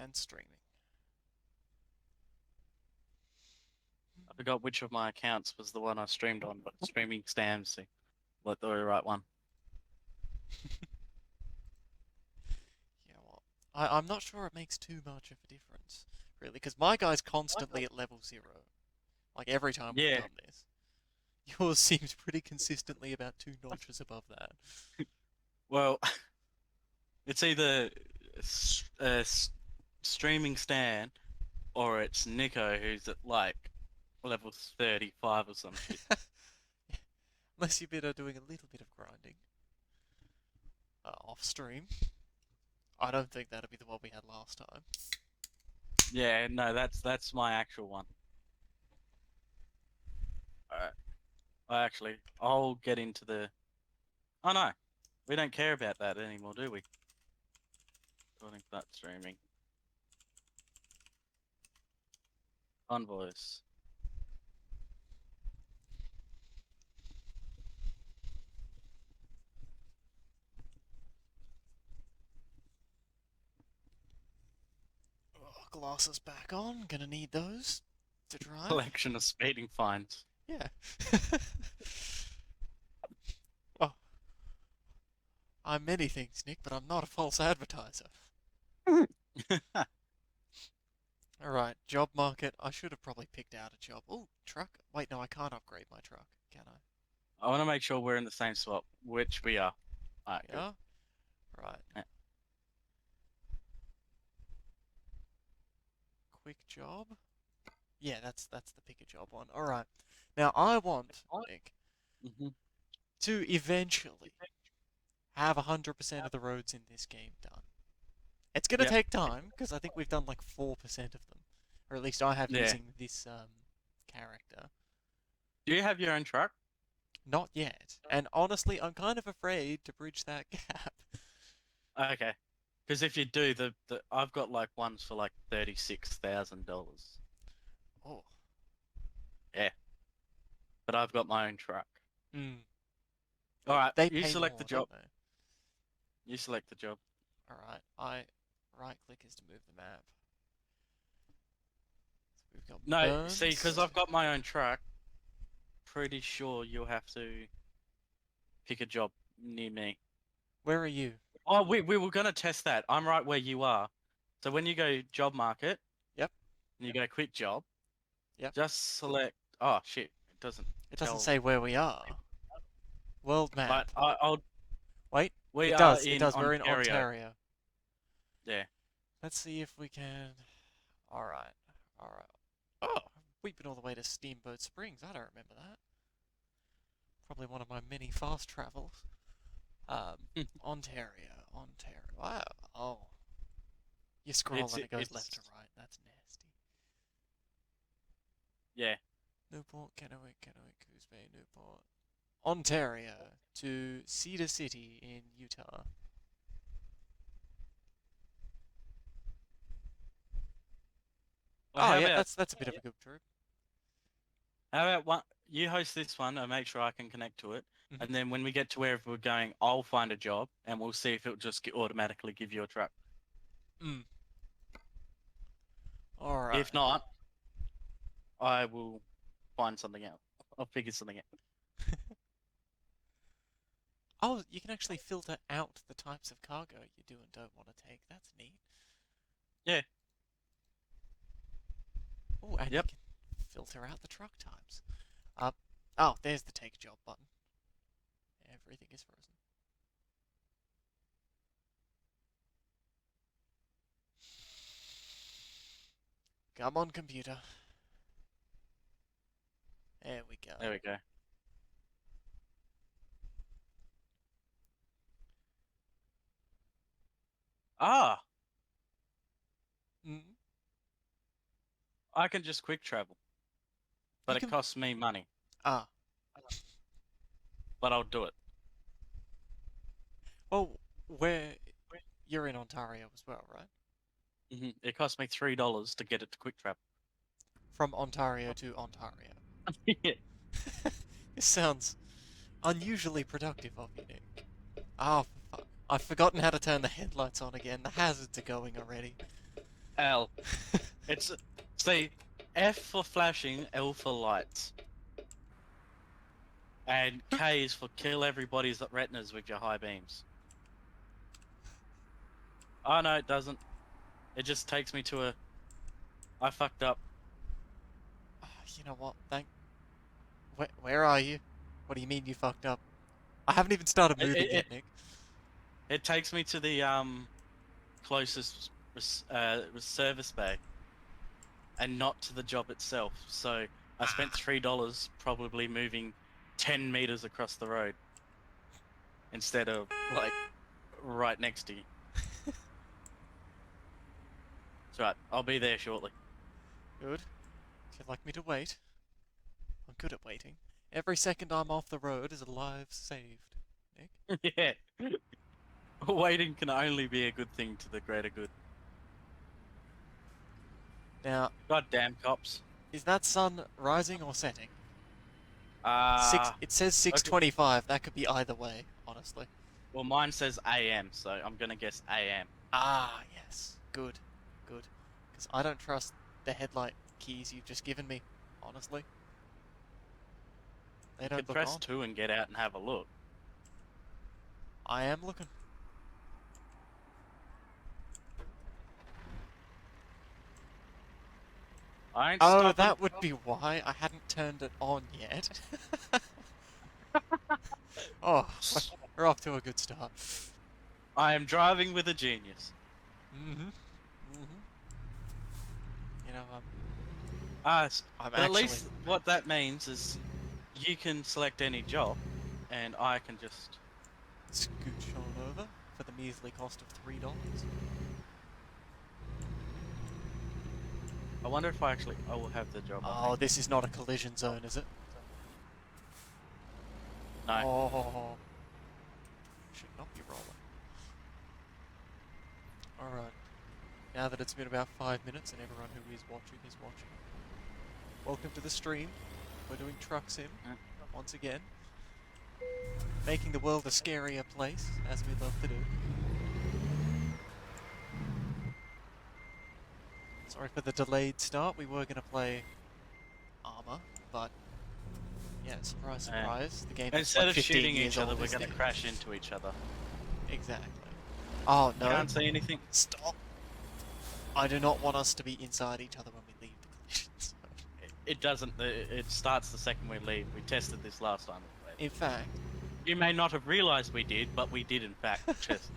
And streaming. I forgot which of my accounts was the one I streamed on, but streaming stands like the right one. Yeah, well, I'm not sure it makes too much of a difference, really, because my guy's constantly at level 0. Like, every time we've Yeah, done this. Yours seems pretty consistently about 2 notches above that. well, it's either streaming Stan or it's Nico who's at like level 35 or some shit. Unless you're doing a little bit of grinding. Off stream. I don't think that'll be the one we had last time. Yeah, no, that's my actual one. Alright. I'll get into the. Oh no, we don't care about that anymore, do we? Recording that streaming. Convoys. Oh, glasses back on. Gonna need those to drive. Collection of speeding fines. Yeah. Oh, I'm many things, Nick, but I'm not a false advertiser. Alright, job market. I should have probably picked out a job. Oh, truck. Wait, no, I can't upgrade my truck, can I? I want to make sure we're in the same spot, which we are. Alright, good. Yeah? Right. Yeah. Quick job. Yeah, that's the pick a job one. Alright. Now, I want, Nick, hmm to eventually have 100% of the roads in this game done. It's gonna Yep. take time, because I think we've done like 4% of them. Or at least I have Yeah. using this, character. Do you have your own truck? Not yet. And honestly, I'm kind of afraid to bridge that gap. Okay. Because if you do, the I've got like ones for like $36,000. Oh. Yeah. But I've got my own truck. Hmm. All right, They you pay select the more, job. don't they? You select the job. Alright, I right click is to move the map. So we've got No, see, because Burns. I've got my own truck, pretty sure you'll have to pick a job near me. Where are you? Oh, we were gonna test that. I'm right where you are. So when you go job market Yep, and you go quick job, yep. just select. Oh shit, it doesn't It doesn't tell. say where we are. World But map. I'll. Wait, We it are does. It in does. We're in Ontario. Ontario. Yeah. Let's see if we can. Alright, alright. Oh, we've been all the way to Steamboat Springs. I don't remember that. Probably one of my many fast travels. Ontario, Ontario. Wow. Oh, you scroll It's and it goes left it's to right. That's nasty. yeah. Newport, Kennewick, Coos Bay, Newport, Ontario to Cedar City in Utah. Well, Oh yeah, that's a bit of a good trip. how about one? You host this one and make sure I can connect to it, Mm-hmm. and then when we get to wherever we're going, I'll find a job and we'll see if it'll just automatically give you a truck. Mm. All right. If not, I will find something out. I'll figure something out. Oh, you can actually filter out the types of cargo you do and don't want to take. That's neat. Yeah. Oh, and you Yep. can filter out the truck types. Uh, oh, there's the take job button. Everything is frozen. Come on, computer. There we go. There we go. Ah, Mm. I can just quick travel, You but it can. costs me money. Ah. But I'll do it. Well, where you're in Ontario as well, right? It costs me $3 to get it to quick travel. From Ontario to Ontario. Yeah. This sounds unusually productive of you, Nick. Oh, fuck. I've forgotten how to turn the headlights on again. The hazards are going already. L. It's see, F for flashing, L for lights, and K is for kill everybody's retinas with your high beams. Oh no, it doesn't. It just takes me to a. I fucked up. You know what? Where are you? What do you mean you fucked up? I haven't even started It, moving it, yet, it, Nick. it takes me to the closest service bay, and not to the job itself. So I spent $3 probably moving 10 meters across the road instead of like right next to you. It's right. I'll be there shortly. Good. If you'd like me to wait, I'm good at waiting. Every second I'm off the road is a life saved, Nick. Yeah. Waiting can only be a good thing to the greater good. Now, Goddamn cops. is that sun rising or setting? Uh, It says okay. 6:25. That could be either way, honestly. Well, mine says AM, so I'm gonna guess AM. Ah, yes. Good. Good. Because I don't trust the headlight keys you've just given me, honestly. They You don't could look press on. 2 and get out and have a look. I am looking. I ain't Oh, stopping. that would be why I hadn't turned it on yet. Oh, we're off to a good start. I am driving with a genius. Mm-hmm. Mm-hmm. You know, I'm But at actually least what that means is you can select any job, and I can just. scooch on over for the measly cost of $3. I wonder if I will have the job. Oh, this is not a collision zone, is it? No. Oh, should not be rolling. Alright, now that it's been about 5 minutes and everyone who is watching, welcome to the stream. We're doing Truck Sim, once again. Making the world a scarier place, as we love to do. Sorry for the delayed start, we were going to play Armor, but yeah, surprise, surprise, the game is Instead like of 15 shooting years each other, old, we're isn't going to it? crash into each other. Exactly. Oh, no. Can't see anything. Stop. I do not want us to be inside each other when we leave the collision zone. It doesn't. It starts the second we leave. We tested this last time. In fact, You may not have realised we did, but we did in fact test.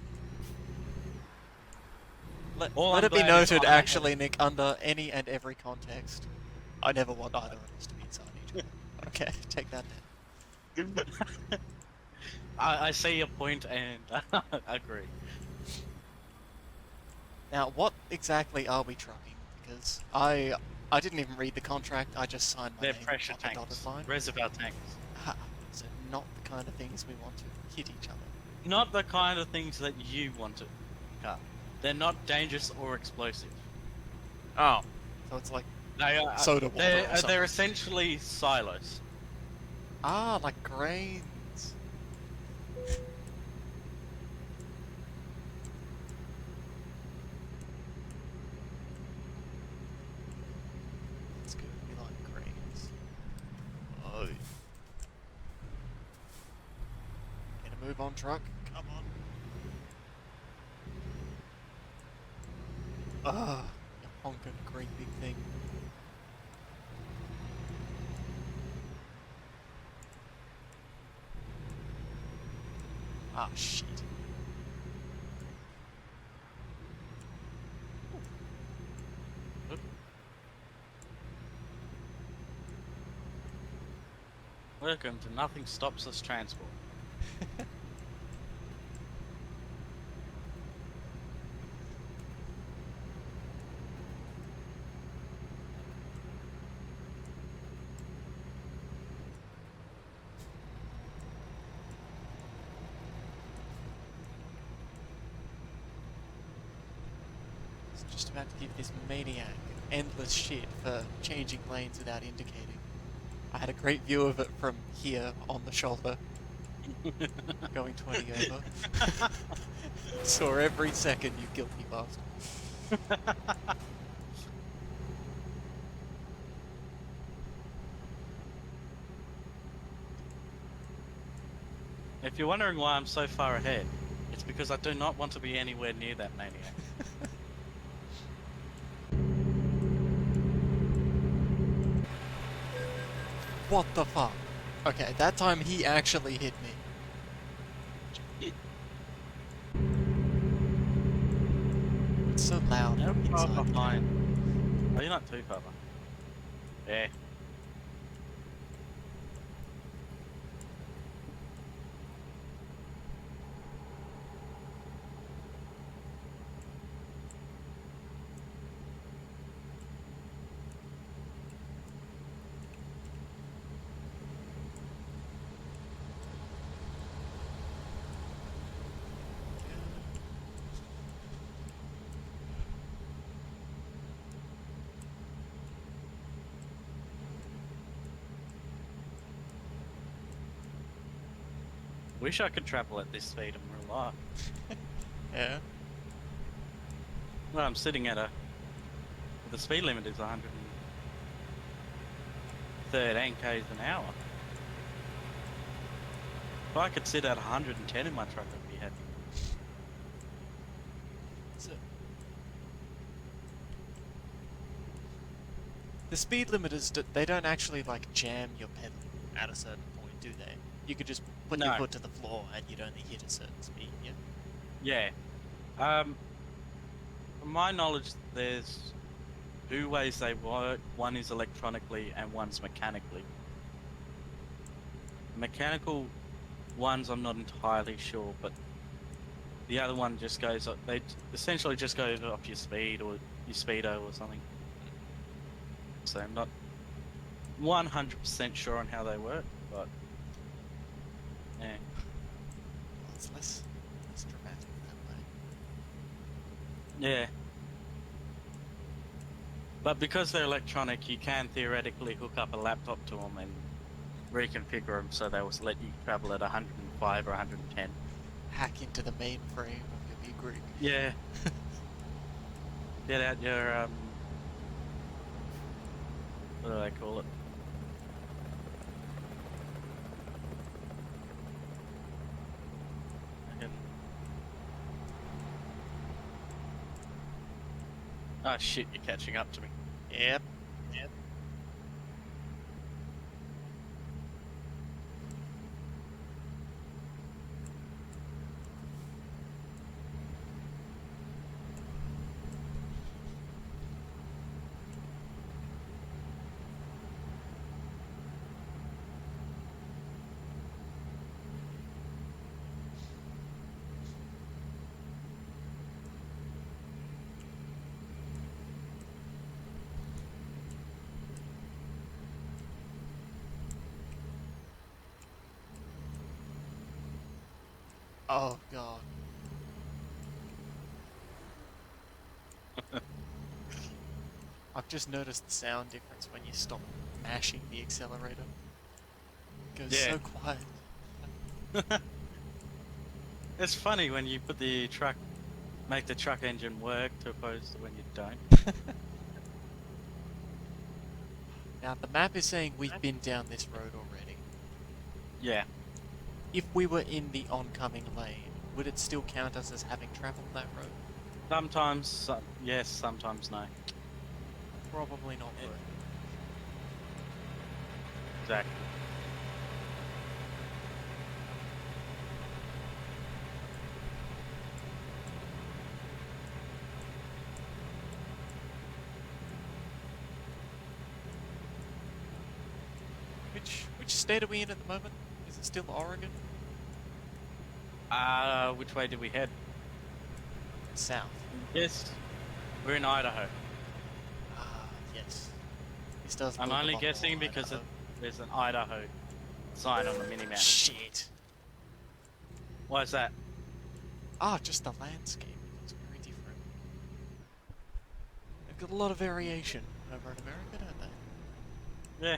let I'm it be glad is noted, I- actually, Nick, under any and every context, I never want either of us to be inside each other. Okay, take that down. I see your point and agree. Now, what exactly are we trucking? Because I didn't even read the contract, I just signed my They're name pressure on the dotted tanks, line. reservoir tanks. Ha, so not the kind of things we want to hit each other. Not the kind of things that you want to cut. They're not dangerous or explosive. Oh. So it's like They are. soda water or something. They're essentially silos. Ah, like grains. That's good. We like grains. Oh. Get a move on, truck. Come on. Ah, you honking great big thing. Ah, shit. Welcome to Nothing Stops Us Transport. I was just about to give this maniac endless shit for changing lanes without indicating. I had a great view of it from here on the shoulder, going 20 over. Saw every second, you guilty bastard. If you're wondering why I'm so far ahead, it's because I do not want to be anywhere near that maniac. What the fuck? Okay, that time he actually hit me. It's so loud How from far inside the cab. behind? Oh, you're not too far behind. Yeah. Wish I could travel at this speed in real life. Yeah. Well, I'm sitting at the speed limit is 113 k's an hour. If I could sit at 110 in my truck, I'd be happy. So, the speed limiters, they don't actually like jam your pedal at a certain point, do they? You could just put your No. foot to the floor and you'd only hit a certain speed, yeah? Yeah. From my knowledge, there's two ways they work. One is electronically and one's mechanically. Mechanical ones, I'm not entirely sure, but the other one just goes up. They essentially just go off your speed or your speedo or something. So I'm not 100% sure on how they work, but yeah. Well, it's less dramatic that way. Yeah. But because they're electronic, you can theoretically hook up a laptop to them and reconfigure them so they will let you travel at 105 or 110. Hack into the mainframe of your big rig. Yeah. Get out your what do they call it? Oh shit, you're catching up to me. Yep. Yep. Oh god. I've just noticed the sound difference when you stop mashing the accelerator. It goes Yeah. so quiet. It's funny when you put the truck, make the truck engine work to opposed to when you don't. Now the map is saying we've been down this road already. Yeah. If we were in the oncoming lane, would it still count us as having travelled that road? Sometimes yes, sometimes no. Probably not worth it. Exactly. Which state are we in at the moment? Is it still Oregon? Which way did we head? South. Yes. We're in Idaho. Ah, yes. This does I'm look a only lot guessing more because Idaho. there's an Idaho sign on the mini-map. Shit. Why is that? Ah, just the landscape looks very different. They've got a lot of variation over in America, don't they? Yeah.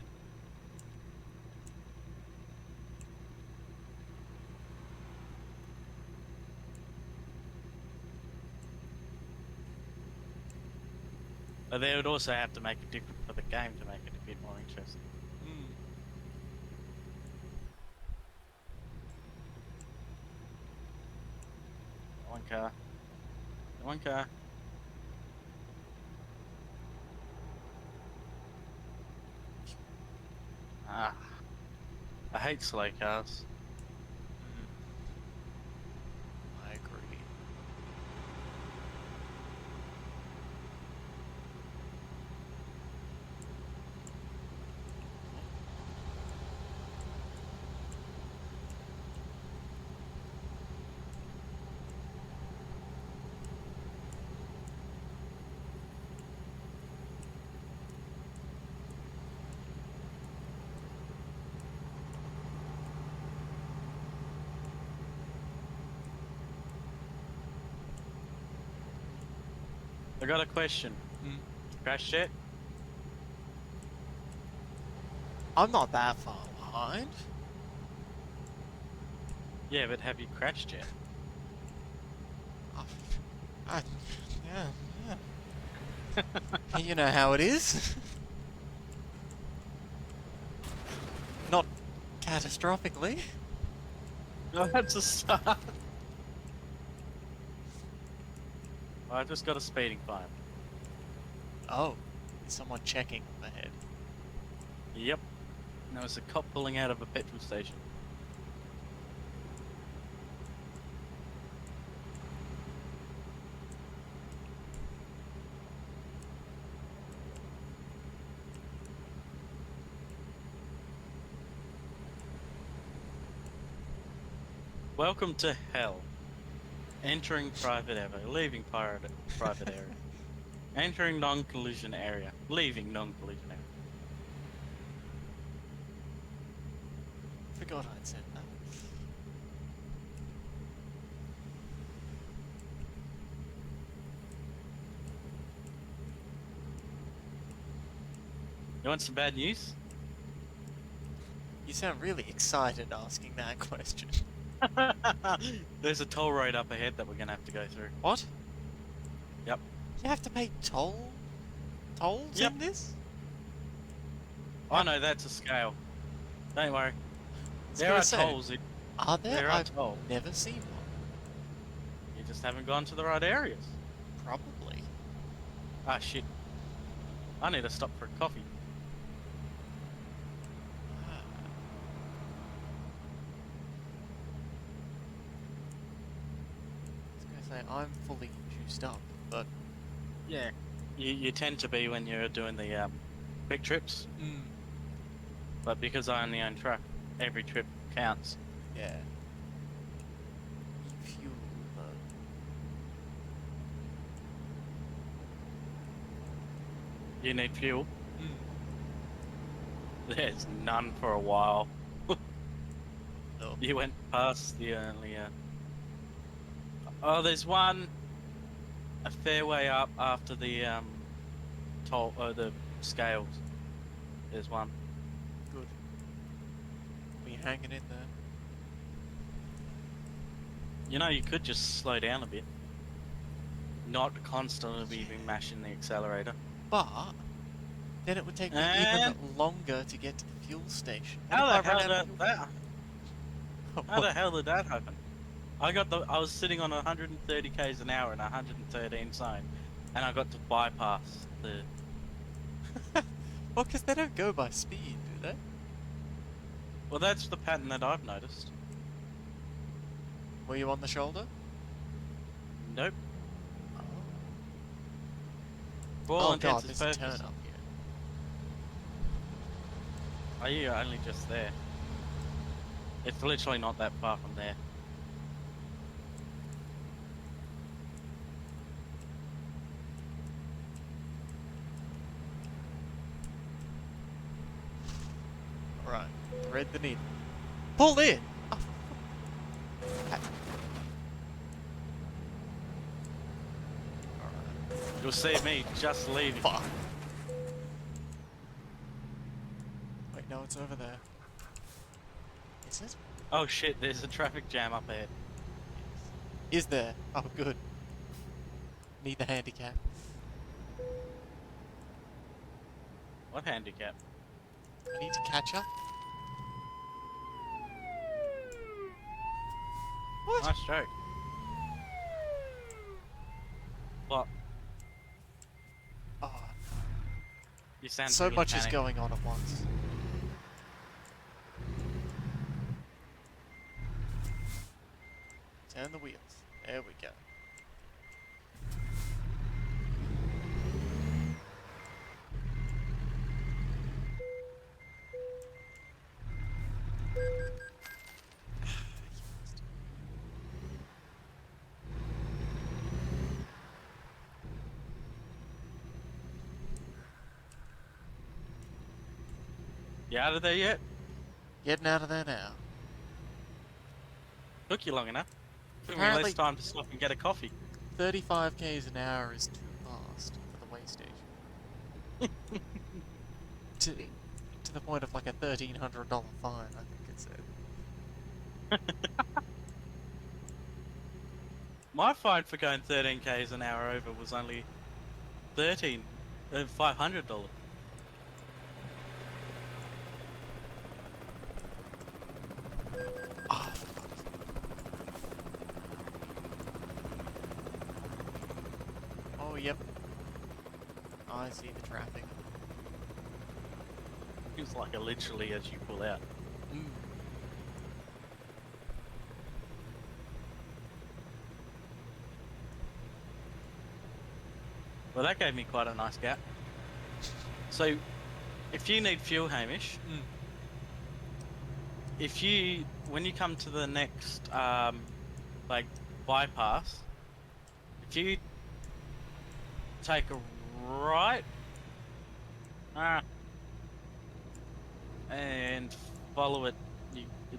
But they would also have to make it different for the game to make it a bit more interesting. Mm. One car. One car. Ah. I hate slow cars. I agree. I got a question. Mm. Crash yet? I'm not that far behind. Yeah, but have you crashed yet? Oh, yeah, yeah. You know how it is. Not catastrophically. No, that's a start. I just got a speeding fine. Oh, is someone checking ahead? Yep. There was a cop pulling out of a petrol station. Welcome to hell. Entering private area, leaving private area. Entering non-collision area, leaving non-collision area. Forgot I'd said that. You want some bad news? You sound really excited asking that question. There's a toll road up ahead that we're gonna have to go through. What? Yep. You have to pay tolls Yep. in this? Oh no, that's a scale. Don't worry. was There gonna are say, tolls. Are there? There are I've tolls. never seen one. You just haven't gone to the right areas. Probably. Ah shit. I need to stop for a coffee. Ah. I was gonna say, I'm fully juiced up, but... Yeah. You tend to be when you're doing the big trips, Mm. but because I only own truck, every trip counts. Yeah. Fuel, though. You need fuel. Mm. There's none for a while. No. You went past the only. Oh, there's one a fair way up after the toll the scales. There's one. Good. Were you hanging in there? You know, you could just slow down a bit, not constantly be mashing the accelerator. But then it would take me And- even longer to get to the fuel station. And How if the I run hell out of did fuel- that? How the hell did that happen? I was sitting on 130 k's an hour in 113 zone, and I got to bypass the. Well, because they don't go by speed, do they? Well, that's the pattern that I've noticed. Were you on the shoulder? Nope. Oh, For all oh intents god, and there's a purposes. turn up here. Are you only just there? It's literally not that far from there. Alright, thread the needle. Pull in! Oh, Alright. You'll see me just leaving. Fuck. Wait, no, it's over there. Is it? Oh shit, there's a traffic jam up ahead. Is there? Oh, good. Need the handicap. What handicap? I need to catch up. What? Nice joke. What? Oh, You sound so really much is panicked. going on at once. Turn the wheels. There we go. You out of there yet? Getting out of there now. Took you long enough. Took me Apparently- less time to stop and get a coffee. 35 k's an hour is too fast for the way station. to the point of like a $1,300 fine, I think it said. My fine for going 13 k's an hour over was only $500. Oh, oh, yep. I see the traffic. It's like a literally as you pull out. Mm. Well, that gave me quite a nice gap. So, if you need fuel, Hamish, Mm. if you, when you come to the next, like, bypass, if you take a right, and follow it,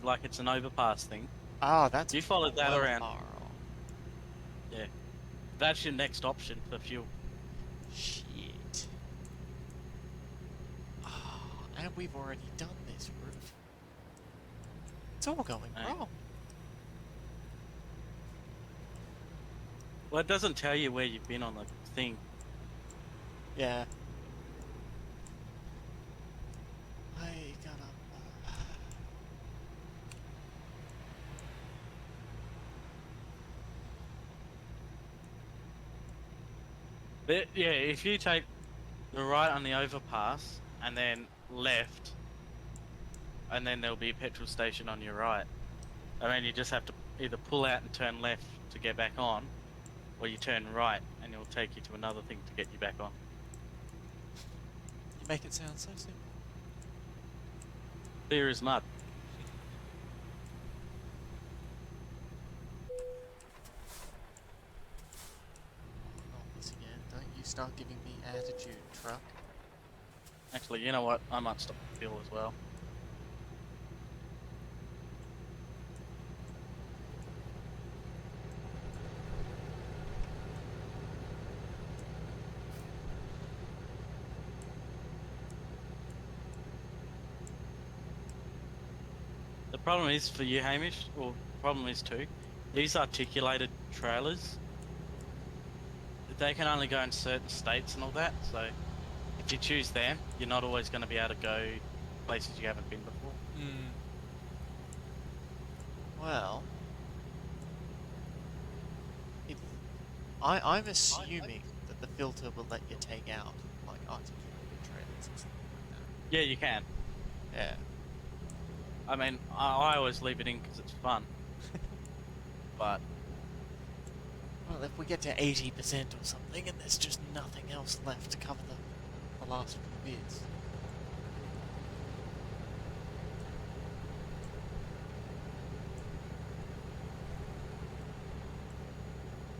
like it's an overpass thing. Oh, that's You followed that well around. far off. Yeah, that's your next option for fuel. Shit. Oh, and we've already done this route. It's all going Hey. wrong. Well, it doesn't tell you where you've been on the thing. Yeah. I gotta. But yeah, if you take the right on the overpass and then left, and then there'll be a petrol station on your right. And then you just have to either pull out and turn left to get back on, or you turn right and it'll take you to another thing to get you back on. You make it sound so simple. Clear as mud. Not this again. Don't you start giving me attitude, truck. Actually, you know what? I might stop the fuel as well. The problem is for you, Hamish, or problem is too, these articulated trailers, they can only go in certain states and all that, so if you choose them, you're not always going to be able to go places you haven't been before. Hmm. Well, if I'm assuming that the filter will let you take out like articulated trailers or something like Yeah, you can. that. Yeah. I mean, I always leave it in because it's fun. But Well, if we get to 80% or something, and there's just nothing else left to cover the last few bits.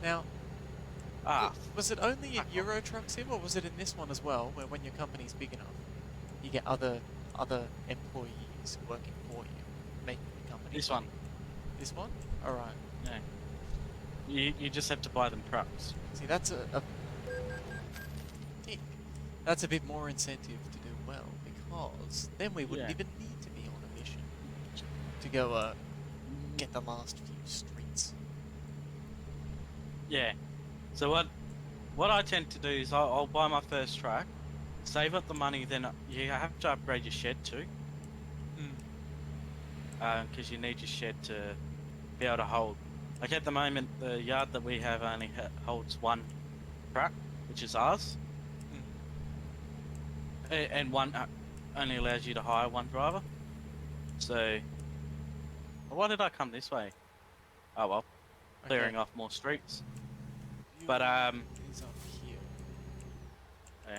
Now, was it only in Euro Truck Sim, or was it in this one as well, where when your company's big enough, you get other employees working for you, making the company this money? one, This one? Alright. yeah. You just have to buy them trucks. See, that's that's a bit more incentive to do well, because then we wouldn't Yeah. even need to be on a mission to go get the last few streets. Yeah. So what I tend to do is I'll buy my first truck, save up the money, then you have to upgrade your shed too. Because you need your shed to be able to hold. Like at the moment, the yard that we have only holds one truck, which is ours, and one only allows you to hire one driver. So, why did I come this way? Oh well, clearing off more streets. But Is up here. yeah.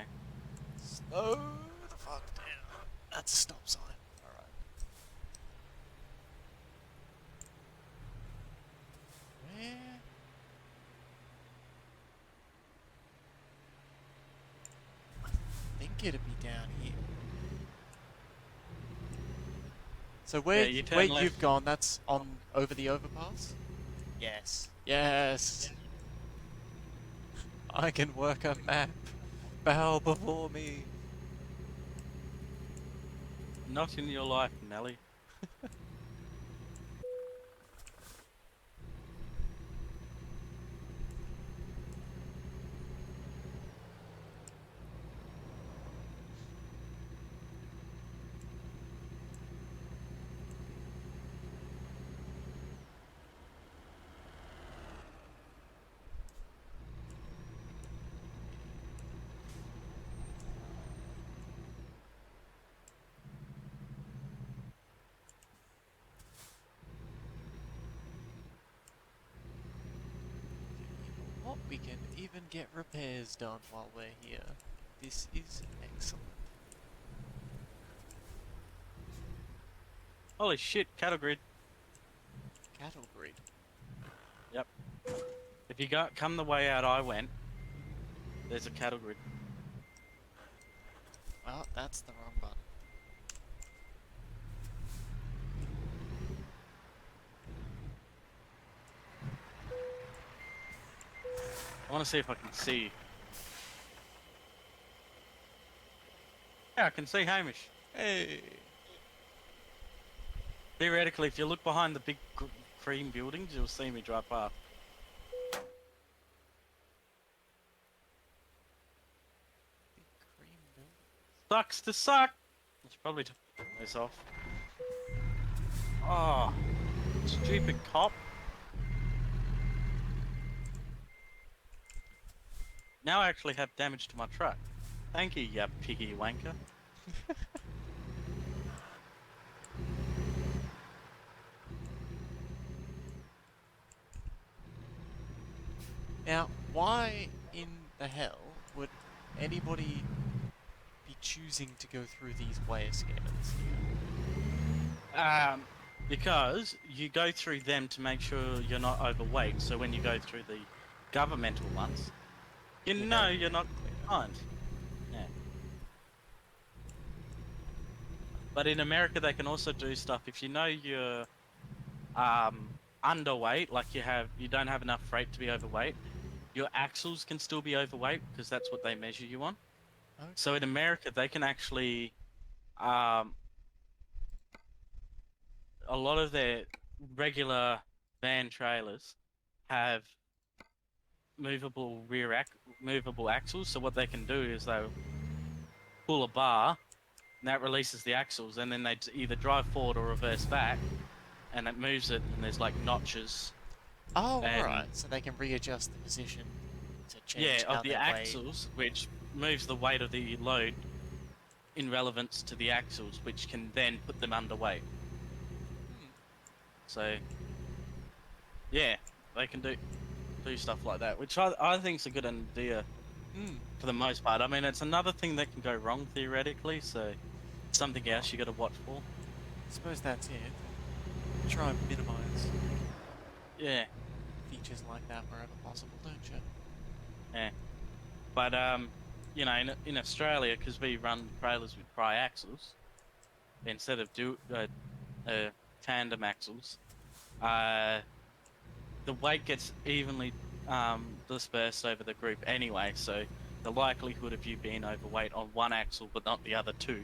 Slow the fuck down. That's a stop sign. All right. Where? I think it'd be down here. So where Yeah, you turn left. you've gone, that's on over the overpass? Yes. Yes. I can work a map. Bow before me. Not in your life, Nelly. What? We can even get repairs done while we're here. This is excellent. Holy shit, cattle grid. Cattle grid. Yep. If you come the way out I went, there's a cattle grid. Well, that's the wrong button. I want to see if I can see you. Yeah, I can see Hamish. Hey! Theoretically, if you look behind the big cream buildings, you'll see me drive past. Big cream building. Sucks to suck! I should probably turn this off. Oh, stupid cop. Now I actually have damage to my truck. Thank you, you piggy wanker. Now, why in the hell would anybody be choosing to go through these wire scanners here? Because you go through them to make sure you're not overweight. So when you go through the governmental ones, you know you're not behind. Yeah. But in America, they can also do stuff if you know you're underweight, like you don't have enough freight to be overweight. Your axles can still be overweight because that's what they measure you on. Okay. So in America, they can actually a lot of their regular van trailers have movable movable axles. So what they can do is they'll pull a bar, and that releases the axles, and then they either drive forward or reverse back, and it moves it. And there's like notches. Oh, alright. So they can readjust the position to change Yeah, how of the they axles, which moves the weight of the load in relevance to the axles, which can then put them underweight. So, yeah, they can do stuff like that, which I think is a good idea for the most part. I mean, it's another thing that can go wrong theoretically, so something else you got to watch for. I suppose that's it. Try and minimise Yeah, features like that wherever possible, don't you? yeah. But you know, in Australia, because we run trailers with tri-axles instead of tandem axles, the weight gets evenly dispersed over the group anyway, so the likelihood of you being overweight on one axle but not the other two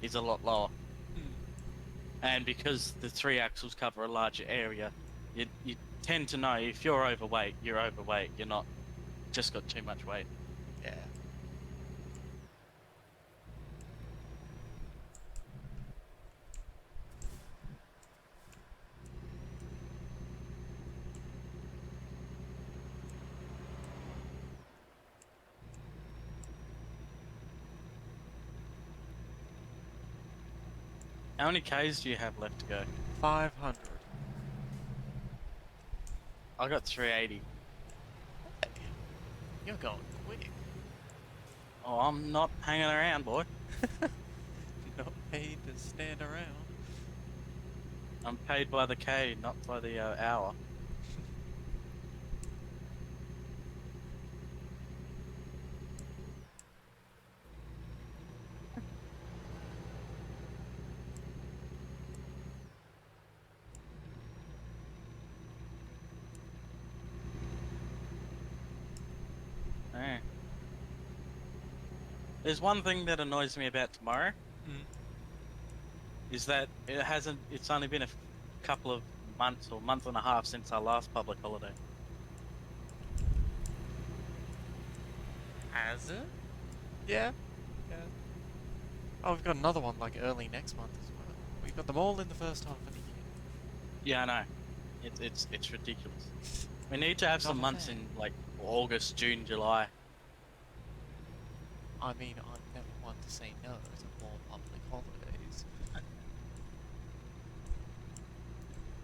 is a lot lower. And because the three axles cover a larger area, you tend to know if you're overweight, you're overweight. You're not just got too much weight. Yeah. How many Ks do you have left to go? 500. I got 380. Hey, you're going quick. Oh, I'm not hanging around, boy. Not paid to stand around. I'm paid by the K, not by the hour. Eh. There's one thing that annoys me about tomorrow, Mm. is that it's only been a couple of months or month and a half since our last public holiday. Has it? Yeah. Yeah. Oh, we've got another one like early next month as well. We've got them all in the first half of the year. Yeah, I know. It's ridiculous. We need to have some Not a months fan. in like August, June, July. I mean, I'm never one to say no to more public holidays.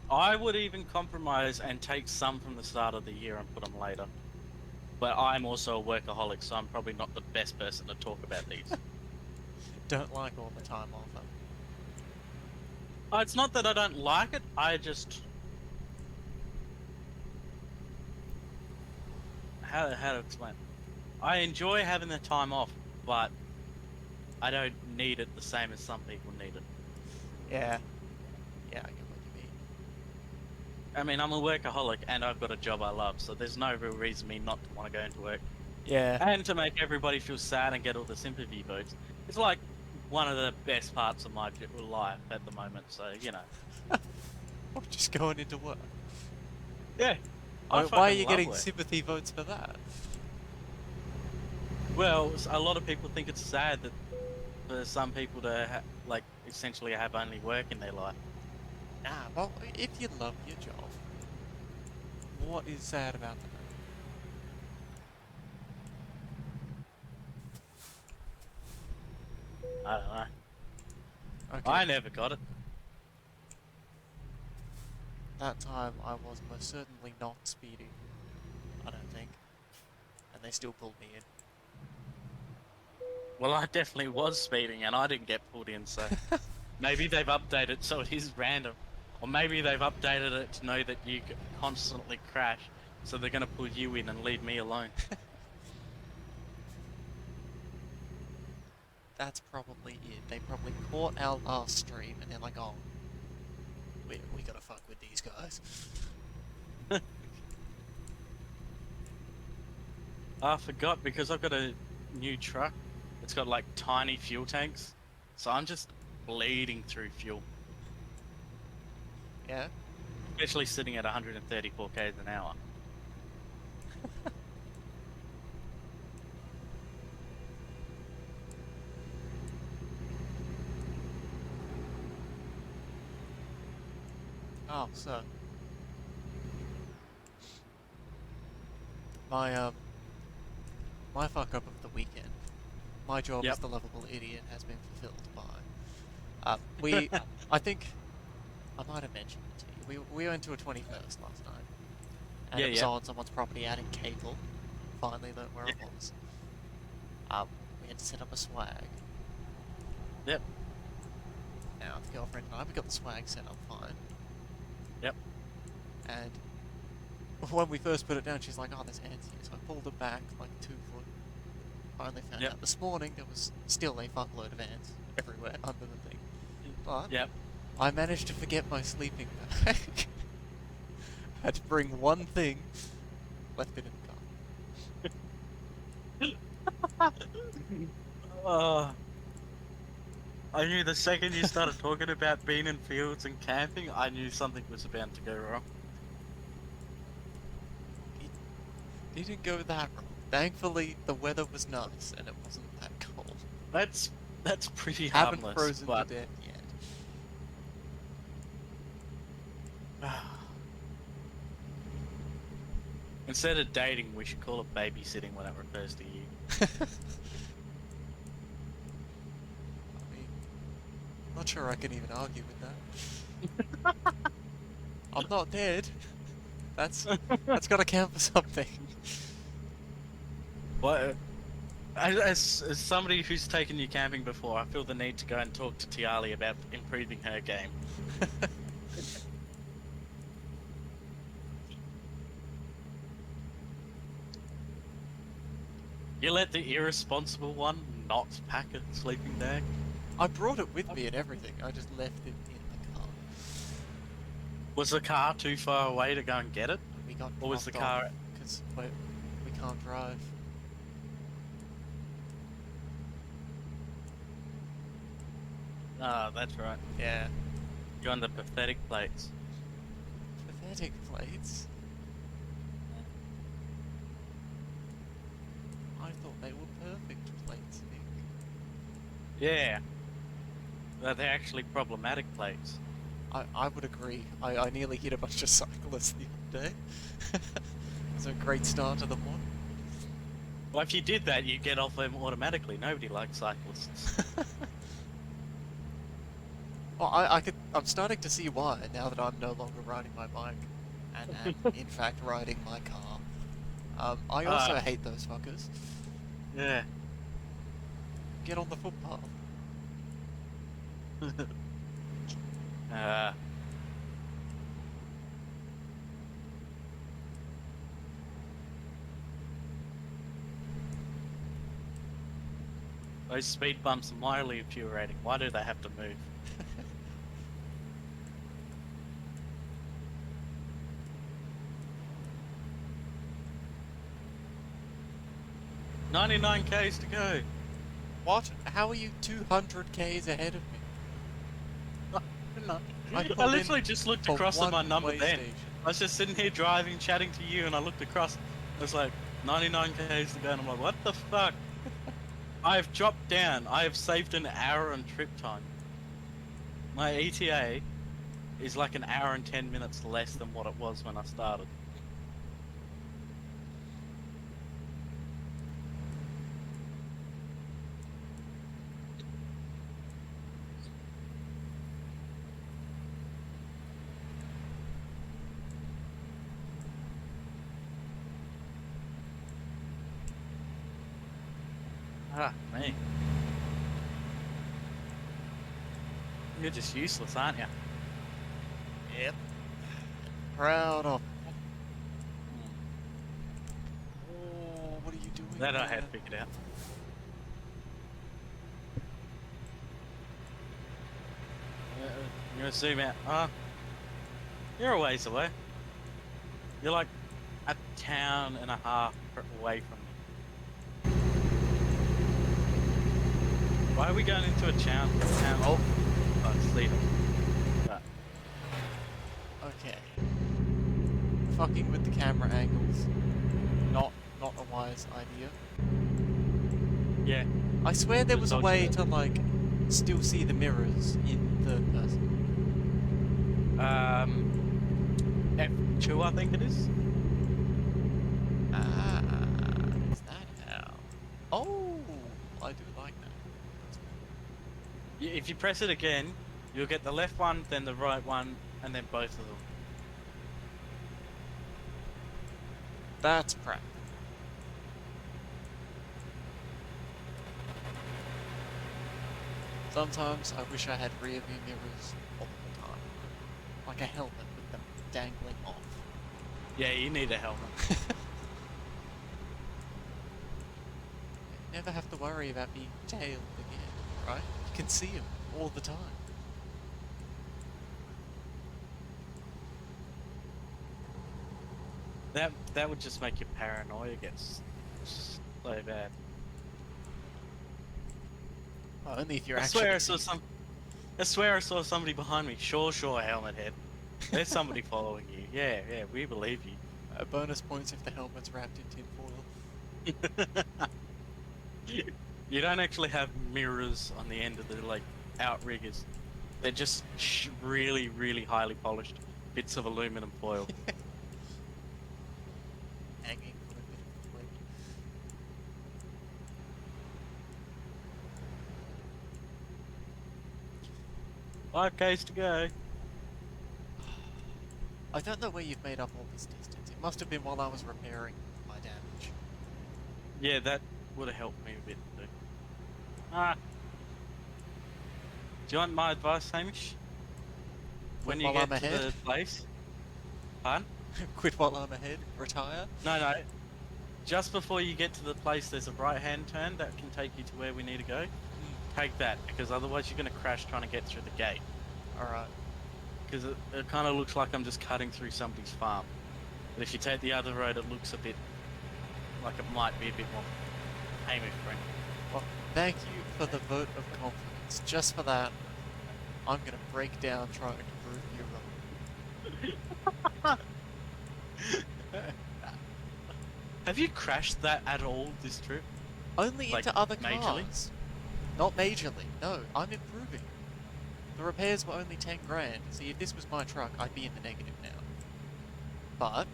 I would even compromise and take some from the start of the year and put them later. But I'm also a workaholic, so I'm probably not the best person to talk about these. Don't like all the time off. It's not that I don't like it, I just... How to explain? I enjoy having the time off, but I don't need it the same as some people need it. Yeah. Yeah, I get what you mean. I mean, I'm a workaholic and I've got a job I love, so there's no real reason me not to want to go into work. Yeah. And to make everybody feel sad and get all the sympathy votes. It's like one of the best parts of my life at the moment, so, you know. Or just going into work. Yeah. Why are fucking you love getting work. sympathy votes for that? Well, a lot of people think it's sad that for some people to, like, essentially have only work in their life. Nah, well, if you love your job, what is sad about that? I don't know. Okay. I never got it. That time I was most certainly not speeding. I don't think. And they still pulled me in. Well, I definitely was speeding and I didn't get pulled in, so maybe they've updated so it is random. Or maybe they've updated it to know that you constantly crash, so they're going to pull you in and leave me alone. That's probably it. They probably caught our last stream and they're like, oh, we gotta fuck with these guys. I forgot because I've got a new truck. It's got like tiny fuel tanks, so I'm just bleeding through fuel. Yeah? Especially sitting at 134 k's an hour. Oh, so. My, my fuck up of the weekend. My job Yep. as the lovable idiot has been fulfilled by... I think... I might have mentioned it to you. We went to a 21st last night. And Yeah, it was yeah. on someone's property out in Capel. Finally learnt where it was. We had to set up a swag. Yep. Now, the girlfriend and I, we got the swag set up fine. Yep. And when we first put it down, she's like, oh, there's ants here. So I pulled it back like 2 foot. Finally found Yep. out this morning there was still a fuckload of ants everywhere under the thing. But Yep. I managed to forget my sleeping bag. Had to bring one thing, left it in the car. I knew the second you started talking about being in fields and camping, I knew something was about to go wrong. It didn't go that wrong. Thankfully, the weather was nice and it wasn't that cold. That's pretty Haven't harmless. frozen but... to death yet. Instead of dating, we should call it babysitting when it refers to you. I mean, not sure I can even argue with that. I'm not dead. That's got to count for something. What? As somebody who's taken you camping before, I feel the need to go and talk to Tiali about improving her game. You let the irresponsible one not pack a sleeping bag? I brought it with me and everything. I just left it in the car. Was the car too far away to go and get it? We got Or was the dropped car... off because we can't drive. Ah, that's right. Yeah. You're on the pathetic plates. Pathetic plates. I thought they were perfect plates, Nick. Yeah. They're actually problematic plates. I would agree. I nearly hit a bunch of cyclists the other day. It was a great start to the morning. Well, if you did that, you'd get off them automatically. Nobody likes cyclists. Well, I'm starting to see why now that I'm no longer riding my bike and am in fact riding my car. I also hate those fuckers. Yeah. Get on the footpath. Those speed bumps are mildly infuriating. Why do they have to move? 99 k's to go. What? How are you 200 k's ahead of me? No. I I pulled literally in just looked for across at my one number way then. station. I was just sitting here driving, chatting to you, and I looked across. It was like 99 k's to go, and I'm like, what the fuck? I have dropped down. I have saved an hour on trip time. My ETA is like an hour and 10 minutes less than what it was when I started. Ah, me. You're just useless, aren't you? Yep. Proud of. Oh, what are you doing? That I man? had figured out. I'm gonna zoom out. You're a ways away. You're like a town and a half away from me. Why are we going into a town? Oh, let's leave it. Right. Okay. Fucking with the camera angles. Not a wise idea. Yeah. I swear there was a Told you way that. to like still see the mirrors in third person. F2, I think it is. Ah, is that how? Oh, I do like that. If you press it again, you'll get the left one, then the right one, and then both of them. That's practical. Sometimes I wish I had rear view mirrors all the time. Like a helmet with them dangling off. Yeah, you need a helmet. Never have to worry about being tailed again, right? You can see them all the time. That would just make your paranoia get so bad. Well, only if you're I actually. swear I saw somebody behind me. Sure, helmet head. There's somebody following you. Yeah, we believe you. Bonus points if the helmet's wrapped in tinfoil. You don't actually have mirrors on the end of the like outriggers. They're just really, really highly polished bits of aluminum foil. Hanging from a bit of wood. 5Ks to go. I don't know where you've made up all this distance. It must have been while I was repairing my damage. Yeah, that would have helped me a bit too. Ah. Do you want my advice, Hamish? When you while get I'm to ahead? the place. Pardon? Quit while I'm ahead? Retire? No. Just before you get to the place, there's a right-hand turn that can take you to where we need to go. Take that, because otherwise you're going to crash trying to get through the gate. Alright. Because it kind of looks like I'm just cutting through somebody's farm. But if you take the other road, it looks a bit like it might be a bit more Hamish friendly. Well, thank you for the vote of confidence. Just for that, I'm gonna break down trying to prove you wrong. Have you crashed that at all this trip? Only Like, into other majorly? cars. Not majorly. No, I'm improving. The repairs were only 10 grand. See, if this was my truck, I'd be in the negative now. But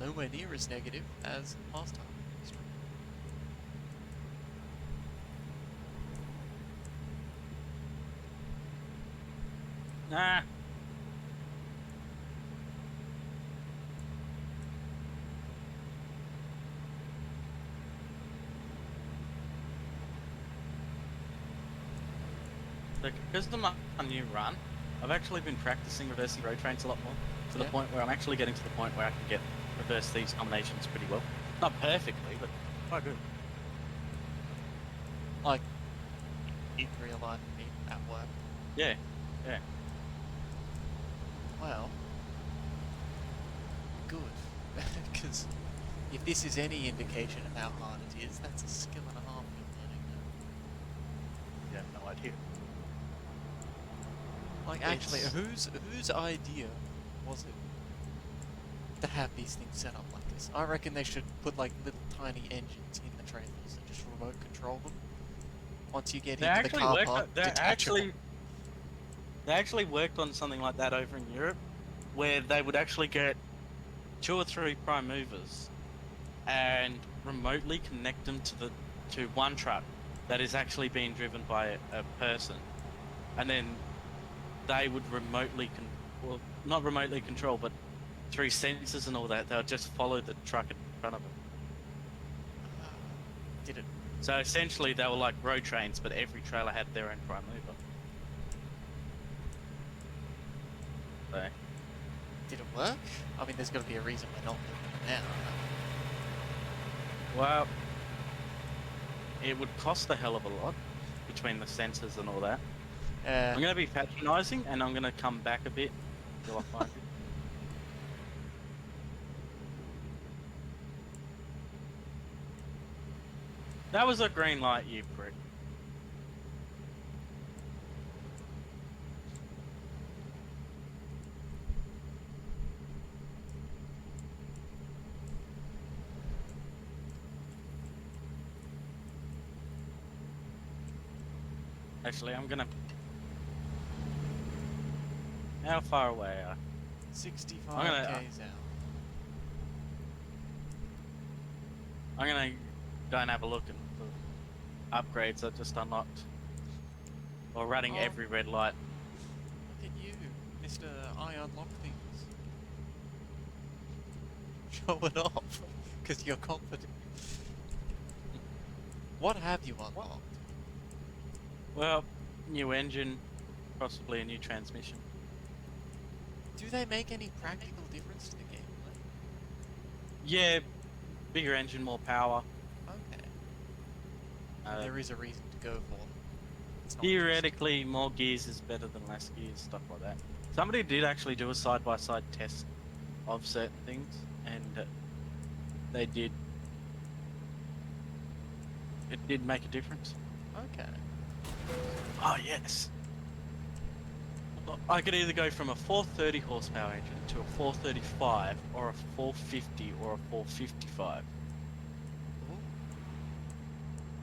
nowhere near as negative as last time. Nah. Because of my new run, I've actually been practicing reversing road trains a lot more, to the Yeah. point where I'm actually getting to the point where I can reverse these combinations pretty well. Not perfectly, but quite good. Like, in real life, me at work. Yeah. Well, good. Because if this is any indication of how hard it is, that's a skill and a half you're learning now. Yeah, no idea. Like, actually, It's- whose idea was it to have these things set up like this? I reckon they should put, like, little tiny engines in the trailers and just remote control them. Once you get They into the actually car worked. park, They detachable. actually worked on something like that over in Europe, where they would actually get 2 or 3 prime movers and remotely connect them to one truck that is actually being driven by a person, and then they would well, not remotely control, but through sensors and all that, they'll just follow the truck in front of them. Did it? So essentially, they were like road trains, but every trailer had their own prime mover. So, Did it work? I mean, there's got to be a reason we're not doing it now. well, it would cost a hell of a lot between the sensors and all that. I'm going to be patronising, and I'm going to come back a bit until I find it. That was a green light, you prick. Actually, I'm gonna... How far away are 65 I'm gonna- k's out. I'm gonna go and have a look at the upgrades I just unlocked. Or running Oh. every red light. Look at you, Mr. I unlock things. Show it off, because you're confident. What have you unlocked? Well, new engine, possibly a new transmission. Do they make any practical difference to the gameplay? Yeah, bigger engine, more power. Okay. Uh, There is a reason to go for them. It's not Theoretically, more gears is better than less gears, stuff like that. Somebody did actually do a side-by-side test of certain things, and they did. It did make a difference. just- Okay. Oh yes. I could either go from a 430 horsepower engine to a 435, or a 450, or a 455, Ooh. Well,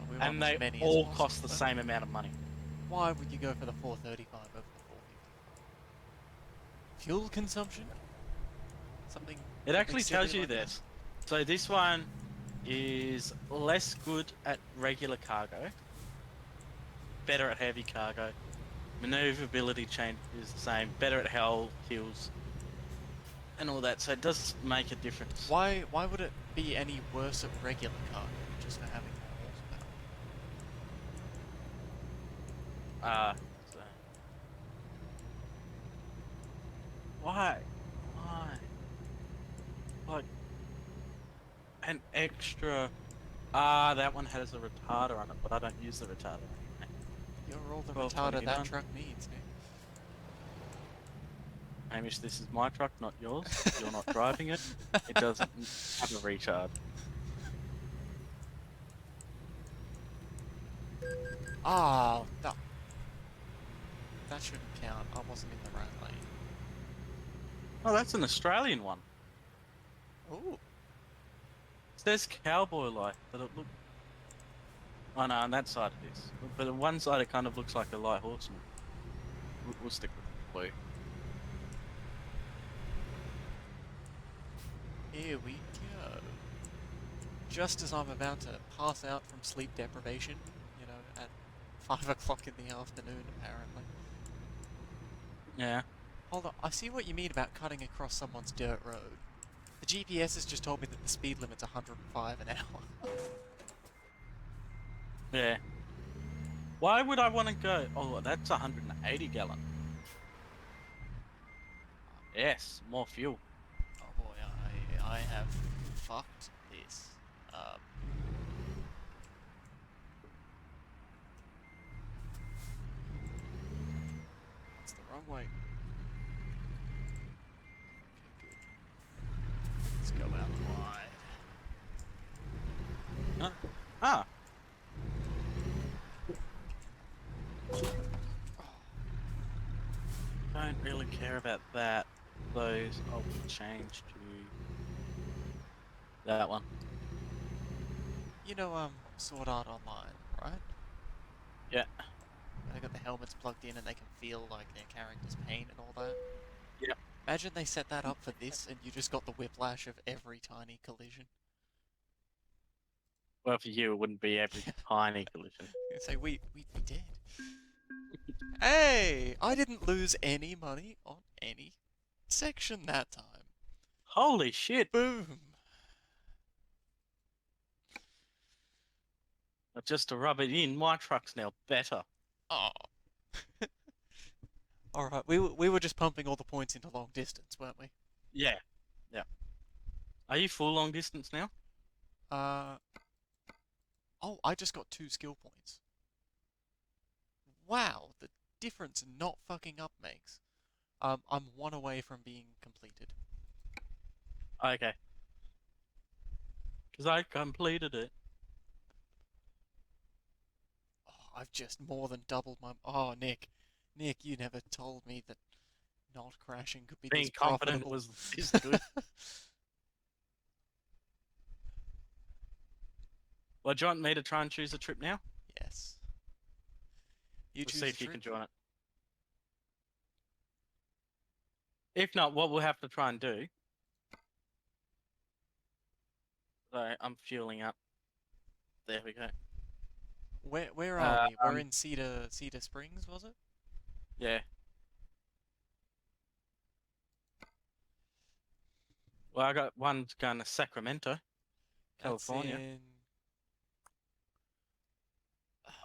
we want and as they many as all possible, cost the don't same amount of money. we? Why would you go for the 435 over the 455? Fuel consumption? Something. It actually silly tells you like that? this. So this one is less good at regular cargo, better at heavy cargo, maneuverability change is the same. Better at hull kills and all that, so it does make a difference. Why would it be any worse at regular cargo just for having more horsepower? So why? Like an extra. That one has a retarder on it, but I don't use the retarder. You're all the 12.29. retarder that truck needs, Nick. Hamish, this is my truck, not yours. You're not driving it. It doesn't have a retard. Oh, that shouldn't count. I wasn't in the right lane. Oh, that's an Australian one. Ooh. It says cowboy light, but it look. Oh no, on that side it is. But on one side it kind of looks like a light horseman. We'll stick with blue. Here we go. Just as I'm about to pass out from sleep deprivation, you know, at 5 o'clock in the afternoon, apparently. Yeah. Hold on, I see what you mean about cutting across someone's dirt road. The GPS has just told me that the speed limit's 105 an hour. Yeah. Why would I want to go? Oh, that's 180 gallon. Yes, more fuel. Oh boy, I have fucked this up. It's the wrong way. Okay, good. Let's go out wide. Ah. Don't really care about that. Those I'll change to that one. You know, Sword Art Online, right? Yeah. They got the helmets plugged in and they can feel like their character's pain and all that. Yeah. Imagine they set that up for this and you just got the whiplash of every tiny collision. Well, for you, it wouldn't be every tiny collision. You'd say, we'd be dead. Hey! I didn't lose any money on any section that time. Holy shit! Boom! But just to rub it in, my truck's now better. Oh. Alright, we were just pumping all the points into long distance, weren't we? Yeah. Yeah. Are you full long distance now? Oh, I just got 2 skill points. Wow, the difference not fucking up makes. I'm 1 away from being completed. Okay. Because I completed it. Oh, I've just more than doubled my... Oh, Nick, you never told me that not crashing could be Being this confident profitable. is good. Well, do you want me to try and choose a trip now? Yes. You We'll choose see a if you trip. can join it. If not, what we'll have to try and do... So, I'm fueling up. There we go. Where are we? We're in Cedar Springs, was it? Yeah. Well, I got one going to Sacramento, California. That's in...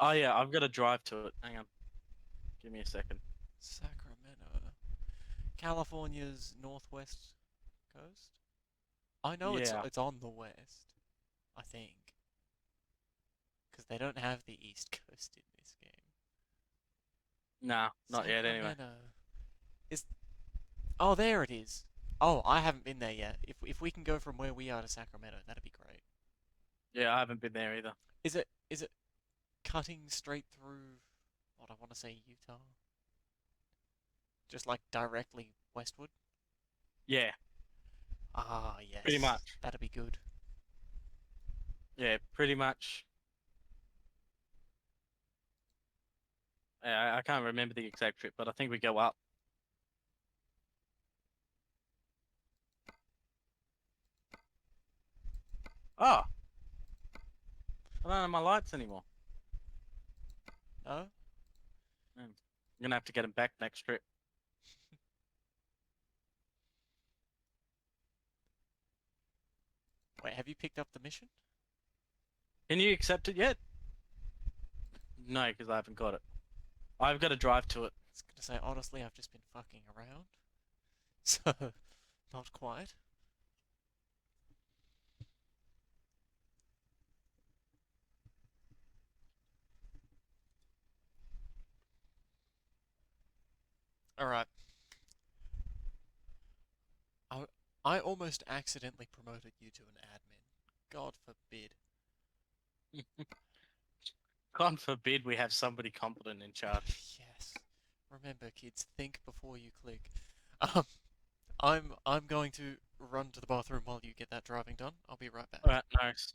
Oh yeah, I've got to drive to it. Hang on. Give me a second. Sacramento. California's northwest coast? I know Yeah. it's on the west, I think. Because they don't have the east coast in this game. Nah, not yet anyway. Sacramento. Oh, there it is. Oh, I haven't been there yet. If we can go from where we are to Sacramento, that'd be great. Yeah, I haven't been there either. Is it cutting straight through what I want to say Utah? Just like directly westward? Yeah, Ah, yes. pretty much. That'd be good. Yeah, pretty much. I can't remember the exact trip, but I think we go up. Oh! I don't have my lights anymore. No? I'm gonna have to get him back next trip. Wait, have you picked up the mission? Can you accept it yet? No, because I haven't got it. I've got to drive to it. I was gonna say, honestly, I've just been fucking around. So, not quite. Alright. I almost accidentally promoted you to an admin. God forbid. God forbid we have somebody competent in charge. Yes. Remember, kids, think before you click. Um, I'm going to run to the bathroom while you get that driving done. I'll be right back. Alright, nice.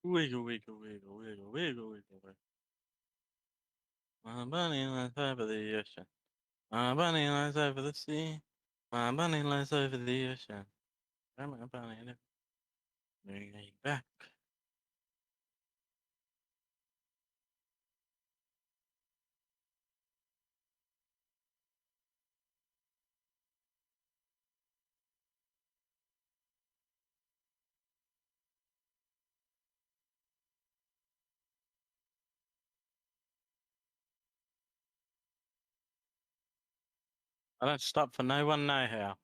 Wiggle, wiggle, wiggle, wiggle, wiggle, wiggle, wiggle. My bunny lies over the ocean. My bunny lies over the sea. My bunny lies over the ocean. My bunny lies moving back. I don't stop for no one, no how.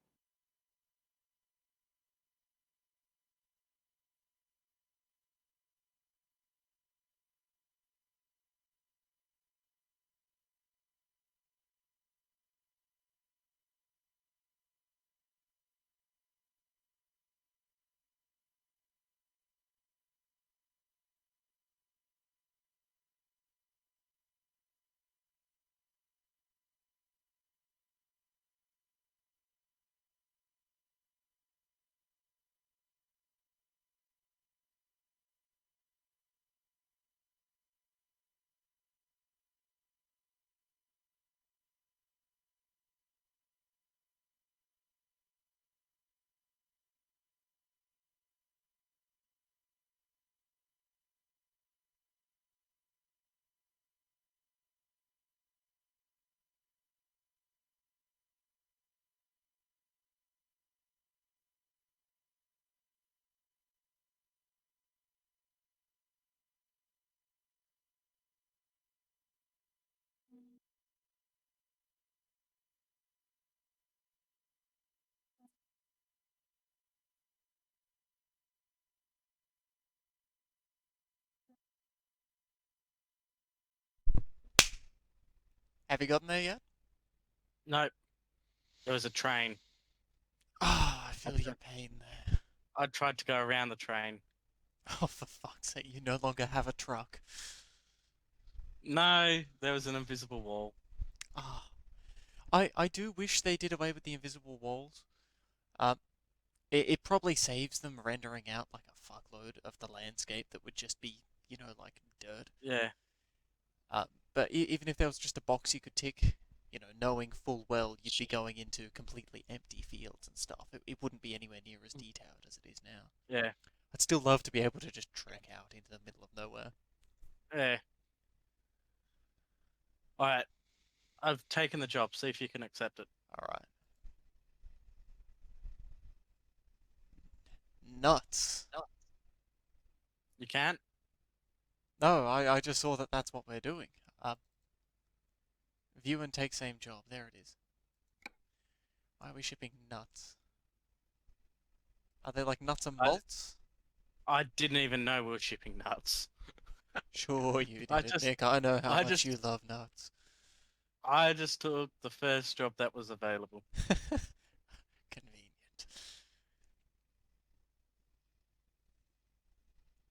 Have you gotten there yet? Nope. There was a train. Ah, I feel your pain there. I tried to go around the train. Oh, for fuck's sake, you no longer have a truck. No, there was an invisible wall. Ah, I do wish they did away with the invisible walls. Um, it probably saves them rendering out like a fuckload of the landscape that would just be, like dirt. Yeah. Uh, but even if there was just a box you could tick, knowing full well you'd be going into completely empty fields and stuff, it wouldn't be anywhere near as detailed as it is now. Yeah. I'd still love to be able to just trek out into the middle of nowhere. Yeah. Alright. I've taken the job. See if you can accept it. Alright. Nuts. You can't? No, I just saw that that's what we're doing. View and take same job. There it is. Why are we shipping nuts? Are they like nuts and bolts? I didn't even know we were shipping nuts. Sure you I didn't, just Nick. I know how I much just you love nuts. I just took the first job that was available. Convenient.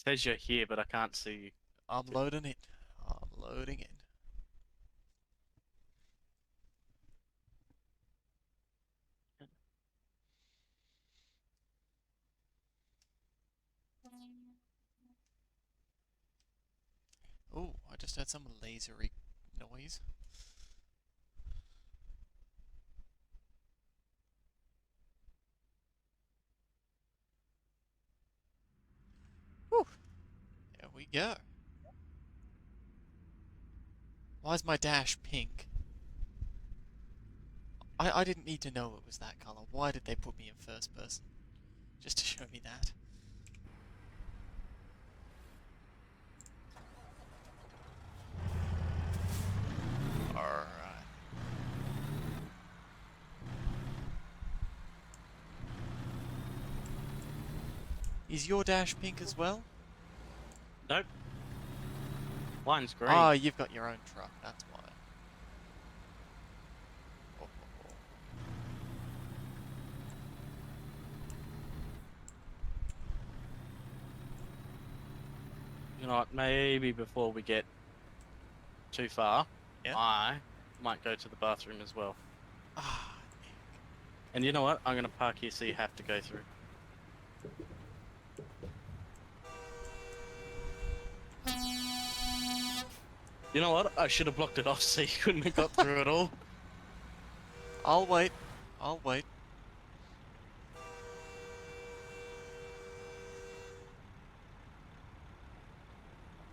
Says you're here, but I can't see you. I'm loading in. I'm loading in. Oh, I just just heard some lasery noise. Whew. There we go. Why is my dash pink? I didn't need to know it was that color. Why did they put me in first person? Just to show me that. Alright. Is your dash pink as well? Nope. Mine's green. Ah, you've got your own truck, that's why. Oh, oh, oh. You know what? Maybe before we get too far, Yeah? I might go to the bathroom as well. Ah, And you know what? I'm gonna park here so you have to go through. You know what? I should have blocked it off so you couldn't have got through it all. I'll wait. I'll wait.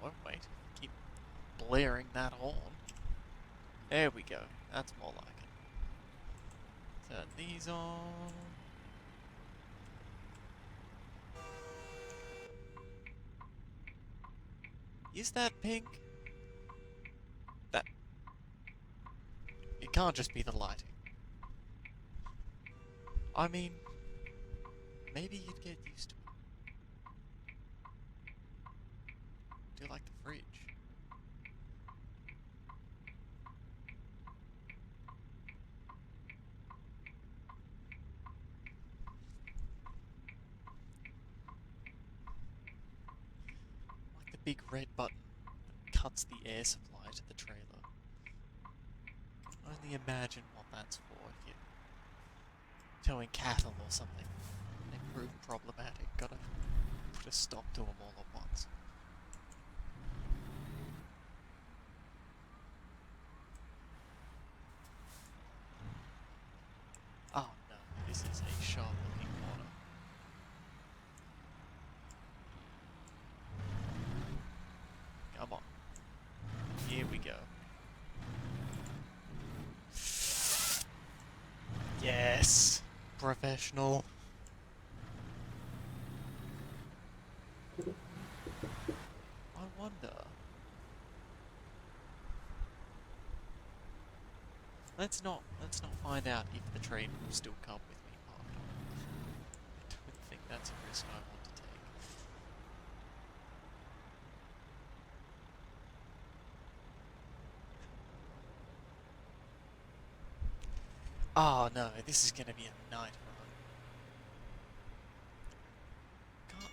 Won't wait. Keep blaring that horn. There we go. That's more like it. Turn these on. Is that pink? That... It can't just be the lighting. I mean... Maybe you'd get used to it. Do you like the fridge? Like the big red button that cuts the air supply to the trailer. I can only imagine what that's for if you're towing cattle or something. They prove problematic. Gotta put a stop to them all at once. Oh no, this is a sharp looking corner. Come on. Here we go. Yes! Professional. I wonder. Let's not find out if the train will still come with me parked on it. I don't think that's a risk I want to take. Oh no, this is gonna be a night run. Can't...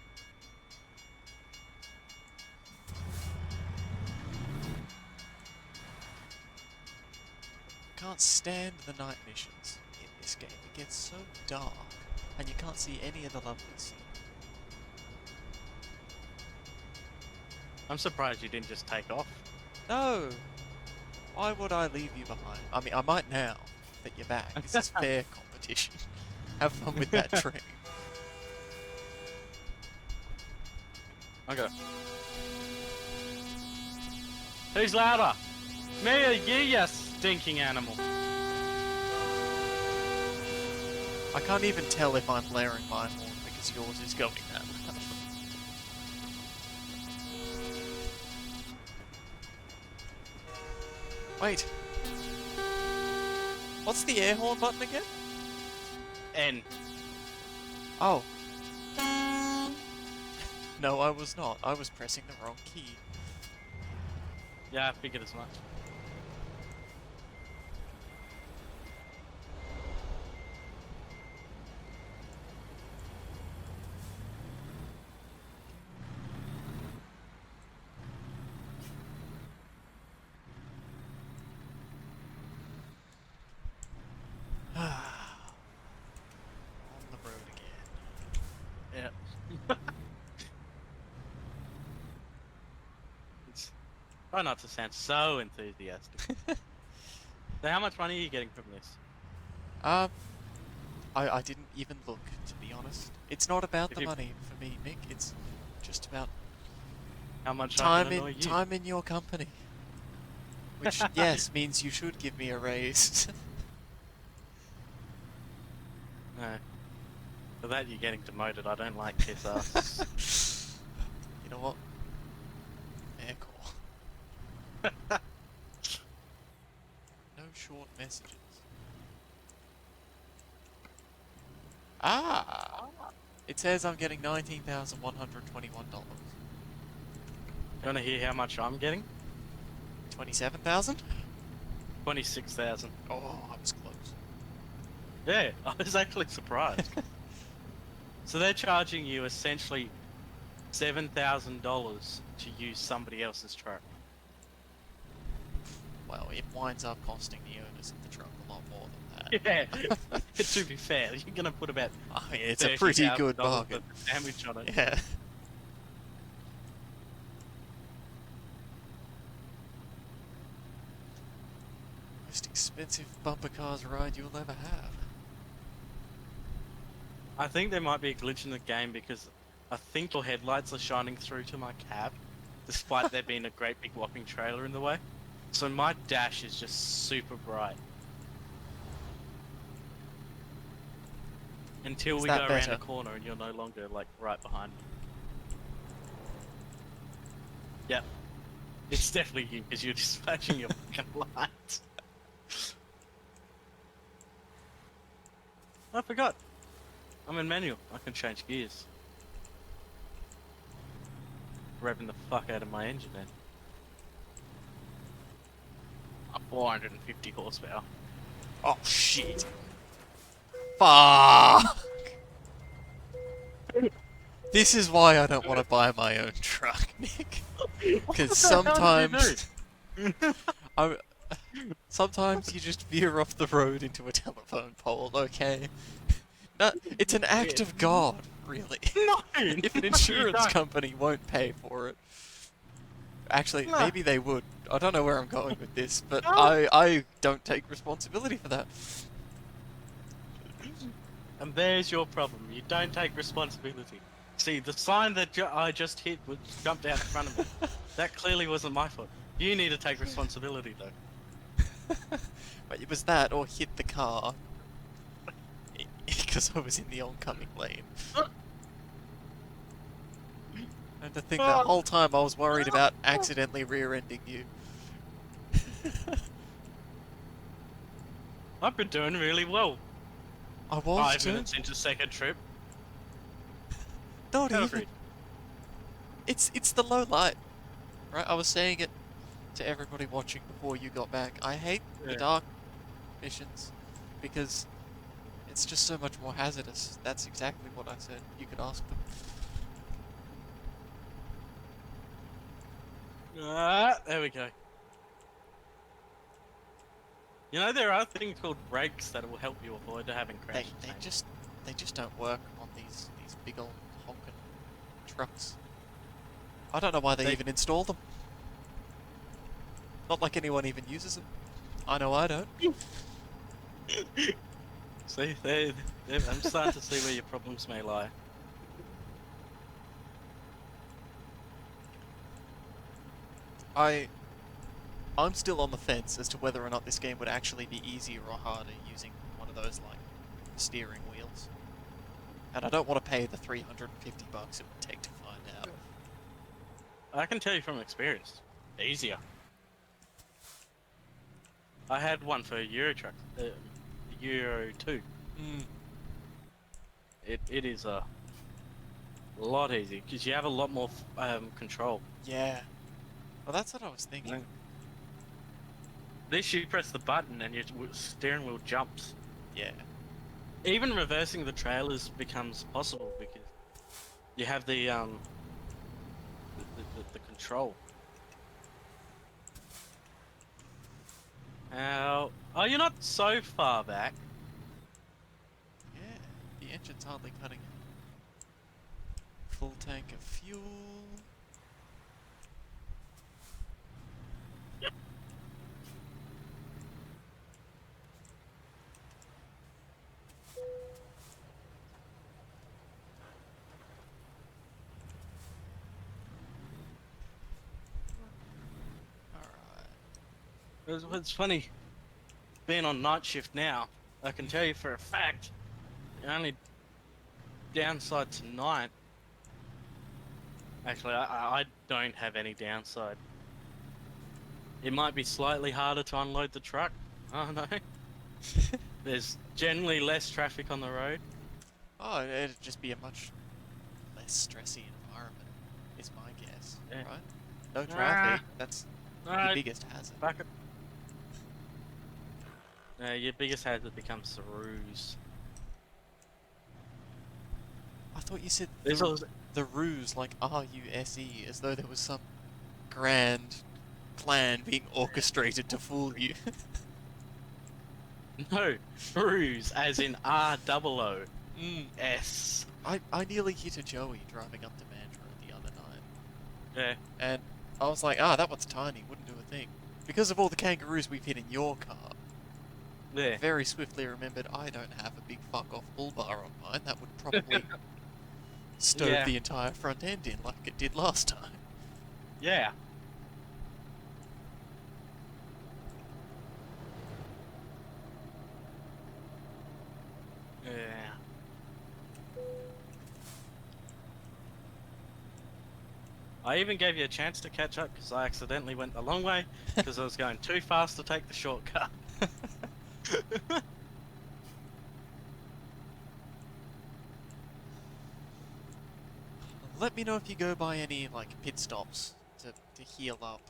Can't stand the night missions in this game. It gets so dark, and you can't see any of the lovely scenery. I'm surprised you didn't just take off. No! Why would I leave you behind? I mean, I might now that you're back. This is fair competition. Have fun with that train. Okay. Who's louder? Me or you stinking animal? I can't even tell if I'm blaring my horn because yours is going that loud. Wait. What's the air horn button again? N. Oh. No, I was not. I was pressing the wrong key. Yeah, I figured as much. On the road again. Yeah. Try not to sound so enthusiastic. So how much money are you getting from this? Um, I didn't even look, to be honest. It's not about If the you, money for me, Nick. It's just about how much I time can annoy you? time in your company. Which, yes, means you should give me a raise. No. For that you're getting demoted. I don't like piss asses. You know what? Fair call. No short messages. Ah! It says I'm getting $19,121. You wanna hear how much I'm getting? 27,000? 26,000. Oh, I was close. Yeah, I was actually surprised. So they're charging you essentially $7,000 to use somebody else's truck. Well, it winds up costing the owners of the truck a lot more than that. Yeah. To be fair, you're gonna put about I mean, it's a pretty good $30,000 bargain. worth of damage on it. Yeah. Most expensive bumper cars ride you'll ever have. I think there might be a glitch in the game because I think your headlights are shining through to my cab, despite there being a great big whopping trailer in the way. So my dash is just super bright. Until Is we that go around better? the corner and you're no longer like right behind me. Yep. It's definitely you because you're just flashing your fucking lights. I forgot. I'm in manual. I can change gears. Revving the fuck out of my engine then. 450 horsepower. Oh, shit. Fuck! This is why I don't want to buy my own truck, Nick. Because sometimes... sometimes you just veer off the road into a telephone pole, okay? No, it's an act of God, really. No! If an no, insurance you don't. company won't pay for it. Actually, No. maybe they would. I don't know where I'm going with this, but No. I don't take responsibility for that. And there's your problem. You don't take responsibility. See, the sign that I just hit was jumped out in front of me. That clearly wasn't my fault. You need to take responsibility, though. But it was that or hit the car. Because I was in the oncoming lane. And to think the whole time I was worried about accidentally rear-ending you. I've been doing really well. I was 5 too. minutes into second trip. Not even. Agreed. It's the low light, right? I was saying it to everybody watching before you got back. I hate the Yeah. dark missions because it's just so much more hazardous. That's exactly what I said. You could ask them. There we go. You know, there are things called brakes that will help you avoid having crashes. They just don't work on these big old honking trucks. I don't know why they even install them. Not like anyone even uses them. I know I don't. See, I'm starting to see where your problems may lie. I'm still on the fence as to whether or not this game would actually be easier or harder using one of those, like, steering wheels. And I don't want to pay the $350 it would take to find out. I can tell you from experience, easier. I had one for a Euro truck, Euro 2. It is a lot easier because you have a lot more control. Yeah. Well, that's what I was thinking. This, you press the button and your steering wheel jumps. Yeah. Even reversing the trailers becomes possible because you have the control. Now, oh, you're not so far back. Yeah. The engine's hardly cutting it. Full tank of fuel. Alright. It's funny, being on night shift now, I can tell you for a fact, the only downside tonight, actually, I don't have any downside. It might be slightly harder to unload the truck. I don't know. There's generally less traffic on the road. Oh, it'd just be a much less stressy environment, is my guess, Yeah. right? No Ah, traffic, that's the no, biggest hazard. back up. Your biggest hazard becomes the ruse. I thought you said There's also, the ruse, like R-U-S-E, as though there was some grand plan being orchestrated to fool you. no, ruse, as in R-O-O-S. Mm. I nearly hit a Joey driving up to Mandurah the other night. Yeah. And I was like, ah, that one's tiny, wouldn't do a thing. Because of all the kangaroos we've hit in your car, Yeah. very swiftly remembered I don't have a big fuck-off bull bar on mine. That would probably stove Yeah. the entire front end in like it did last time. Yeah. Yeah. I even gave you a chance to catch up because I accidentally went the long way because I was going too fast to take the shortcut. Let me know if you go by any, like, pit stops to heal up.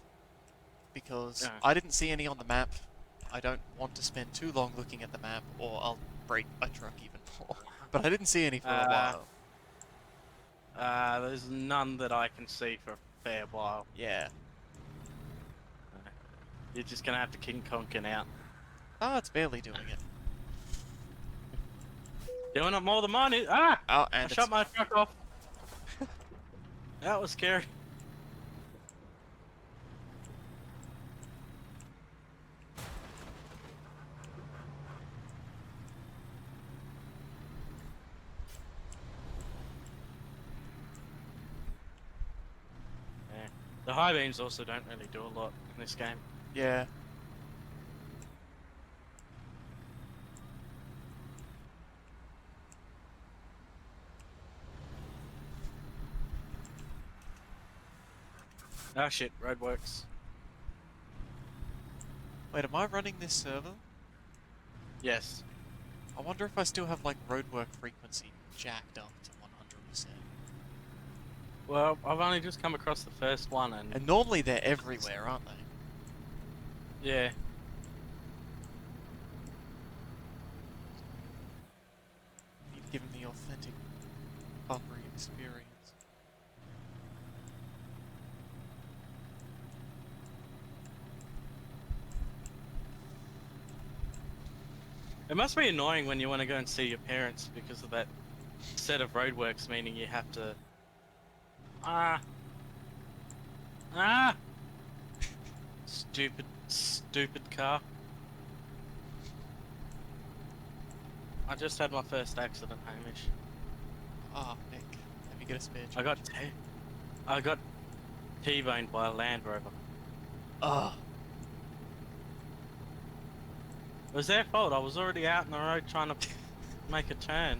Because Yeah. I didn't see any on the map. I don't want to spend too long looking at the map, or I'll break my truck even more. But I didn't see any for a while. There's none that I can see for a fair while. Yeah. You're just gonna have to King Konkin out. Ah, it's barely doing it. Doing it more than mine is. Ah! Oh, I and shut my truck off. That was scary. Yeah. The high beams also don't really do a lot in this game. Yeah. Ah shit, roadworks. Wait, am I running this server? Yes. I wonder if I still have, like, roadwork frequency jacked up to 100%. Well, I've only just come across the first one and And normally they're everywhere, aren't they? yeah. Need to give them the authentic bumpery experience. It must be annoying when you want to go and see your parents because of that set of roadworks, meaning you have to. Ah! Stupid car. I just had my first accident, Hamish. Ah, Nick. Let me get a spare charge. I got T-boned by a Land Rover. Ah. It was their fault. I was already out in the road trying to make a turn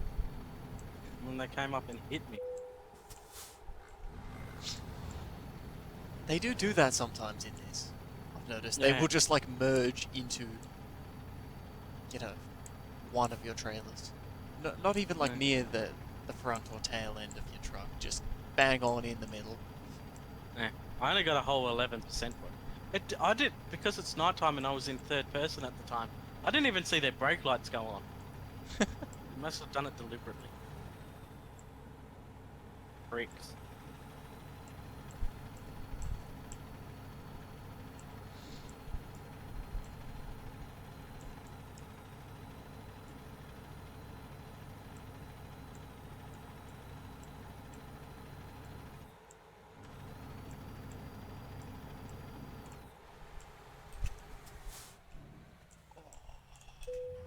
when they came up and hit me. They do that sometimes in this. I've noticed. Yeah. They will just, like, merge into, one of your trailers. No, not even, like, Yeah. near the front or tail end of your truck. Just bang on in the middle. Yeah. I only got a whole 11% for it. I did, because it's nighttime and I was in third person at the time. I didn't even see their brake lights go on. They must have done it deliberately. Freaks.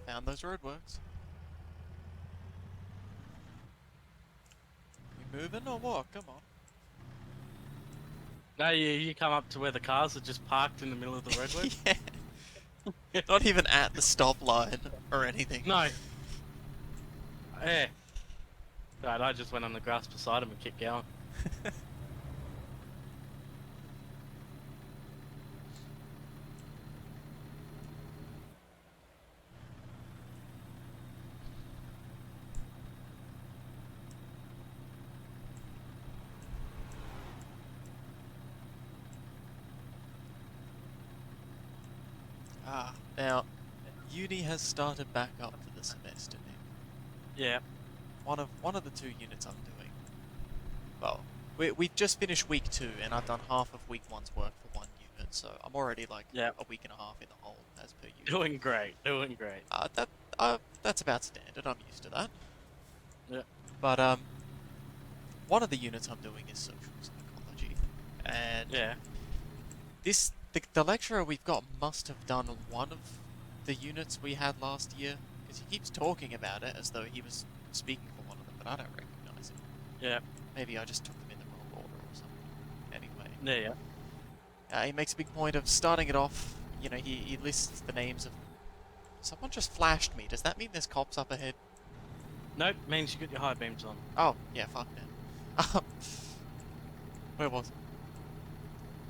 Found those roadworks. We moving or what? Come on. No, you come up to where the cars are just parked in the middle of the roadway. Yeah. Not even at the stop line or anything. No. Yeah. Right, I just went on the grass beside him and kept going. Now, uni has started back up for the semester, Nick. Yeah. One of the 2 units I'm doing. Well, we've just finished week 2, and I've done half of week 1's work for 1 unit, so I'm already like Yeah. a week and a half in the hole as per usual. Doing great, doing great. That's about standard. I'm used to that. Yeah. But one of the units I'm doing is social psychology, and Yeah. the lecturer we've got must have done one of the units we had last year, because he keeps talking about it as though he was speaking for one of them, but I don't recognize him. Yeah. Maybe I just took them in the wrong order or something. Anyway, Yeah. he makes a big point of starting it off. You know, he lists the names of. Someone just flashed me. Does that mean there's cops up ahead? Nope, means you got your high beams on. Oh, yeah, fuck that. Where was it?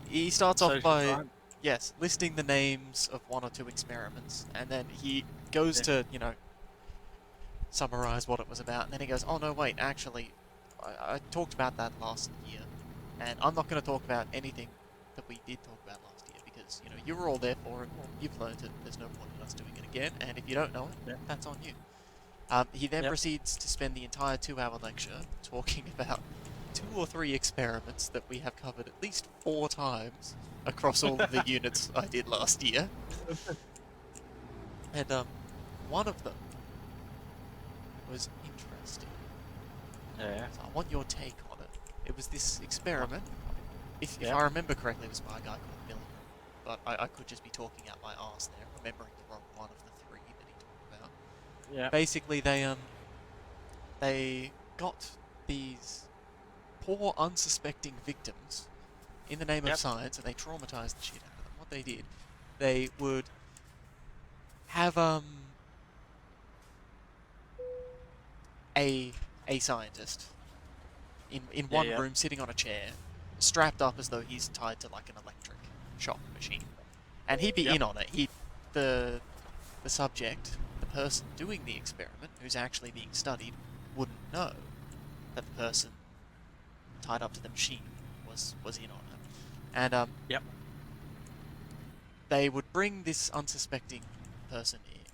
He starts off Social by, crime. yes, listing the names of 1 or 2 experiments, and then he goes to, you know, summarize what it was about, and then he goes, oh no, wait, actually, I talked about that last year, and I'm not going to talk about anything that we did talk about last year, because, you know, you were all there for it, you've learned it, there's no point in us doing it again, and if you don't know it, Yeah. that's on you. He then Yep. proceeds to spend the entire 2-hour lecture talking about 2 or 3 experiments that we have covered at least 4 times across all of the units I did last year. And one of them was interesting. Yeah. So I want your take on it. It was this experiment. If Yeah. I remember correctly, it was by a guy called Miller. But I could just be talking out my arse there, remembering the wrong one of the 3 that he talked about. Yeah. Basically, they got these poor, unsuspecting victims in the name of Yep. science, and they traumatized the shit out of them. What they did, they would have a scientist in one Yeah. room sitting on a chair, strapped up as though he's tied to like an electric shock machine, and he'd be Yep. in on it. The subject, the person doing the experiment, who's actually being studied, wouldn't know that the person tied up to the machine was in on it. And Yep. they would bring this unsuspecting person in,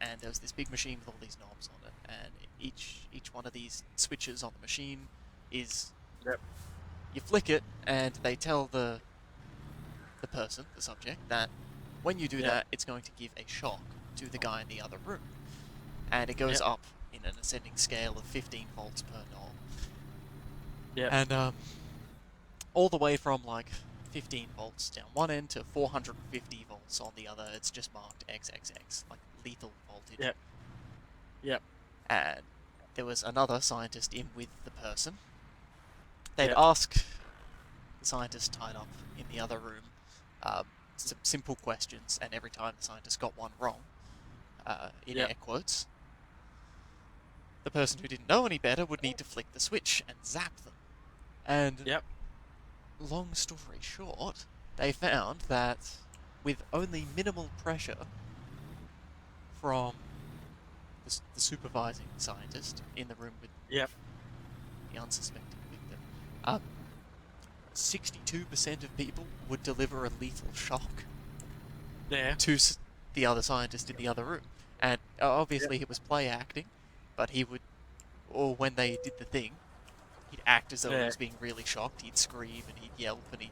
and there was this big machine with all these knobs on it, and each one of these switches on the machine is Yep. you flick it, and they tell the person, the subject, that when you do Yep. that, it's going to give a shock to the guy in the other room, and it goes Yep. up in an ascending scale of 15 volts per knob. Yeah. And all the way from like 15 volts down one end to 450 volts on the other. It's just marked XXX, like lethal voltage. Yep. Yep. And there was another scientist in with the person. They'd Yep. ask the scientist tied up in the other room some simple questions, and every time the scientist got one wrong, in Yep. air quotes, the person who didn't know any better would need to flick the switch and zap them. And Yep. long story short, they found that with only minimal pressure from the supervising scientist in the room with Yep. the unsuspecting victim, 62% of people would deliver a lethal shock Yeah. to the other scientist in the other room. And obviously it was play acting, but he would, or when they did the thing, he'd act as though he Yeah. was being really shocked. He'd scream and he'd yelp and he'd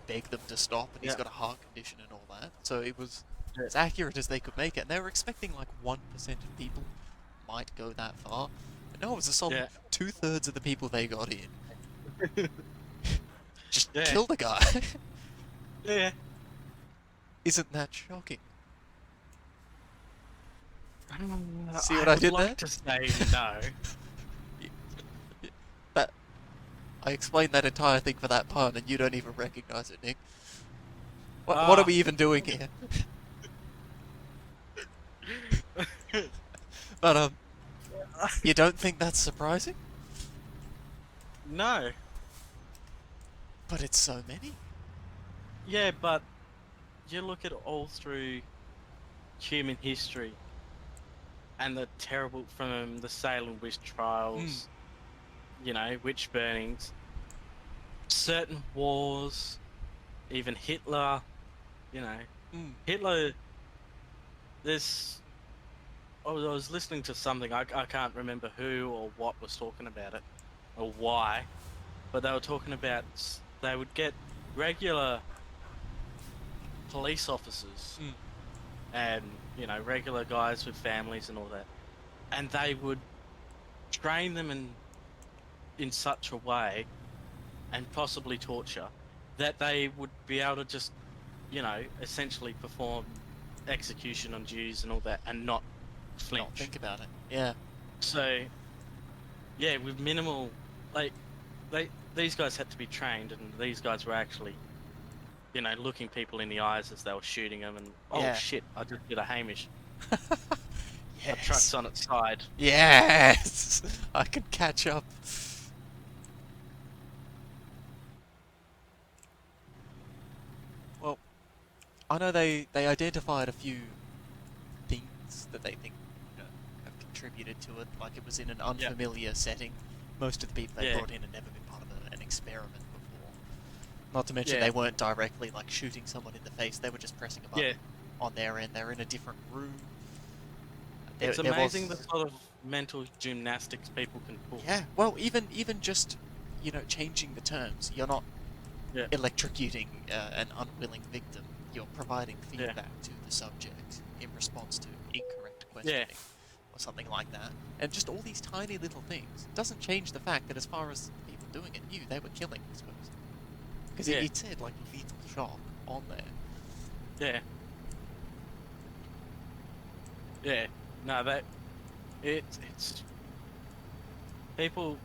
beg them to stop, and he's Yeah. got a heart condition and all that. So it was Yeah. as accurate as they could make it. And they were expecting like 1% of people might go that far. But no, it was a solid Yeah. 2/3 of the people they got in. Just Yeah. kill the guy. Yeah. Isn't that shocking? See what I did would like there? to say no. That I explained that entire thing for that pun, and you don't even recognize it, Nick. What are Ah. we even doing here? But you don't think that's surprising? No. But it's so many. Yeah, but you look at all through human history and the terrible from the Salem witch trials, you know, witch burnings, certain wars, even Hitler, you know. Mm. Hitler, there's. I was listening to something, I can't remember who or what was talking about it or why, but they were talking about they would get regular police officers Mm. and, you know, regular guys with families and all that, and they would train them in such a way and possibly torture that they would be able to just, you know, essentially perform execution on Jews and all that and not flinch. Not think about it. Yeah. So, yeah, with minimal, like, these guys had to be trained, and these guys were actually, you know, looking people in the eyes as they were shooting them, and Yeah. oh shit, I just did a Hamish. Yes. A truck's on its side. Yes. I can catch up. Well, I know they identified a few things that they think have contributed to it. Like it was in an unfamiliar setting. Most of the people they brought in had never been part of an experiment before. Not to mention they weren't directly like shooting someone in the face. They were just pressing a button on their end. They're in a different room. It's amazing the sort of mental gymnastics people can pull. Yeah, well, even just, you know, changing the terms. You're not electrocuting an unwilling victim. You're providing feedback to the subject in response to incorrect questioning or something like that. And just all these tiny little things. Doesn't change the fact that as far as people doing it knew, they were killing this person. Because it said, like, lethal shock on there. Yeah. Yeah. No, that... It's... People...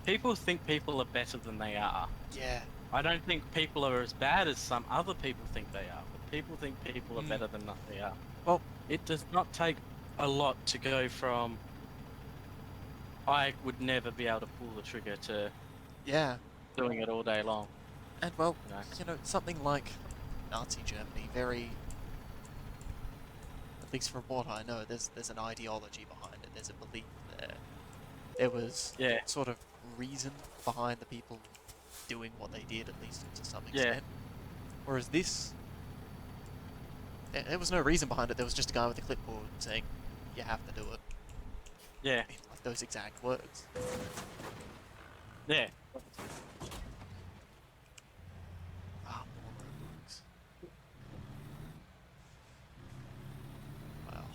people think people are better than they are. Yeah. I don't think people are as bad as some other people think they are, but people think people are better than they are. Well, it does not take a lot to go from I would never be able to pull the trigger to doing it all day long. And well, you know, something like Nazi Germany, very, at least from what I know, there's an ideology behind it. There's a belief there. There was sort of reason behind the people doing what they did, at least to some extent. Whereas this, there was no reason behind it. There was just a guy with a clipboard saying, "You have to do it." Yeah. In like those exact words. Yeah. Ah, more roadworks. Wow.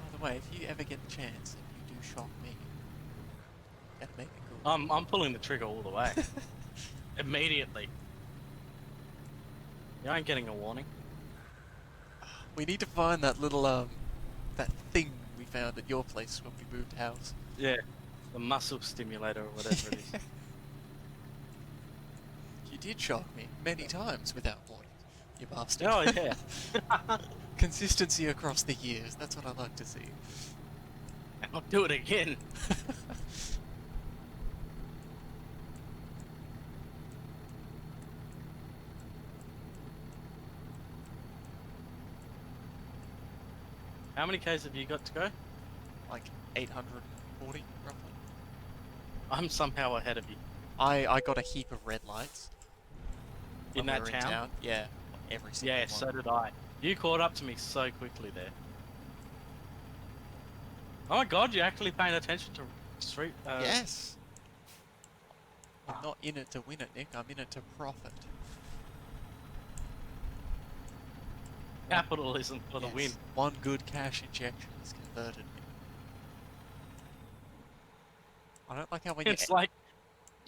By the way, if you ever get the chance and you do shock me, you gotta make it cool. I'm pulling the trigger all the way. Immediately. You ain't getting a warning. We need to find that little, that thing we found at your place when we moved house. Yeah. The muscle stimulator or whatever it is. You did shock me many times without warning, you bastard. Oh, yeah. Consistency across the years, that's what I like to see. I'll do it again. How many Ks have you got to go? Like 840, roughly. I'm somehow ahead of you. I got a heap of red lights. In that town? Yeah, every single one. Yeah, so did I. You caught up to me so quickly there. Oh my god, you're actually paying attention to street... Yes! I'm not in it to win it, Nick. I'm in it to profit. Capitalism for the win. One good cash injection has converted me. I don't like how when It's like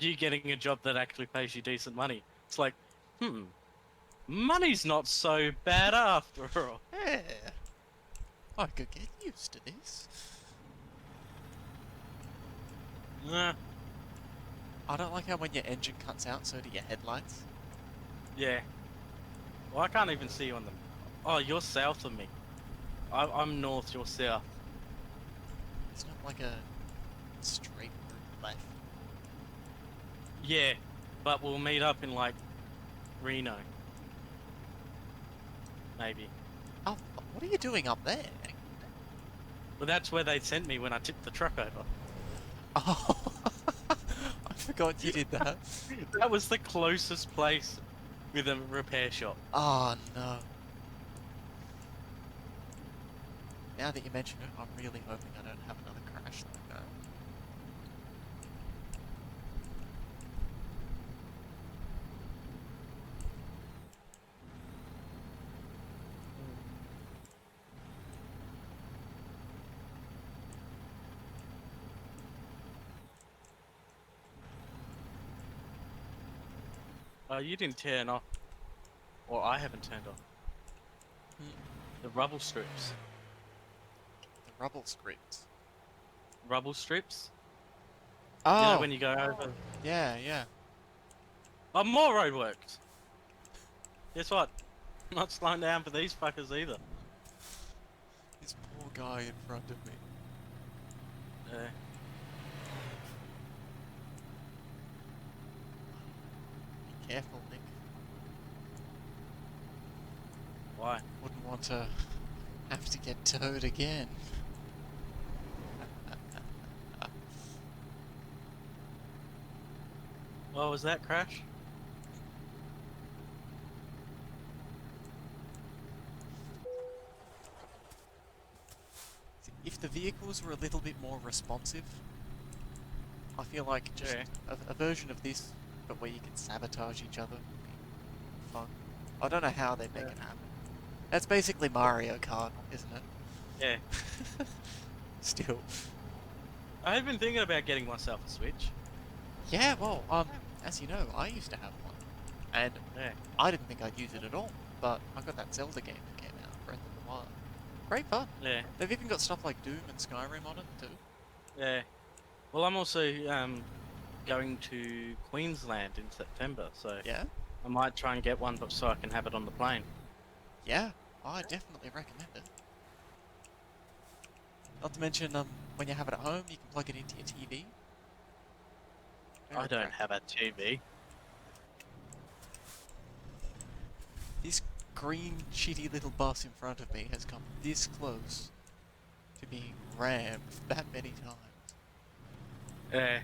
you getting a job that actually pays you decent money. It's like, money's not so bad after all. Yeah. I could get used to this. Nah, I don't like how when your engine cuts out, so do your headlights. yeah. Well, I can't even see you on them. Oh, you're south of me. I'm north, you're south. It's not like a straight route left. Yeah, but we'll meet up in like Reno. Maybe. Oh, what are you doing up there? But that's where they sent me when I tipped the truck over. Oh, I forgot you did that. That was the closest place with a repair shop. Oh no. Now that you mention it, I'm really hoping I don't have another crash like that. Oh, you didn't turn off. Or I haven't turned off. The rubble strips. The rubble scripts. Rubble strips? Oh, You know when you go over... yeah, yeah. Oh, more roadworks! Guess what? I'm not slowing down for these fuckers either. This poor guy in front of me. Be careful, Nick. Why? Wouldn't want to have to get towed again. Oh, was that crash? If the vehicles were a little bit more responsive, I feel like just Yeah. a version of this, but where you can sabotage each other, would be fun. I don't know how they make it happen. That's basically Mario Kart, isn't it? Yeah. Still. I had been thinking about getting myself a Switch. Yeah, well, as you know, I used to have one, and Yeah. I didn't think I'd use it at all, but I got that Zelda game that came out, Breath of the Wild. Great fun. Yeah. They've even got stuff like Doom and Skyrim on it, too. Yeah. Well, I'm also going to Queensland in September, so Yeah? I might try and get one, but so I can have it on the plane. Yeah, I definitely recommend it. Not to mention, when you have it at home, you can plug it into your TV. I don't have a TV. This green, shitty little bus in front of me has come this close to being rammed that many times. Yeah.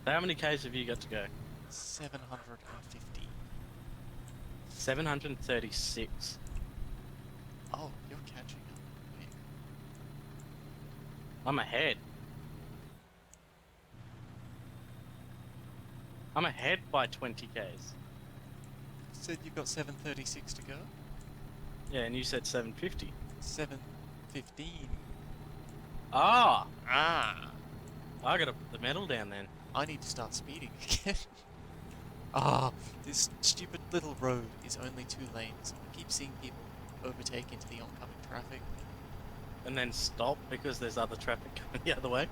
How many Ks have you got to go? 750. 736. Oh, you're catching up. Wait. I'm ahead. I'm ahead by 20 Ks. Said you've got 736 to go? Yeah, and you said 750. 715. Ah! Ah! I gotta put the metal down then. I need to start speeding again. Ah, this stupid little road is only 2 lanes. I keep seeing people overtake into the oncoming traffic. And then stop because there's other traffic coming the other way.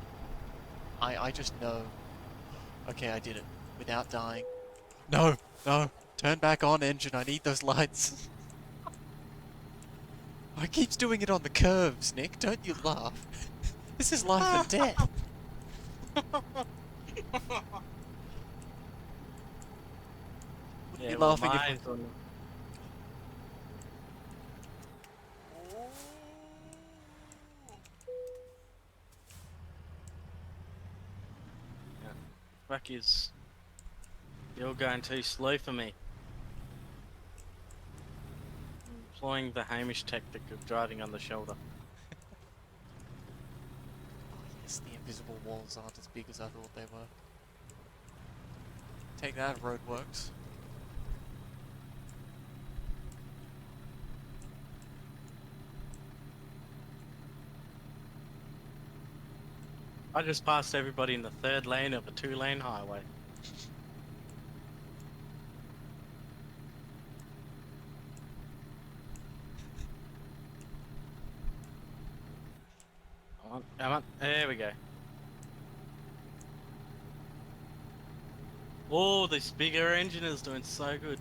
I just know. Okay, I did it. Without dying. No, no. Turn back on, engine. I need those lights. I keeps doing it on the curves, Nick. Don't you laugh. This is life and death. Wouldn't be well, laughing if I... mine's on- Fuck is... You're going too slow for me. Employing the Hamish tactic of driving on the shoulder. Oh yes, the invisible walls aren't as big as I thought they were. Take that, roadworks. I just passed everybody in the third lane of a 2-lane highway. Come on, come on. There we go. Oh, this bigger engine is doing so good.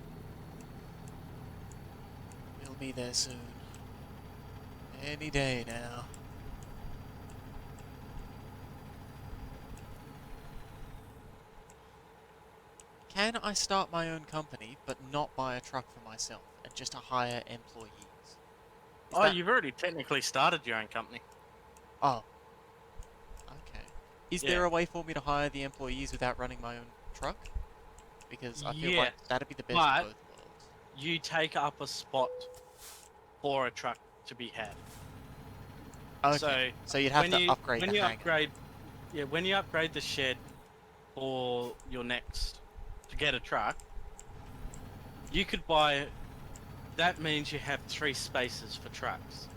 We'll be there soon. Any day now. Can I start my own company, but not buy a truck for myself, and just hire employees? Oh, you've already technically started your own company. Oh. Okay. Is there a way for me to hire the employees without running my own truck? Because I feel like Yes, that'd be the best but of both worlds. you take up a spot for a truck to be had. Okay. So you'd have to upgrade when the you hangar. upgrade, yeah, when you upgrade the shed for your next to get a truck, you could buy. That means you have 3 spaces for trucks.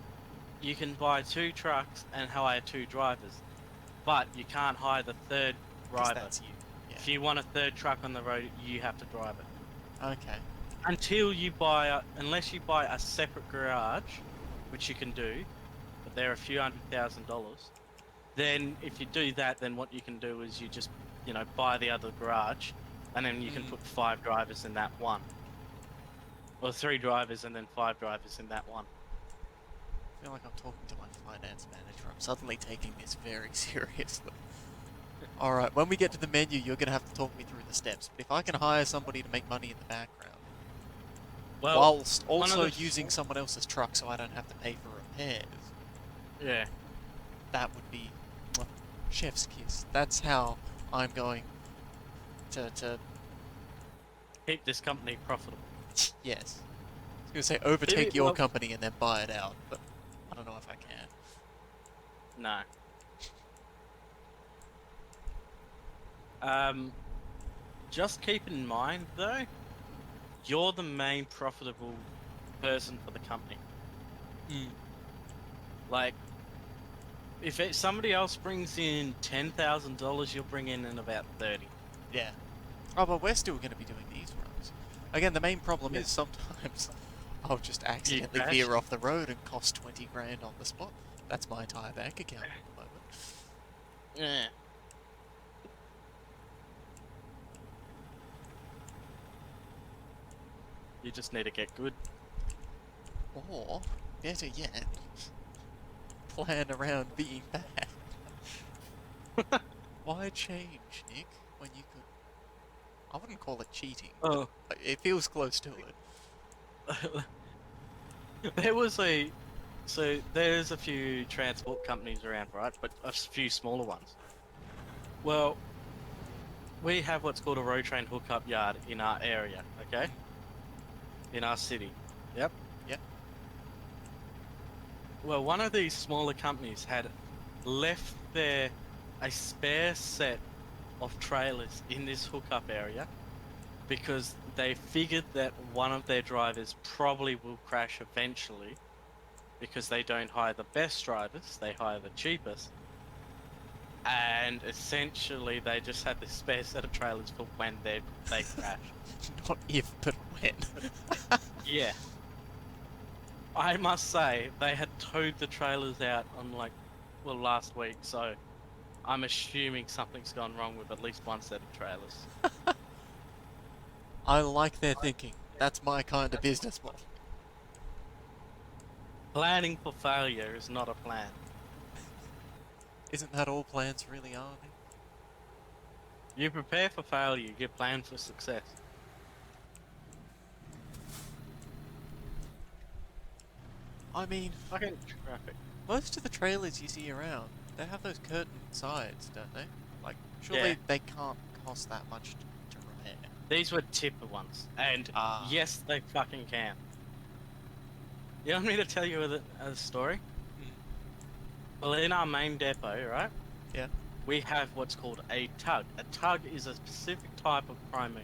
You can buy 2 trucks and hire 2 drivers, but you can't hire the third 'Cause driver. that's you. Yeah. If you want a third truck on the road, you have to drive it. Okay. Until you unless you buy a separate garage, which you can do, but they're a few $100,000. Then if you do that, then what you can do is you just, buy the other garage, and then you can put 5 drivers in that one. Or 3 drivers and then 5 drivers in that one. I feel like I'm talking to my finance manager. I'm suddenly taking this very seriously. Alright, when we get to the menu, you're going to have to talk me through the steps. But if I can hire somebody to make money in the background, Well, whilst also using someone else's truck so I don't have to pay for repairs, yeah, that would be chef's kiss. That's how I'm going to keep this company profitable. yes. I was going to say overtake your company and then buy it out, but I don't know if I can. No. Just keep in mind though, you're the main profitable person for the company. Like, if somebody else brings in $10,000, you'll bring in about 30. Yeah. Oh, but we're still going to be doing these runs. Again, the main problem is sometimes I'll just accidentally veer off the road and cost 20 grand on the spot. That's my entire bank account at the moment. Yeah. You just need to get good. Or, better yet, plan around being bad. Why change, Nick, when you could... I wouldn't call it cheating, but it feels close to it. There's a few transport companies around, right? But a few smaller ones. Well, we have what's called a road train hookup yard in our area, okay? In our city. Yep. Well, one of these smaller companies had left a spare set of trailers in this hookup area because they figured that one of their drivers probably will crash eventually because they don't hire the best drivers, they hire the cheapest. And essentially they just had this spare set of trailers for when they crash. Not if, but when. Yeah. I must say, they had towed the trailers out on last week, so I'm assuming something's gone wrong with at least one set of trailers. I like their thinking. That's my kind of business model. Planning for failure is not a plan. Isn't that all plans really are? You prepare for failure, you plan for success. I mean, Fucking traffic. most of the trailers you see around, they have those curtain sides, don't they? Like, surely they can't cost that much to repair. These were tipper ones, and yes, they fucking can. You want me to tell you a story? Well, in our main depot, right? Yeah. We have what's called a tug. A tug is a specific type of priming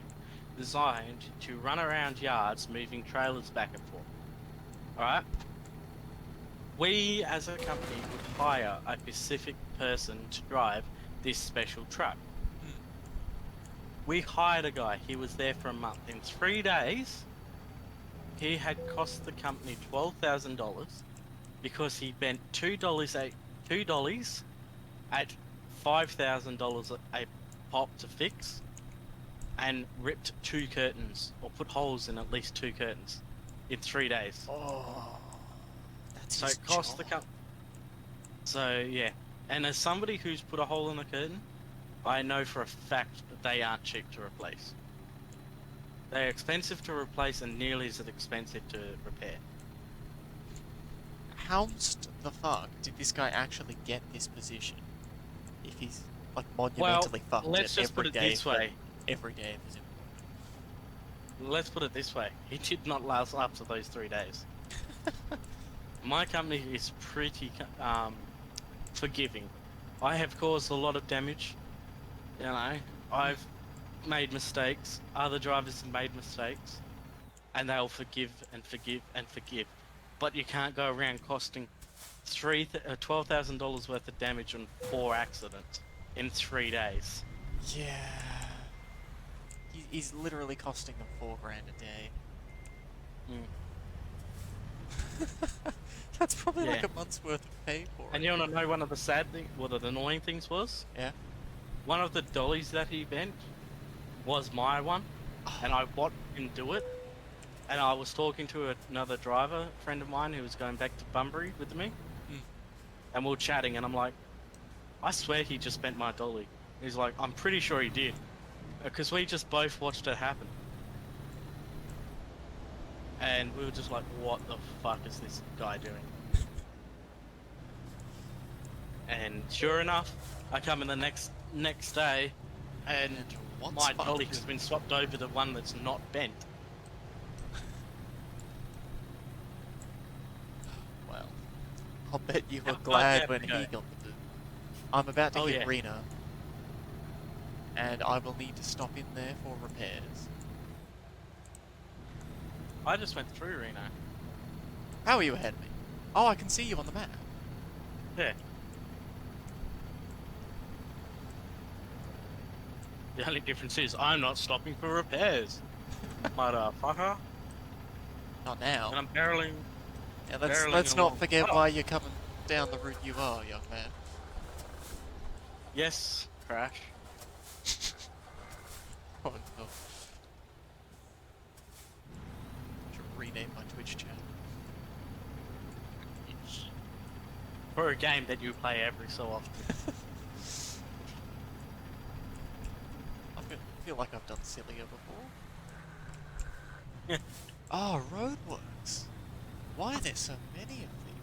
designed to run around yards moving trailers back and forth. Alright? We, as a company, would hire a specific person to drive this special truck. Hmm. We hired a guy. He was there for a month. In 3 days, he had cost the company $12,000 because he bent $2 at $5,000 a pop to fix, and ripped 2 curtains or put holes in at least 2 curtains in 3 days. Oh, that's So his it cost the job. company. So yeah, and as somebody who's put a hole in a curtain, I know for a fact that they aren't cheap to replace. They're expensive to replace and nearly as expensive to repair. How the fuck did this guy actually get this position? If he's like monumentally fucked let's it just put every it day this for way. every day of his employment. Let's put it this way. He did not last up to those 3 days. My company is pretty forgiving. I have caused a lot of damage. You know, I've made mistakes. Other drivers have made mistakes, and they'll forgive and forgive and forgive. But you can't go around costing $12,000 worth of damage on 4 accidents in 3 days. Yeah. He's literally costing them $4,000 a day. That's probably like Yeah. a month's worth of pay for And it. you want to know one of the sad things, what the annoying things was? Yeah. One of the dollies that he bent was my one, and I watched him do it. And I was talking to another driver friend of mine who was going back to Bunbury with me, and we were chatting, and I'm like, I swear he just bent my dolly. He's like, I'm pretty sure he did, because we just both watched it happen. And we were just like, what the fuck is this guy doing? And sure enough, I come in the next day, and what's my fucked? dolly has been swapped over to one that's not bent. Well, I'll bet you were How far glad did when it he go? got the boot. I'm about to Oh, hit yeah. Rena, and I will need to stop in there for repairs. I just went through Reno. How are you ahead of me? Oh, I can see you on the map. Yeah. The only difference is I'm not stopping for repairs, motherfucker. Not now. And I'm barreling. Yeah, barreling let's not along. forget Oh. why you're coming down the route you are, young man. Yes, crash. Oh no. Should rename my Twitch channel. For a game that you play every so often. I feel like I've done sillier before. Oh, roadworks. Why are there so many of them?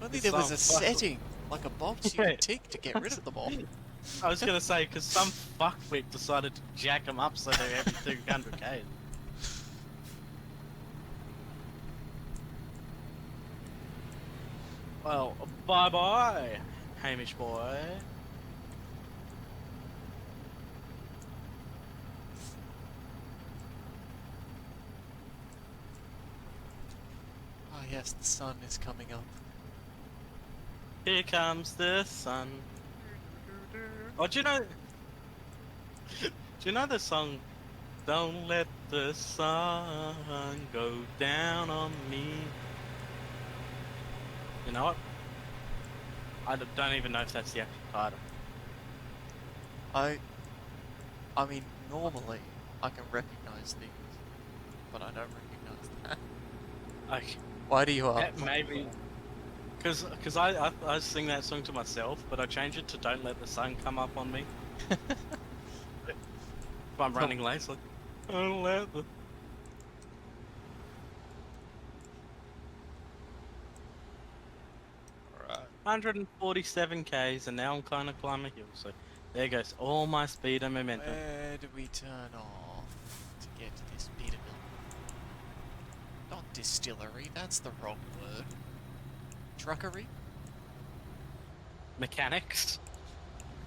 Only there was a setting, like a box you could tick to get rid of them all. I was gonna say, because some fuckwit decided to jack them up so they're every 200k. Well, bye-bye, Hamish boy. Ah, yes, the sun is coming up. Here comes the sun. Oh, do you know? Do you know the song? Don't let the sun go down on me. You know what? I don't even know if that's the actual title. I mean, normally I can recognize things, but I don't recognize that. Okay. Why do you ask? Maybe. Because I sing that song to myself, but I change it to "Don't Let the Sun Come Up on Me." If I'm running late, it's like, don't let the... Alright. 147 k's, and now I'm kind of climbing a hill. So there goes all my speed and momentum. Where do we turn off to get to this Peterbilt? Not distillery, that's the wrong word. Truckery? Mechanics.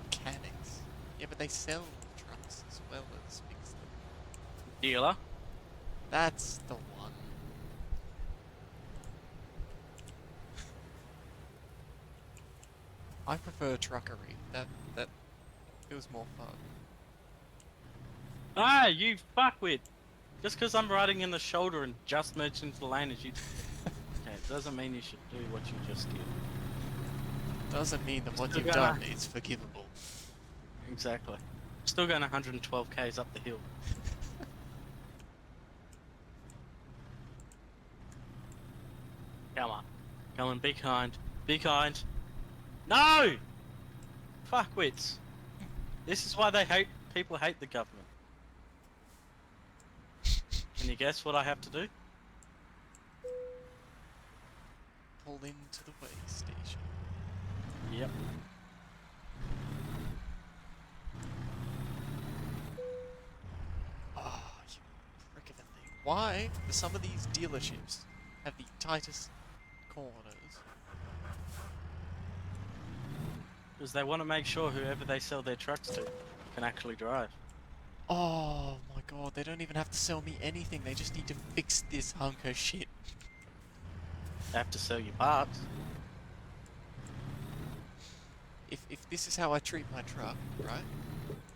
Mechanics. Yeah, but they sell trucks as well as fix them. Dealer. That's the one. I prefer truckery. That Feels more fun. Ah, you fuckwit! Just because I'm riding in the shoulder and just merged into the lane as you... Okay, it doesn't mean you should do what you just did. Doesn't mean that what Still you've gonna- done is forgivable. Exactly. Still going 112 k's up the hill. Come on. Come on, be kind. Be kind. No! Fuckwits. This is why people hate the government. Can you guess what I have to do? Pull into the way station. Yep. Oh, you prick of a thing. Why do some of these dealerships have the tightest corners? Because they want to make sure whoever they sell their trucks to can actually drive. Oh my god, they don't even have to sell me anything, they just need to fix this hunk of shit. They have to sell you parts. If this is how I treat my truck, right?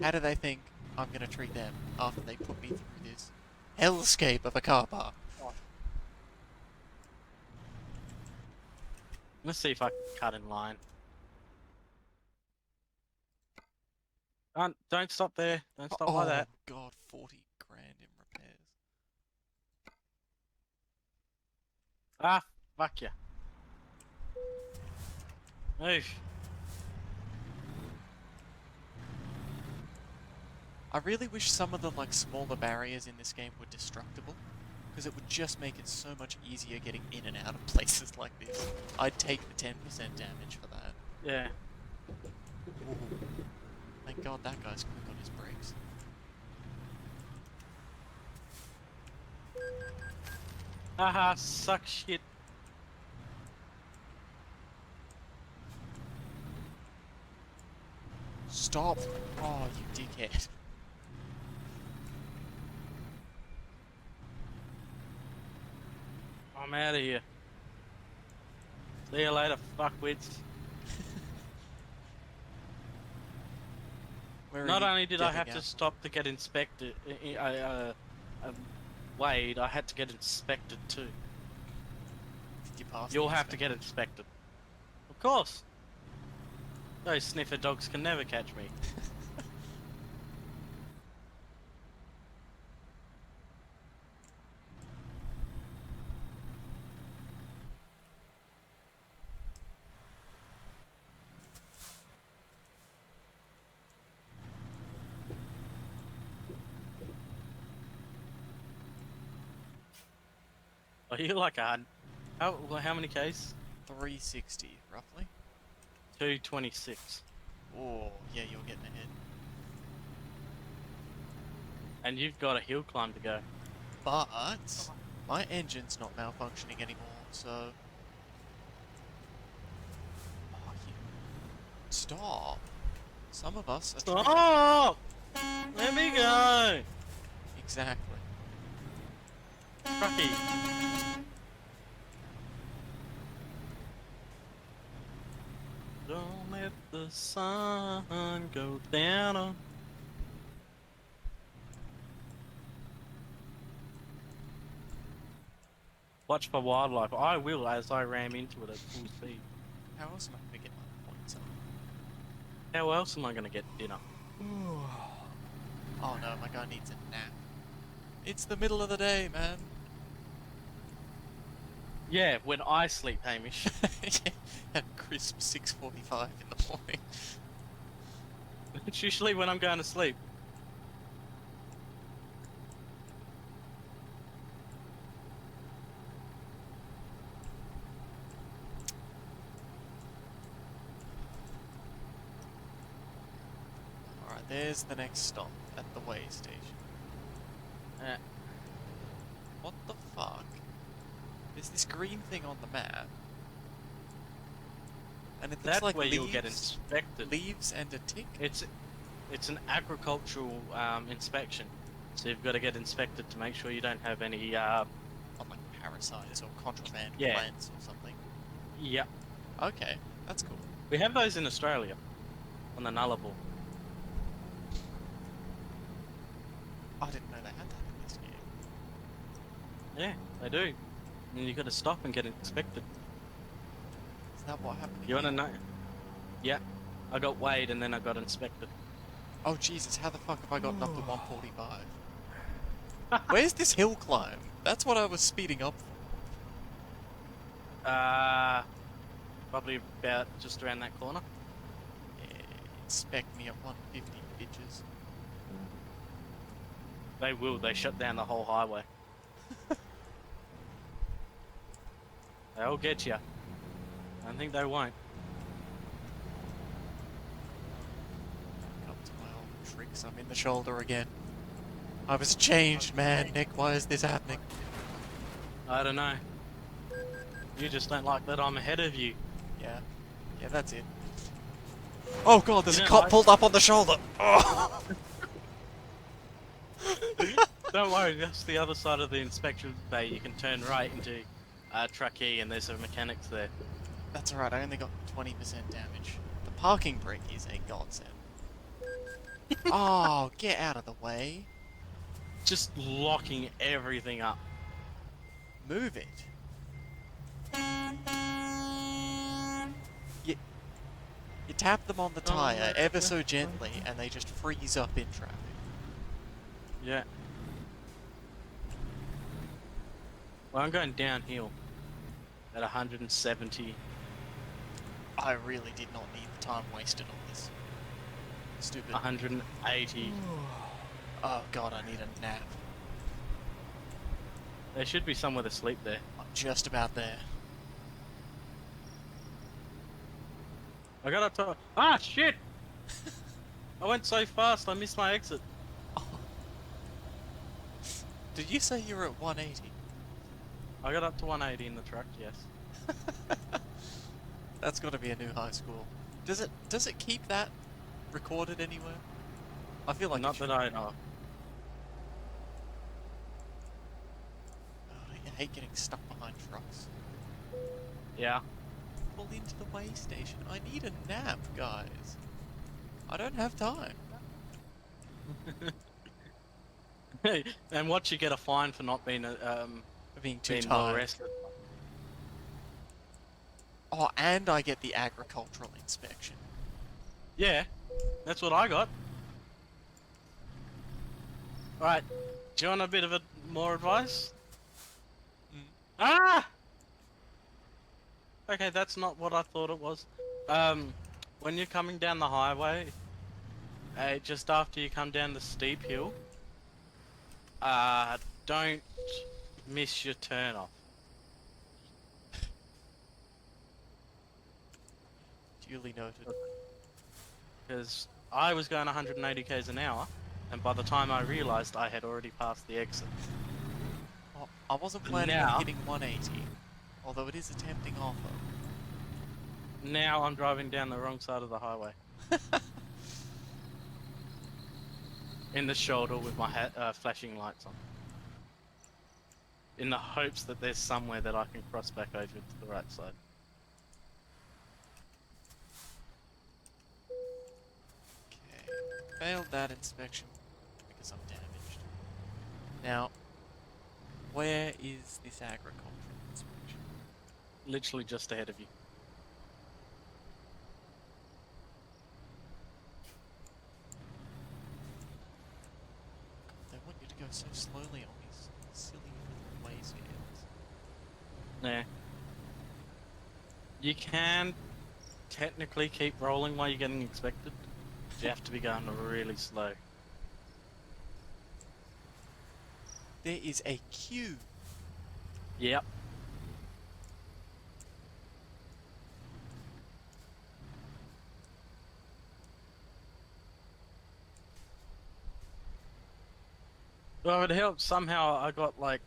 How do they think I'm gonna treat them after they put me through this hellscape of a car park? Let's see if I can cut in line. Don't stop there. Don't stop like that. Oh god, 40 grand in repairs. Ah, fuck ya. Move. I really wish some of the like smaller barriers in this game were destructible, because it would just make it so much easier getting in and out of places like this. I'd take the 10% damage for that. Yeah. Ooh. Thank god that guy's quick on his brakes. Haha, suck shit. Stop! Oh, you dickhead. I'm out of here. See you later, fuckwits. Where are Not you only did I getting have out? to stop to get inspected, Wade, I had to get inspected too. Did you pass You'll the have to get inspected. Of course. Those sniffer dogs can never catch me. Are you like how many Ks? 360, roughly. 226. Oh, yeah, you're getting ahead. And you've got a hill climb to go. But my engine's not malfunctioning anymore, so... Oh, you... Stop! Some of us are trying... Stop! Let me go! Exactly. Trucky. Don't let the sun go down on... Watch for wildlife. I will as I ram into it at full speed. How else am I gonna get my points up? How else am I gonna get dinner? Oh no, my guy needs a nap. It's the middle of the day, man. Yeah, when I sleep, Hamish. At crisp 6:45 in the morning. It's usually when I'm going to sleep. Alright, there's the next stop at the way station. What the fuck? There's this green thing on the map. And it looks That's like where leaves, you'll get inspected. leaves and a tick? It's an agricultural inspection, so you've got to get inspected to make sure you don't have any. On like parasites or contraband Yeah. plants or something. Yeah, Okay, that's cool. we have those in Australia on the Nullarbor. I didn't know they had that in this game. Yeah, they do. And you got to stop and get inspected. Is that what happened You again? want to know? Yeah, I got weighed and then I got inspected. Oh Jesus, how the fuck have I gotten up to 145? Where's this hill climb? That's what I was speeding up for. Probably about just around that corner. Yeah, inspect me at 150, bitches. They will. They shut down the whole highway. They'll get you. I don't think they won't. Up to my old tricks, I'm in the shoulder again. I was a changed man, Nick, why is this happening? I don't know. You just don't like that I'm ahead of you. Yeah, that's it. Oh god, there's You a don't cop like- pulled up on the shoulder! Oh. Don't worry, that's the other side of the inspection bay. You can turn right into Truck E and there's some mechanics there. That's alright, I only got 20% damage. The parking brake is a godsend. Oh, get out of the way. Just locking everything up. Move it. You tap them on the tyre ever so gently and they just freeze up in traffic. Yeah. Well, I'm going downhill at 170. I really did not need the time wasted on this. Stupid. 180. Oh god, I need a nap. There should be somewhere to sleep there. I'm just about there. I got up to... Ah, shit! I went so fast, I missed my exit. Did you say you were at 180? I got up to 180 in the truck, yes. That's got to be a new high score. Does it keep that recorded anywhere? I feel like Not that I know. Oh, I hate getting stuck behind trucks. Yeah. Pull into the way station. I need a nap, guys. I don't have time. And what, you get a fine for not being Being too being well tired. rested. Oh, and I get the agricultural inspection. Yeah, that's what I got. Alright, do you want a bit of more advice? Mm. Ah! Okay, that's not what I thought it was. When you're coming down the highway, just after you come down the steep hill, don't miss your turn off. Duly noted. Because I was going 180 k's an hour, and by the time I realised I had already passed the exit. Oh, I wasn't planning Now- on hitting 180, although it is a tempting offer. Now I'm driving down the wrong side of the highway. In the shoulder with my flashing lights on. In the hopes that there's somewhere that I can cross back over to the right side. Okay. Failed that inspection because I'm damaged. Now, where is this agricultural inspection? Literally just ahead of you. They want you to go so slowly on these silly little way scales. Yeah. You can technically keep rolling while you're getting inspected. You have to be going really slow. There is a queue. Yep. Well, it helped. Somehow I got like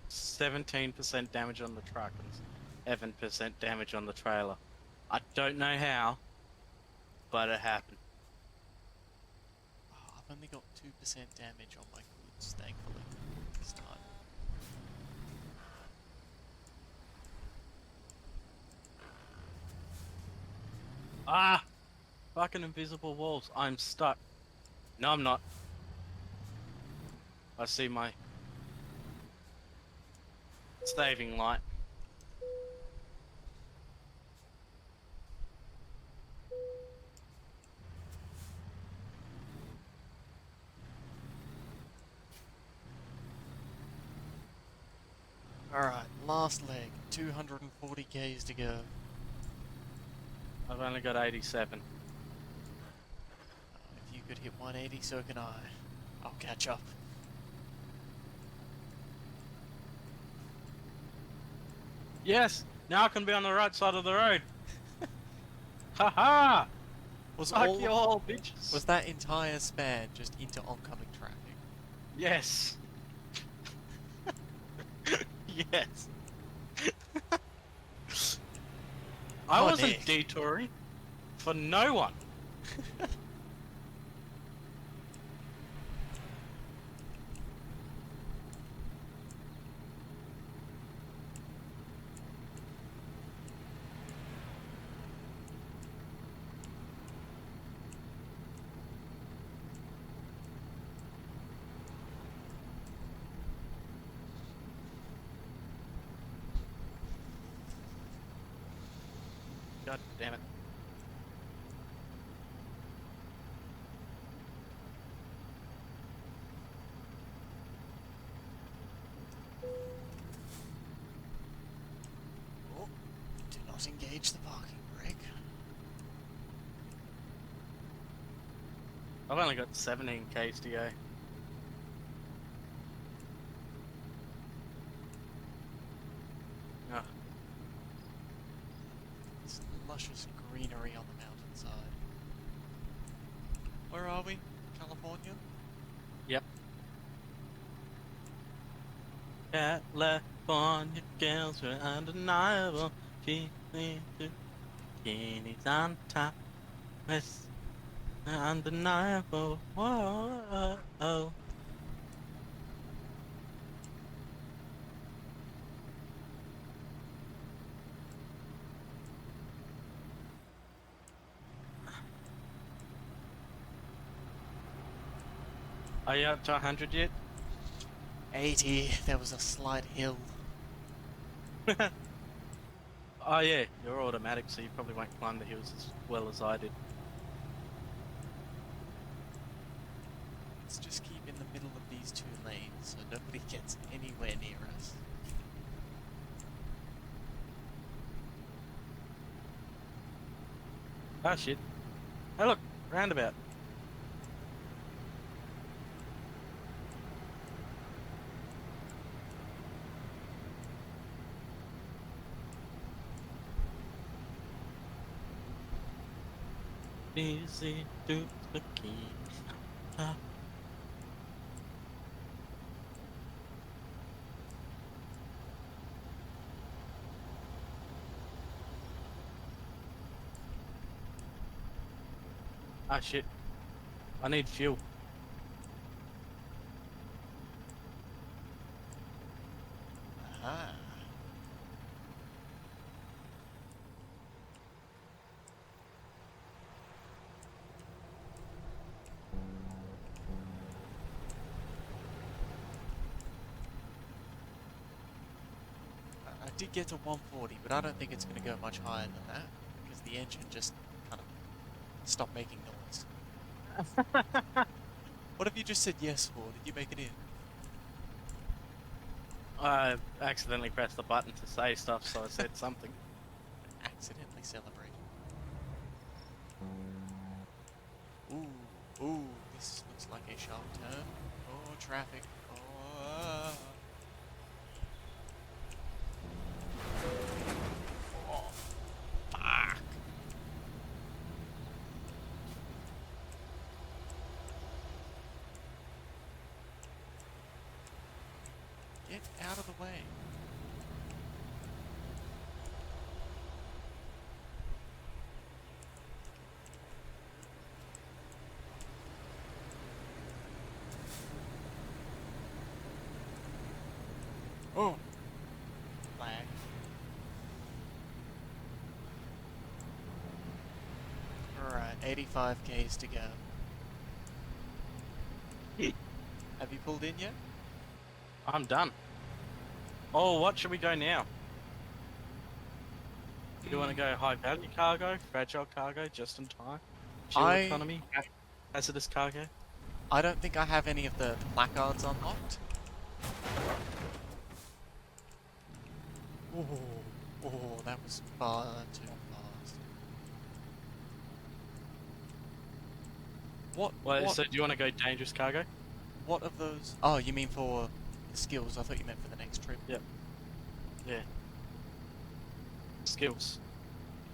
17% damage on the truck and 7% damage on the trailer. I don't know how, but it happened. Oh, I've only got 2% damage on my goods, thankfully, this time. Ah! Fucking invisible walls. I'm stuck. No, I'm not. I see my saving light. Alright, last leg. 240 Ks to go. I've only got 87. If you could hit 180, so can I. I'll catch up. Yes! Now I can be on the right side of the road. Haha! Was Fuck you all, bitches! Was that entire span just into oncoming traffic? Yes. Yes. I Oh, wasn't Nick. detouring for no one. God damn it. Oh, do not engage the parking brake. I've only got 17 Ks to go. Oh, It's luscious greenery on the mountainside. Where are we? California? yep. California girls were undeniable. She needs to bikinis on top. It's undeniable. Whoa. Are you up to 100 yet? 80. There was a slight hill. Oh yeah, you're automatic, so you probably won't climb the hills as well as I did. Let's just keep in the middle of these two lanes so nobody gets anywhere near us. Oh shit. Hey look, roundabout. Easy to the key. Ah shit. I need fuel. Aha. I did get to 140, but I don't think it's going to go much higher than that because the engine just kind of stopped making noise. What have you just said yes for? Did you make it in? I accidentally pressed the button to say stuff, so I said something. Accidentally celebrated. Ooh, this looks like a sharp turn. Oh, traffic. Oh, oh, fuck. Get out of the way. Oh. Flag. Alright, 85 Ks to go. Have you pulled in yet? I'm done. Oh, what should we go now? Do you want to go high value cargo, fragile cargo, just in time, fuel economy, hazardous cargo? I don't think I have any of the placards unlocked. Oh, that was far too fast. So do you want to go dangerous cargo? What of those? Oh, you mean for the skills? I thought you meant for the next trip. Yep. Yeah. Skills.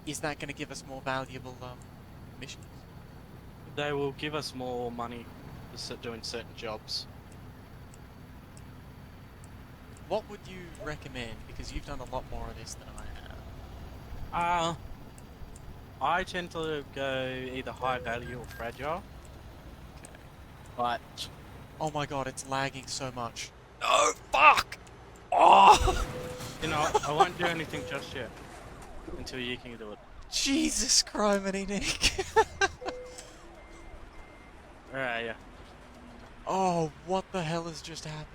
Is that going to give us more valuable missions? They will give us more money for doing certain jobs. What would you recommend? Because you've done a lot more of this than I have. I tend to go either high value or fragile. Okay. But Oh my god, it's lagging so much. No, fuck! Oh! you know, I won't do anything just yet until you can do it. Jesus criminy, Nick. Alright, yeah. Oh, what the hell has just happened?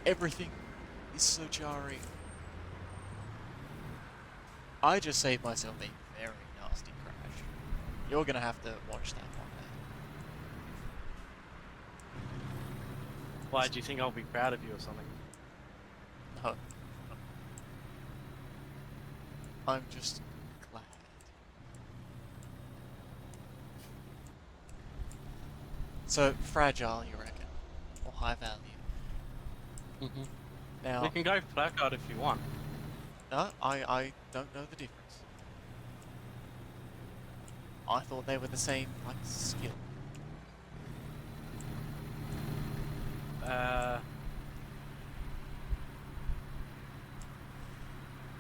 Everything is so jarring. I just saved myself a very nasty crash. You're gonna have to watch that one day. Why, do you think I'll be proud of you or something? No. I'm just glad. So, fragile, you reckon? Or high value? Mm-hmm. Now, We can go placard if you want. no, I don't know the difference. I thought they were the same, like, skill.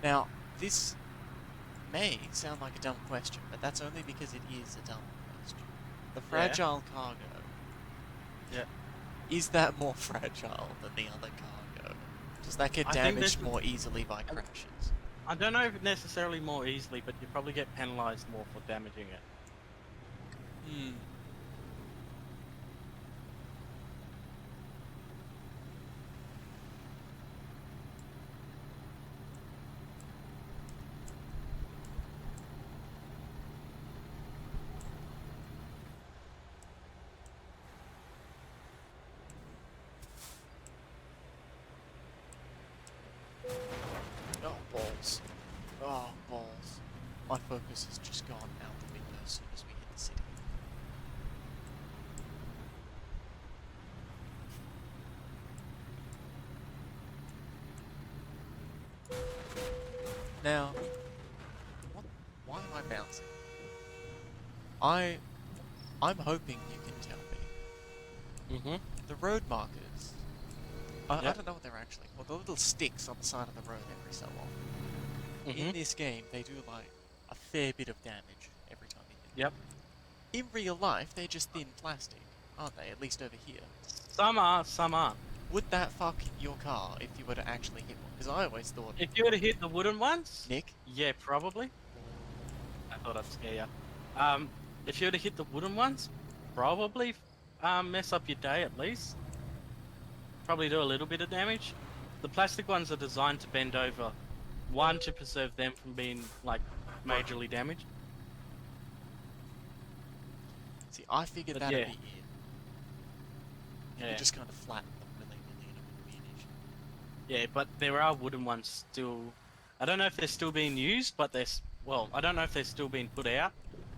Now, this may sound like a dumb question, but that's only because it is a dumb question. The fragile cargo. Yeah. Is that more fragile than the other cargo? Does that get I think damaged this- more easily by crashes? I don't know if necessarily more easily, but you probably get penalised more for damaging it. Hmm. Oh, balls. Oh, balls. My focus has just gone out the window as soon as we hit the city. Now, why am I bouncing? I'm hoping you can tell me. Mm-hmm. The road markers. I Yep. don't know what they're actually called. The little sticks on the side of the road every so often. Mm-hmm. In this game, they do like a fair bit of damage every time you hit them. Yep. In real life, they're just thin plastic, aren't they? At least over here. Some are, some aren't. Would that fuck your car if you were to actually hit one? Because I always thought, If you were to hit the wooden ones, Nick, yeah, probably. I thought I'd scare you. If you were to hit the wooden ones, probably mess up your day at least. Probably do a little bit of damage. The plastic ones are designed to bend over. One, to preserve them from being, like, majorly damaged. see, I figured But that'd yeah. be it. You Yeah. could just kind of flatten them willy-nilly and it wouldn't be an issue. Yeah, but there are wooden ones still. I don't know if they're still being used, but well, I don't know if they're still being put out,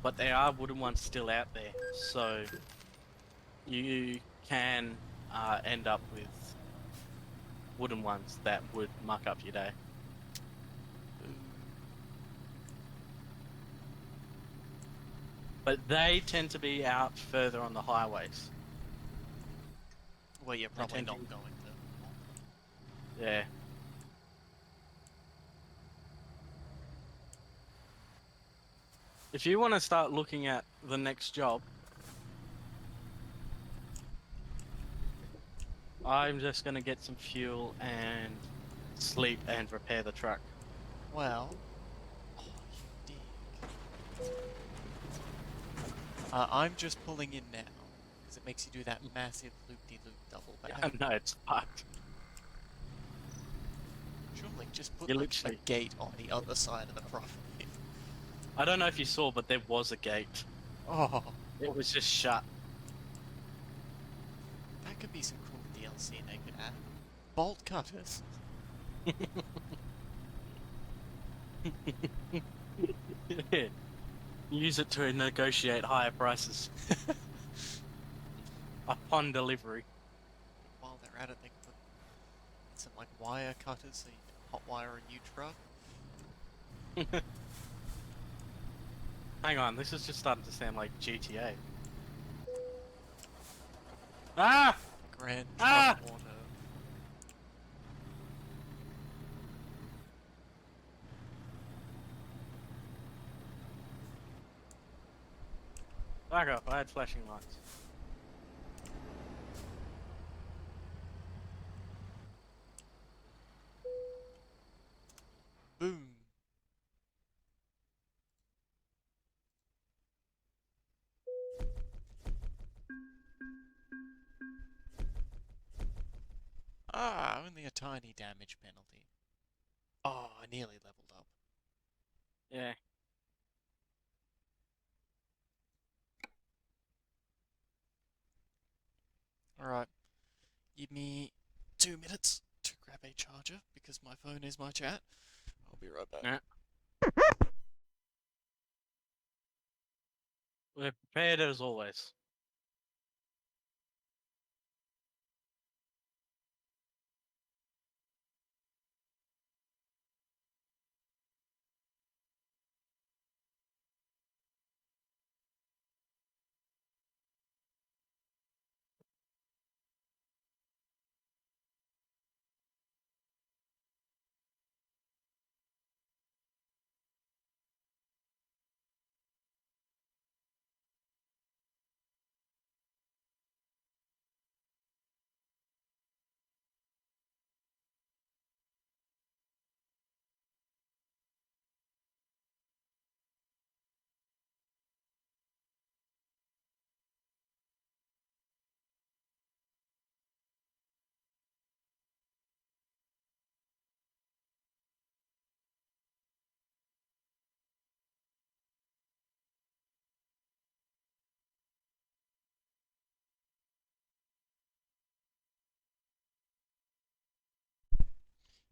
but there are wooden ones still out there. So you can end up with wooden ones that would muck up your day. But they tend to be out further on the highways. Well, you're probably tend not to- going to. Yeah. If you want to start looking at the next job, I'm just going to get some fuel and sleep and repair the truck. Well, oh, you dig. I'm just pulling in now, because it makes you do that massive loop-de-loop double Yeah, back. no, it's fucked. Surely just put You like a literally. gate on the other side of the property. I don't know if you saw, but there was a gate. Oh, It was just shut. that could be some cool DLC they could add. Bolt cutters. Yeah. Use it to negotiate higher prices upon delivery. While they're at it, they can put some like wire cutters so you can hot wire a new truck. Hang on, this is just starting to sound like GTA. Ah! Grand Ah! Truck Auto. Back up, I had flashing lights. Boom. Ah, only a tiny damage penalty. Oh, I nearly leveled up. Yeah. Alright, give me 2 minutes to grab a charger because my phone is my chat. I'll be right back. Yeah. We're prepared as always.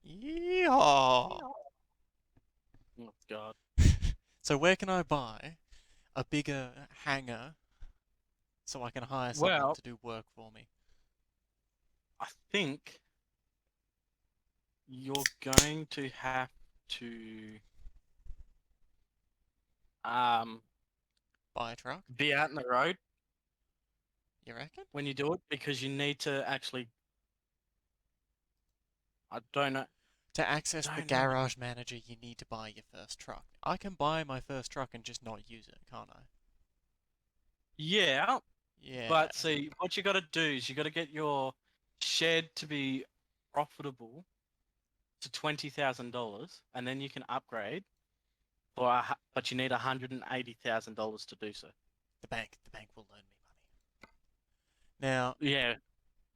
Yeehaw! Oh god. So where can I buy a bigger hangar so I can hire someone Well, to do work for me? I think you're going to have to um Buy a truck? be out in the road You reckon? when you do it because you need to actually. I don't know. To access the Don't know. garage manager, you need to buy your first truck. I can buy my first truck and just not use it, can't I? Yeah, Yeah. but see, what you got to do is you got to get your shed to be profitable to $20,000, and then you can upgrade. But you need $180,000 to do so. The bank will loan me money. Now, Yeah,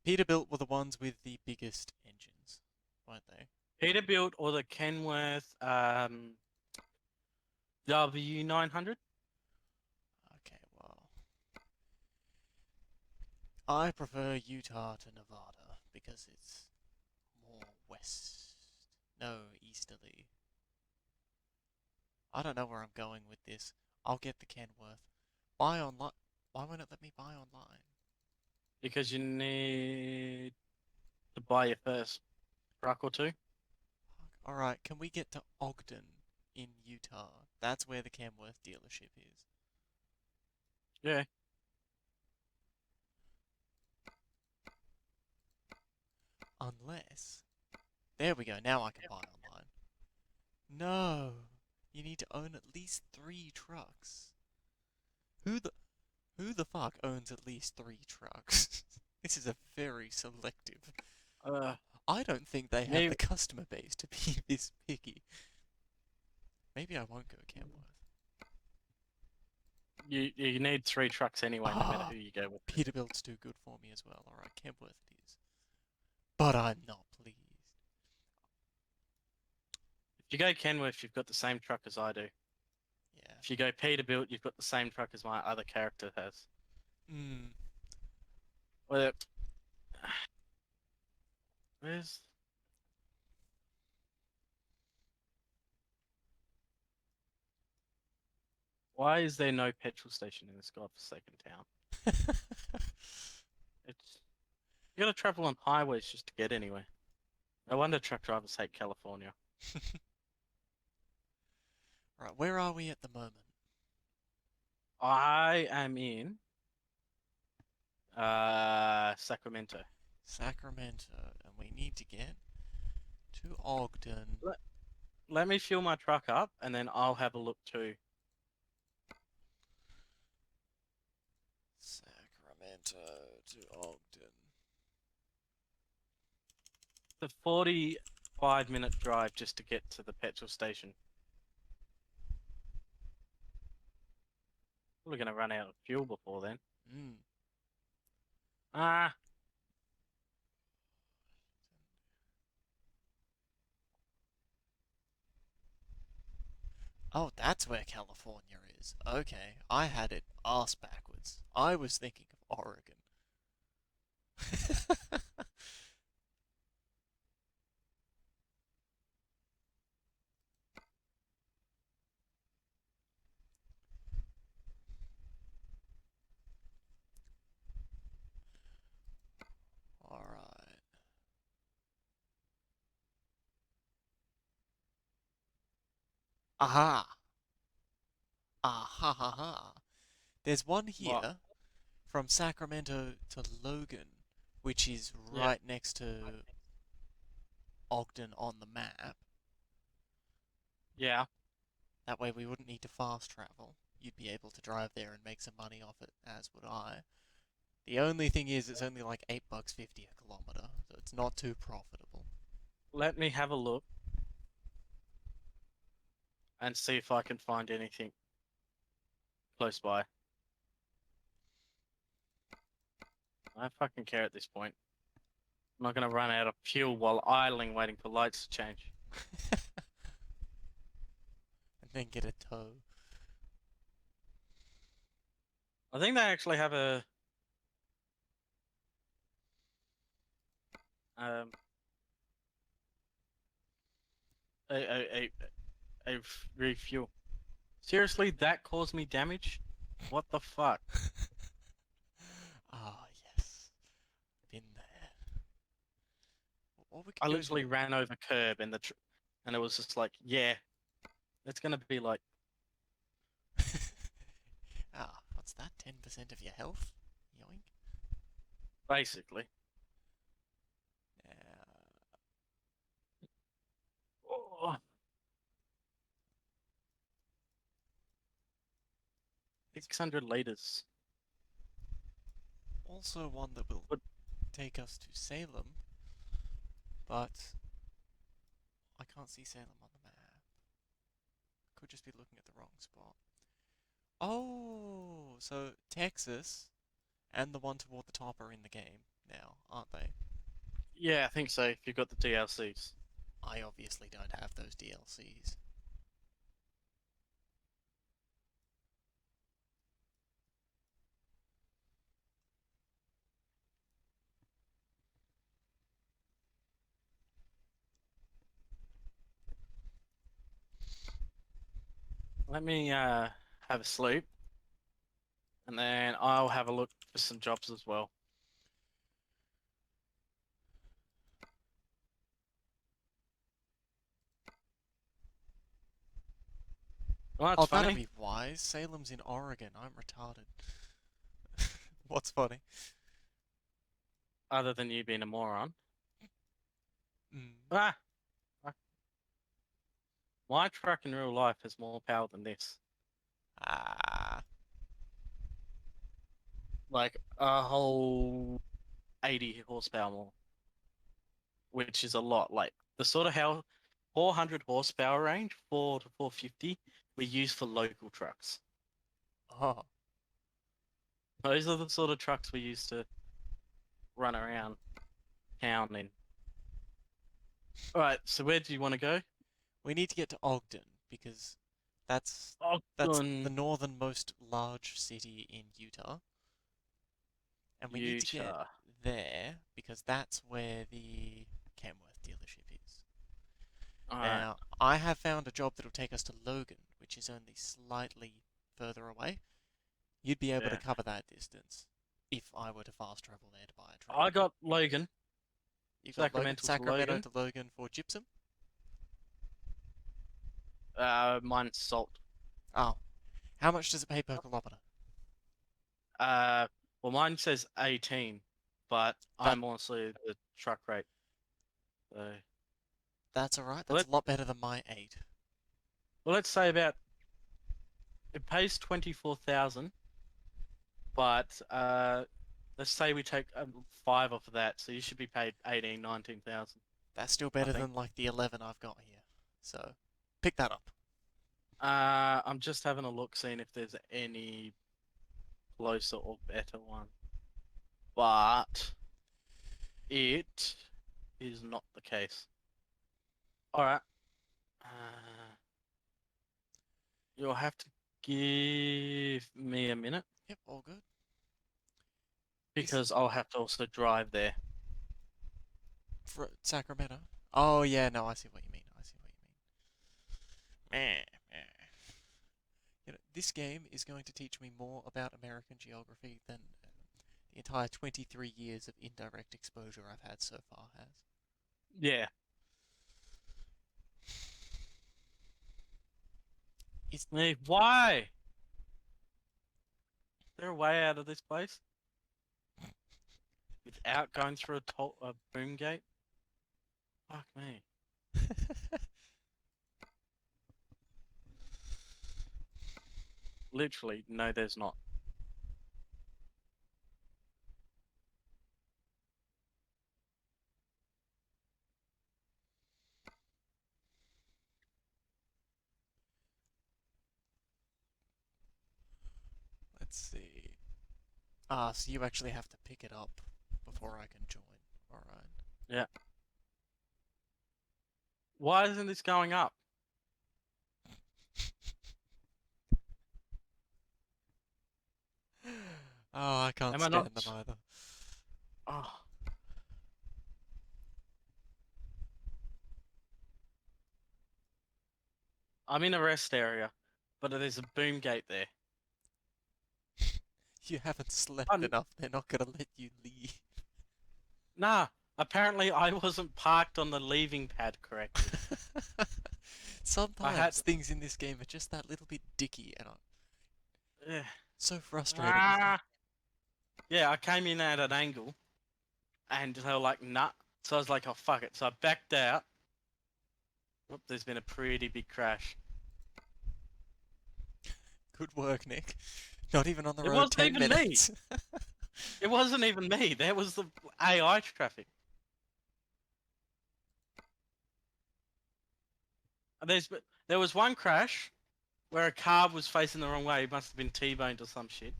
Peterbilt were the ones with the biggest engines, weren't they? Peterbilt or the Kenworth W900. Okay, well, I prefer Utah to Nevada because it's more west. No, easterly. I don't know where I'm going with this. I'll get the Kenworth. Buy online. Why won't it let me buy online? Because you need to buy your first truck or two. Alright, can we get to Ogden in Utah? That's where the Kenworth dealership is. Yeah. Unless. There we go, now I can buy online. No! You need to own at least 3 trucks. Who the fuck owns at least 3 trucks? This is a very selective. Uh, I don't think they have maybe the customer base to be this picky. Maybe I won't go Kenworth. You need 3 trucks anyway, no matter Ah, who you go with. Peterbilt's too good for me as well. Alright, Kentworth it is. But I'm not pleased. If you go Kenworth, you've got the same truck as I do. Yeah. If you go Peterbilt, you've got the same truck as my other character has. Hmm. Well, where's why is there no petrol station in this godforsaken town? It's you gotta travel on highways just to get anywhere. No wonder truck drivers hate California. Right, where are we at the moment? I am in Sacramento. Sacramento, and we need to get to Ogden. Let me fill my truck up and then I'll have a look too. Sacramento to Ogden. The 45-minute drive just to get to the petrol station. We're gonna run out of fuel before then. Hmm. Ah, Oh, that's where California is. Okay, I had it arse backwards. I was thinking of Oregon. Alright. Aha! Aha ha ha. There's one what? here from Sacramento to Logan, which is Yeah, right next to Ogden on the map. yeah. That way we wouldn't need to fast travel. You'd be able to drive there and make some money off it, as would I. The only thing is, it's only like $8.50 a kilometer, so it's not too profitable. Let me have a look and see if I can find anything close by. I don't fucking care at this point. I'm not gonna run out of fuel while idling waiting for lights to change. And then get a tow. I think they actually have um a a a refuel. Seriously, that caused me damage? What the fuck? Ah, yes. Been there. Or we I could go to literally ran over curb and and it was just like, yeah, it's gonna be like Ah, what's that? 10% of your health? Yoink. basically. Uh, Oh, 600 liters. also one that will But take us to Salem, but I can't see Salem on the map. Could just be looking at the wrong spot. Oh, so Texas and the one toward the top are in the game now, aren't they? yeah, I think so. If you've got the DLCs. I obviously don't have those DLCs. Let me have a sleep, and then I'll have a look for some jobs as well. Well, Oh, that's that'd funny. be wise. Salem's in Oregon. I'm retarded. What's funny? Other than you being a moron. Mm. Ah, fuck. My truck in real life has more power than this. Ah. Like a whole 80 horsepower more, which is a lot. Like the sort of how 400 horsepower range, 4 to 450, we use for local trucks. Oh. Those are the sort of trucks we used to run around town in. Alright, so where do you want to go? We need to get to Ogden because that's the Ogden, northernmost large city in Utah, and we need to get Utah. there because that's where the Kenworth dealership is. Alright, Now, I have found a job that'll take us to Logan, which is only slightly further away. You'd be able to yeah. cover that distance if I were to fast travel there to buy a I trade. got Logan, You've got Sacramento to Sacramento Logan. to Logan for gypsum. Mine's salt. Oh, how much does it pay per kilometer? Uh, well, mine says 18, but That I'm also the truck rate. So, that's all right. That's let a lot better than my 8. well, let's say about it pays 24,000, but let's say we take 5 off of that, so you should be paid 18, 19,000. That's still I better think. than like the 11 I've got here. So, pick that up. I'm just having a look, seeing if there's any closer or better one, but it is not the case. All right. You'll have to give me a minute Yep, all good. This because I'll have to also drive there. for Sacramento. Oh yeah, no, I see what you mean. I see what you mean. Meh, meh. You know, this game is going to teach me more about American geography than the entire 23 years of indirect exposure I've had so far has. Yeah. Is Hey, why? Is there a way out of this place without going through a boom gate? Fuck me. Literally, no, there's not. Let's see. Ah, so you actually have to pick it up before I can join. Alright. Yeah. Why isn't this going up? Oh, I can't Am I stand not? them either. Oh. I'm in a rest area, but there's a boom gate there. You haven't slept Um, enough. They're not gonna let you leave. nah. Apparently, I wasn't parked on the leaving pad correctly. I had. Sometimes things in this game are just that little bit dicky, and I'm Yeah. so frustrating with them. Ah. Yeah, I came in at an angle, and they were like, "Nah." So I was like, "Oh fuck it." So I backed out. Whoop, there's been a pretty big crash. Good work, Nick. Not even on the It road wasn't 10 even me. minutes. It wasn't even me. There was the AI traffic. There's there was one crash where a car was facing the wrong way. It must have been T-boned or some shit.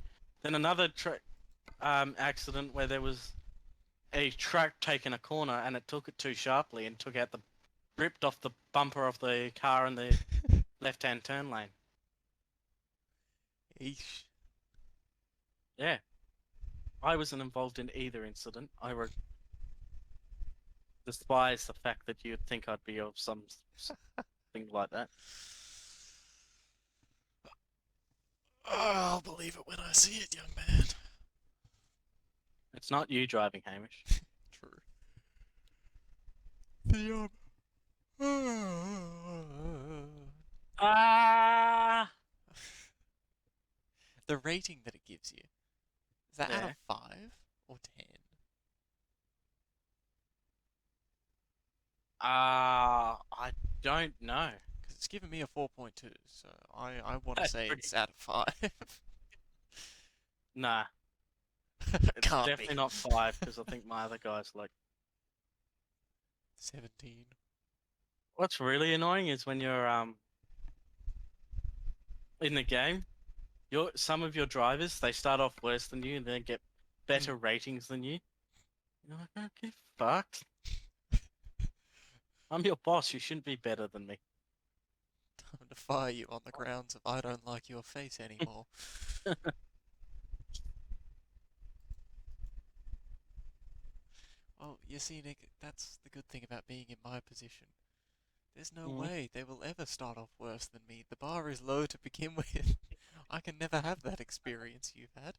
Then another accident where there was a truck taking a corner and it took it too sharply and took out the ripped off the bumper of the car in the left-hand turn lane. Eesh. Yeah, I wasn't involved in either incident. I despise the fact that you'd think I'd be of something like that. I'll believe it when I see it, young man. It's not you driving, Hamish. True. The Ah, the rating that it gives you, is that out of yeah. 5 or 10? I don't know. Because it's given me a 4.2, so I want to That's say pretty. it's out of 5. Nah, it's Can't be. definitely not 5 because I think my other guy's like. 17. What's really annoying is when you're in the game, some of your drivers, they start off worse than you and then get better ratings than you. You're like, okay, fucked. I'm your boss. You shouldn't be better than me. Time to fire you on the grounds of I don't like your face anymore. Well, you see, Nick, that's the good thing about being in my position. There's no way they will ever start off worse than me. The bar is low to begin with. I can never have that experience you've had.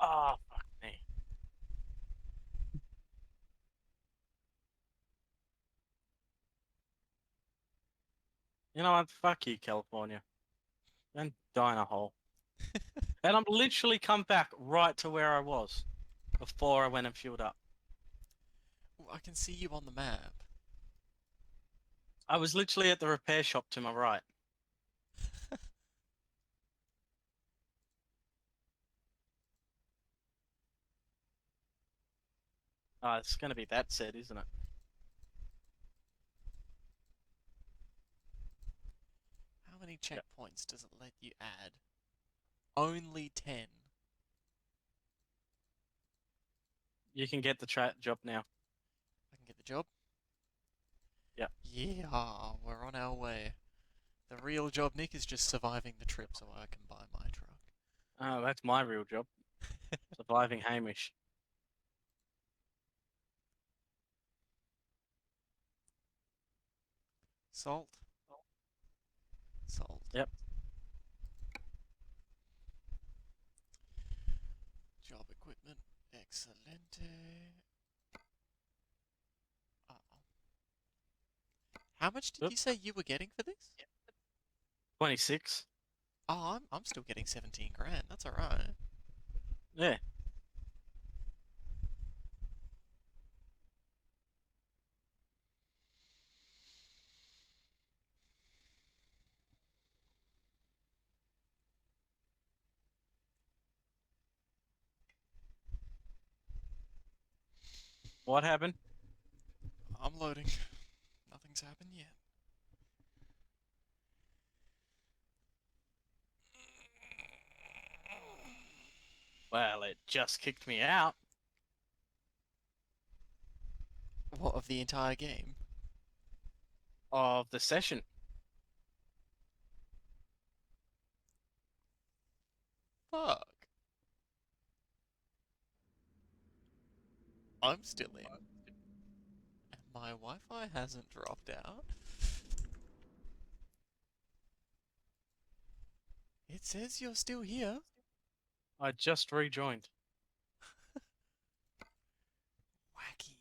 Oh, fuck me. You know what? Fuck you, California. And die in a hole. And I'm literally come back right to where I was before I went and fueled up. Ooh, I can see you on the map. I was literally at the repair shop to my right. Oh, it's going to be that set, isn't it? How many checkpoints does it let you add? Only 10. You can get the job now. I can get the job? Yep. Yeah, we're on our way. The real job, Nick, is just surviving the trip so I can buy my truck. Oh, that's my real job. Surviving Hamish. Salt? Salt. Yep. Job equipment. Excelente. Uh-oh. How much did you say you were getting for this? 26. Oh, I'm still getting 17 grand. That's alright. Yeah. What happened? I'm loading. Nothing's happened yet. Well, it just kicked me out. What, of the entire game? Of the session. Fuck. I'm still in. And my Wi-Fi hasn't dropped out. It says you're still here. I just rejoined. Wacky.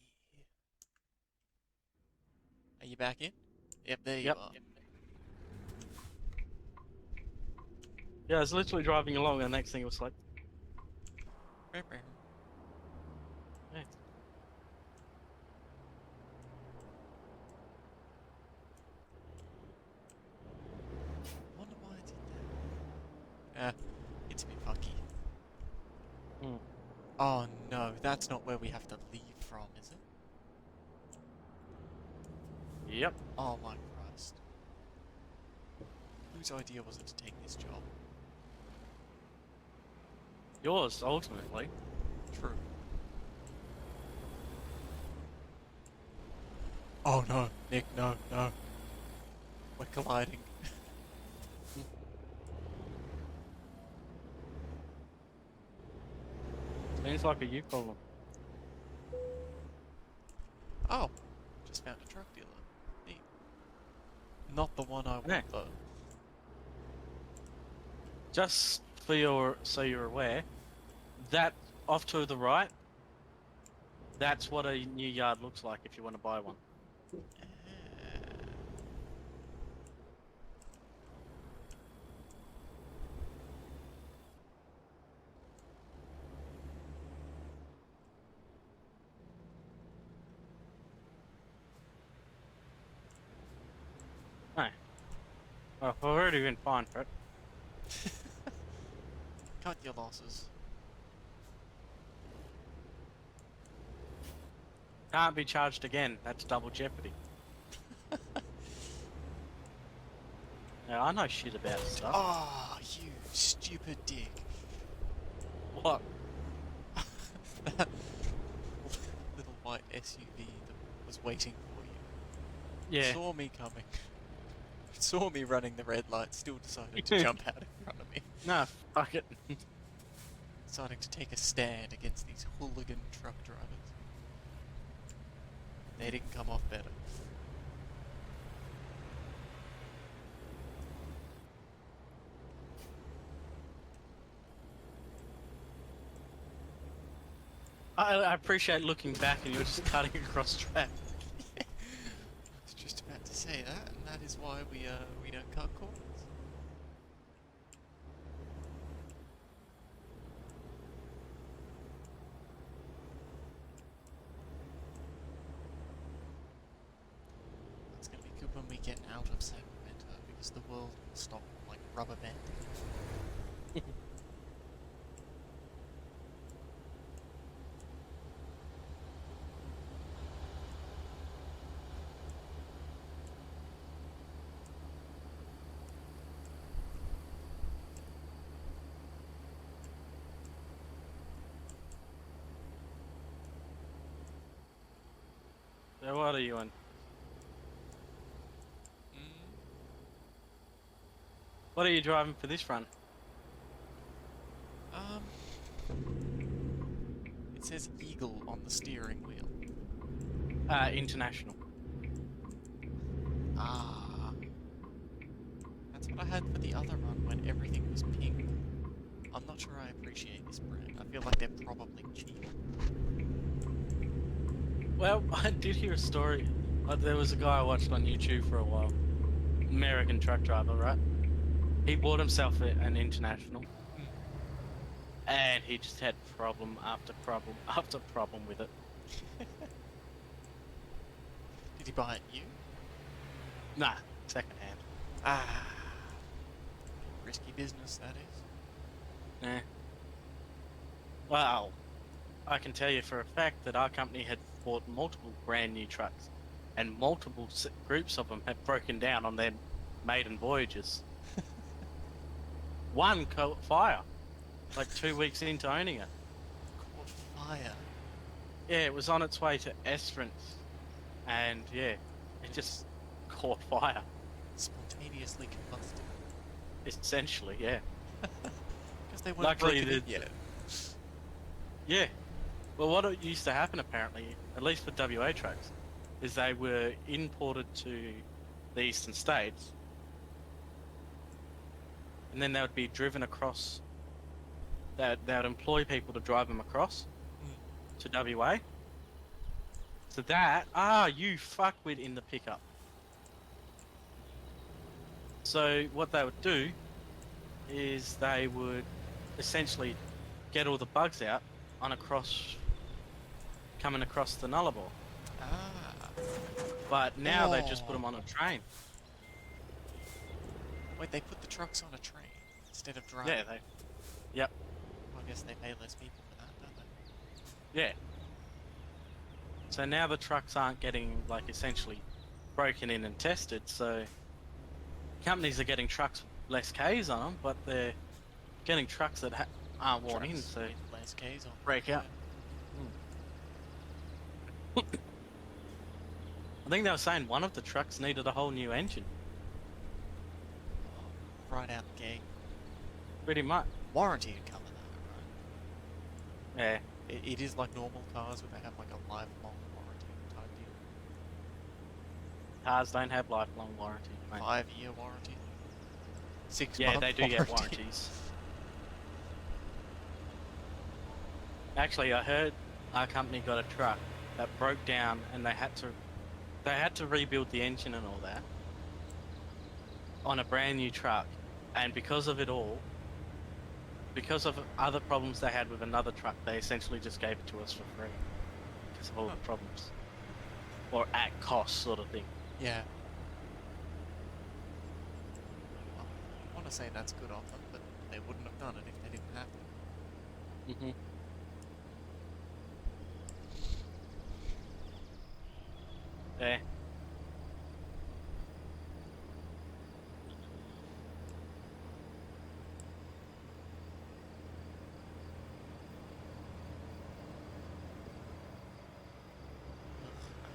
Are you back in? Yep, there you Yep. are. Yeah, I was literally driving along, and the next thing it was like, Yeah. hey. Wonder why I did that. It's a bit funky. Hmm. Oh no, that's not where we have to leave from, is it? Yep. Oh my Christ. Whose idea was it to take this job? Yours, ultimately. True. Oh no, Nick, no, no. We're colliding. Seems like a you problem. Oh, just found a truck dealer. Neat. Not the one I want Yeah. though. Just so you're aware, that off to the right, that's what a new yard looks like if you want to buy one. No. Well, I've already been fined for it. Cut your losses. Can't be charged again. That's double jeopardy. Yeah, I know shit about stuff. Oh, you stupid dick. What? That little white SUV that was waiting for you. Yeah. Saw me coming. Saw me running the red light, still decided to jump out in front of me. Nah, fuck it. Deciding to take a stand against these hooligan truck drivers. They didn't come off better. I appreciate looking back and you're just cutting across track. I was just about to say that, and that is why we don't cut corners. It's gonna be good when we get out of Sacramento because the world will stop like rubber banding. So what are you on? What are you driving for this run? Um, it says Eagle on the steering wheel. International. Ah, that's what I had for the other run when everything was pink. I'm not sure I appreciate this brand. I feel like they're probably cheap. Well, I did hear a story. There was a guy I watched on YouTube for a while. American truck driver, right? He bought himself an International. And he just had problem after problem after problem with it. Did he buy it new? Nah, second hand. Ah, risky business that is. Yeah. Well, I can tell you for a fact that our company had bought multiple brand new trucks, and multiple groups of them have broken down on their maiden voyages. One caught fire, like 2 weeks into owning it. Caught fire. Yeah, it was on its way to Esperance, and yeah, it just caught fire. Spontaneously combusted. Essentially, yeah. Because they weren't Luckily, broken in yet. Yeah. Well, what used to happen apparently, at least for WA trucks, is they were imported to the eastern states, and then they would be driven across. They would employ people to drive them across to WA. So that you fuckwit in the pickup. So what they would do is they would essentially get all the bugs out on coming across the Nullarbor. Ah. But now they just put them on a train. Wait, they put the trucks on a train instead of driving? Yeah, Yep. Well, I guess they pay less people for that, don't they? Yeah. So now the trucks aren't getting, like, essentially broken in and tested, so companies are getting trucks with less Ks on them, but they're getting trucks that aren't worn in, Trucks so with less Ks on. break out. I think they were saying one of the trucks needed a whole new engine. Right out the gate. Pretty much. Warranty would cover that, right? Yeah. It is like normal cars where they have like a lifelong warranty type deal. Cars don't have lifelong warranty, mate. 5-year warranty. 6 Yeah, month they do warranty. get warranties. Actually, I heard our company got a truck that broke down, and they had to rebuild the engine and all that on a brand new truck, and because of it all, because of other problems they had with another truck, they essentially just gave it to us for free because of all the problems, or at cost sort of thing. Yeah. I want to say that's good of them, but they wouldn't have done it if they didn't have to. Mm-hmm. Yeah.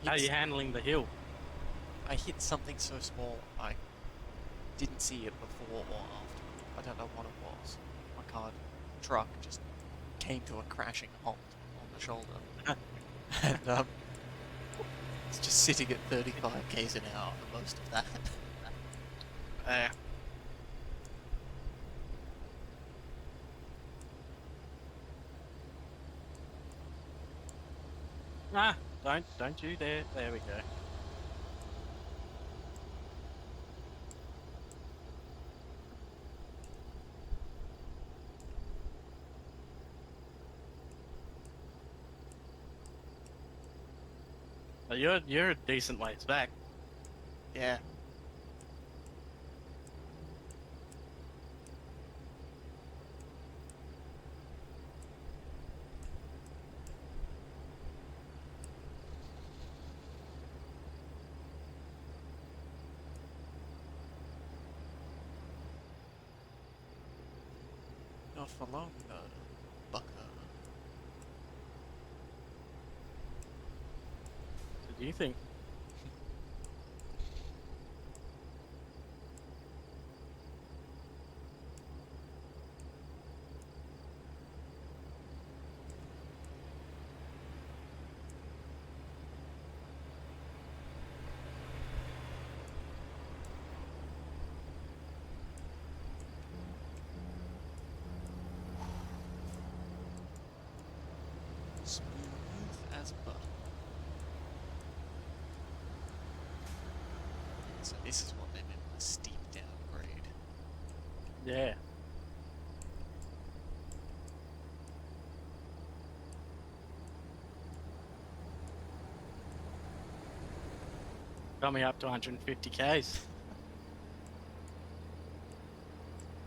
How are hit, you handling the hill? I hit something so small I didn't see it before or after. I don't know what it was. My truck just came to a crashing halt on the shoulder, and it's just sitting at 35 k's an hour for most of that. Uh, don't you there. There we go. Well, you're a decent ways back. Yeah. Not for long, though, bucko. What do you think? Smooth as butter. So this is what they meant by steep downgrade. Yeah. Got me up to 150 k's.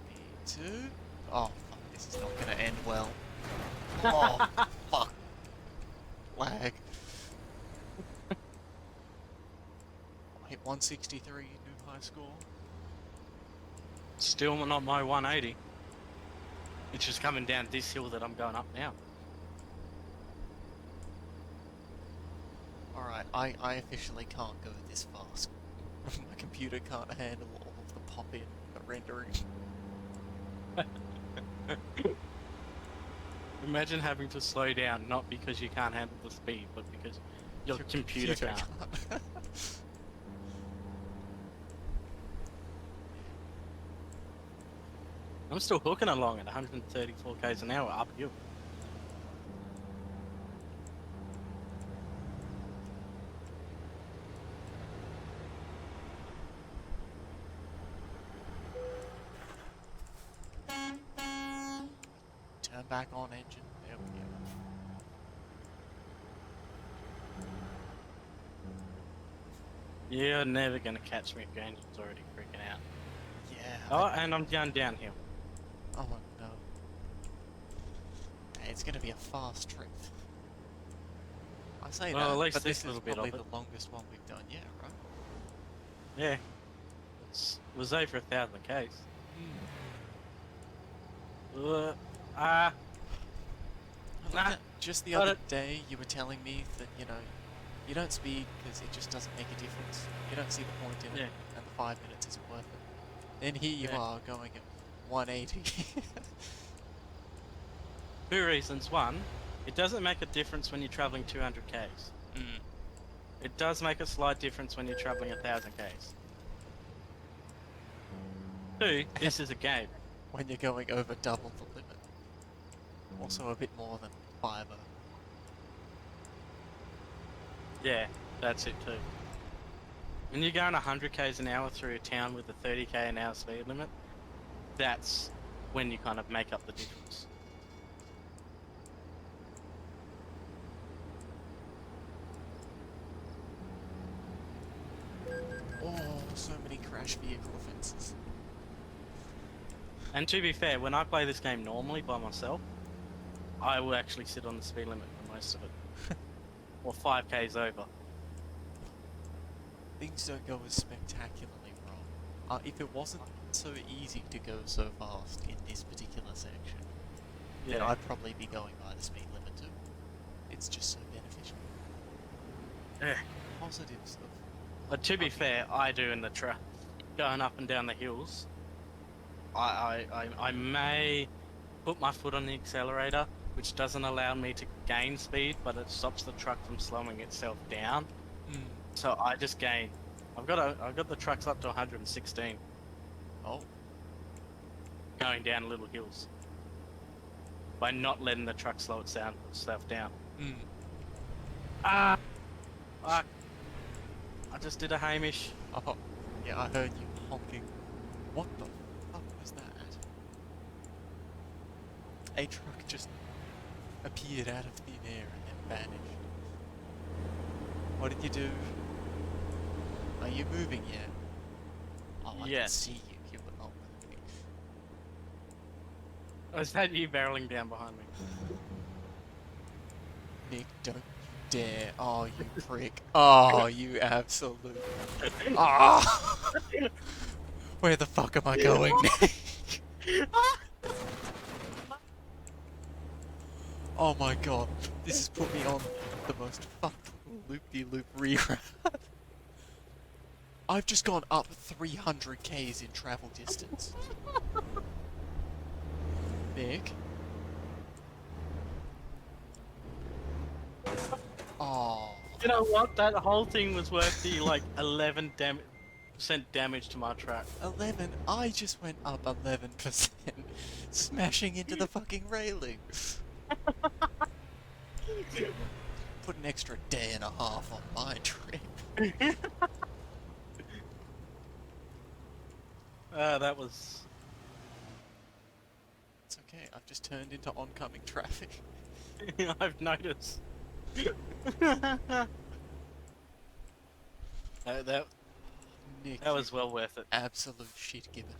Me too. Oh fuck! This is not gonna end well. Oh fuck! Lag. I hit 163, new high score. Still not my 180. It's just coming down this hill that I'm going up now. Alright, I officially can't go this fast. My computer can't handle all of the pop-in, the rendering. Imagine having to slow down, not because you can't handle the speed, but because your computer can't. I'm still hooking along at 134 k's an hour uphill. Turn back on engine. There we go. You're never gonna catch me if your engine's already freaking out. Yeah. Oh, and I'm down downhill. Oh no. Hey, it's gonna be a fast trip. I say Well, that, at least but this this is little bit probably of the it. longest one we've done yet, right? Yeah. It was over 1,000 k's. I think Nah, that just the got other it. day you were telling me that, you don't speed because it just doesn't make a difference. You don't see the point in it, Yeah. and the 5 minutes isn't worth it. Then here you Yeah. are going at 180. Two reasons. One, it doesn't make a difference when you're traveling 200 k's. It does make a slight difference when you're traveling 1,000 k's. Two, this is a game. When you're going over double the limit. Also a bit more than 5. Yeah, that's it too. When you're going 100 k's an hour through a town with a 30 k an hour speed limit, that's when you kind of make up the difference. Oh, so many crash vehicle offences. And to be fair, when I play this game normally by myself, I will actually sit on the speed limit for most of it. Or 5 k's over. Things don't go as spectacularly wrong. If it wasn't so easy to go so fast in this particular section, then Yeah. I'd probably be going by the speed limit too. It's just so beneficial. Yeah. positives of. But to be having- fair, I do in the truck, going up and down the hills. I may put my foot on the accelerator, which doesn't allow me to gain speed, but it stops the truck from slowing itself down. Mm. So I just gain. I've got the trucks up to 116 Oh. going down little hills by not letting the truck slow itself down. Mm. Ah, fuck! I just did a Hamish. Oh. Yeah, I heard you honking. What the fuck was that? A truck just appeared out of thin air and then vanished. What did you do? Are you moving yet? Oh, I can Yes. see you. Oh, Oh, is that you barreling down behind me? Nick, don't dare. Oh, you prick. Oh, you absolute. Ah! Where the fuck am I going, Nick? Oh my god. This has put me on the most fucked loop-de-loop rerun. I've just gone up 300 k's in travel distance. Nick? Oh. You know what? That whole thing was worth the like 11% damage to my truck. 11? I just went up 11%, smashing into the fucking railing. Put an extra day and a half on my trip. That was. It's okay, I've just turned into oncoming traffic. I've noticed. that Nick, that was well worth it. absolute shit given.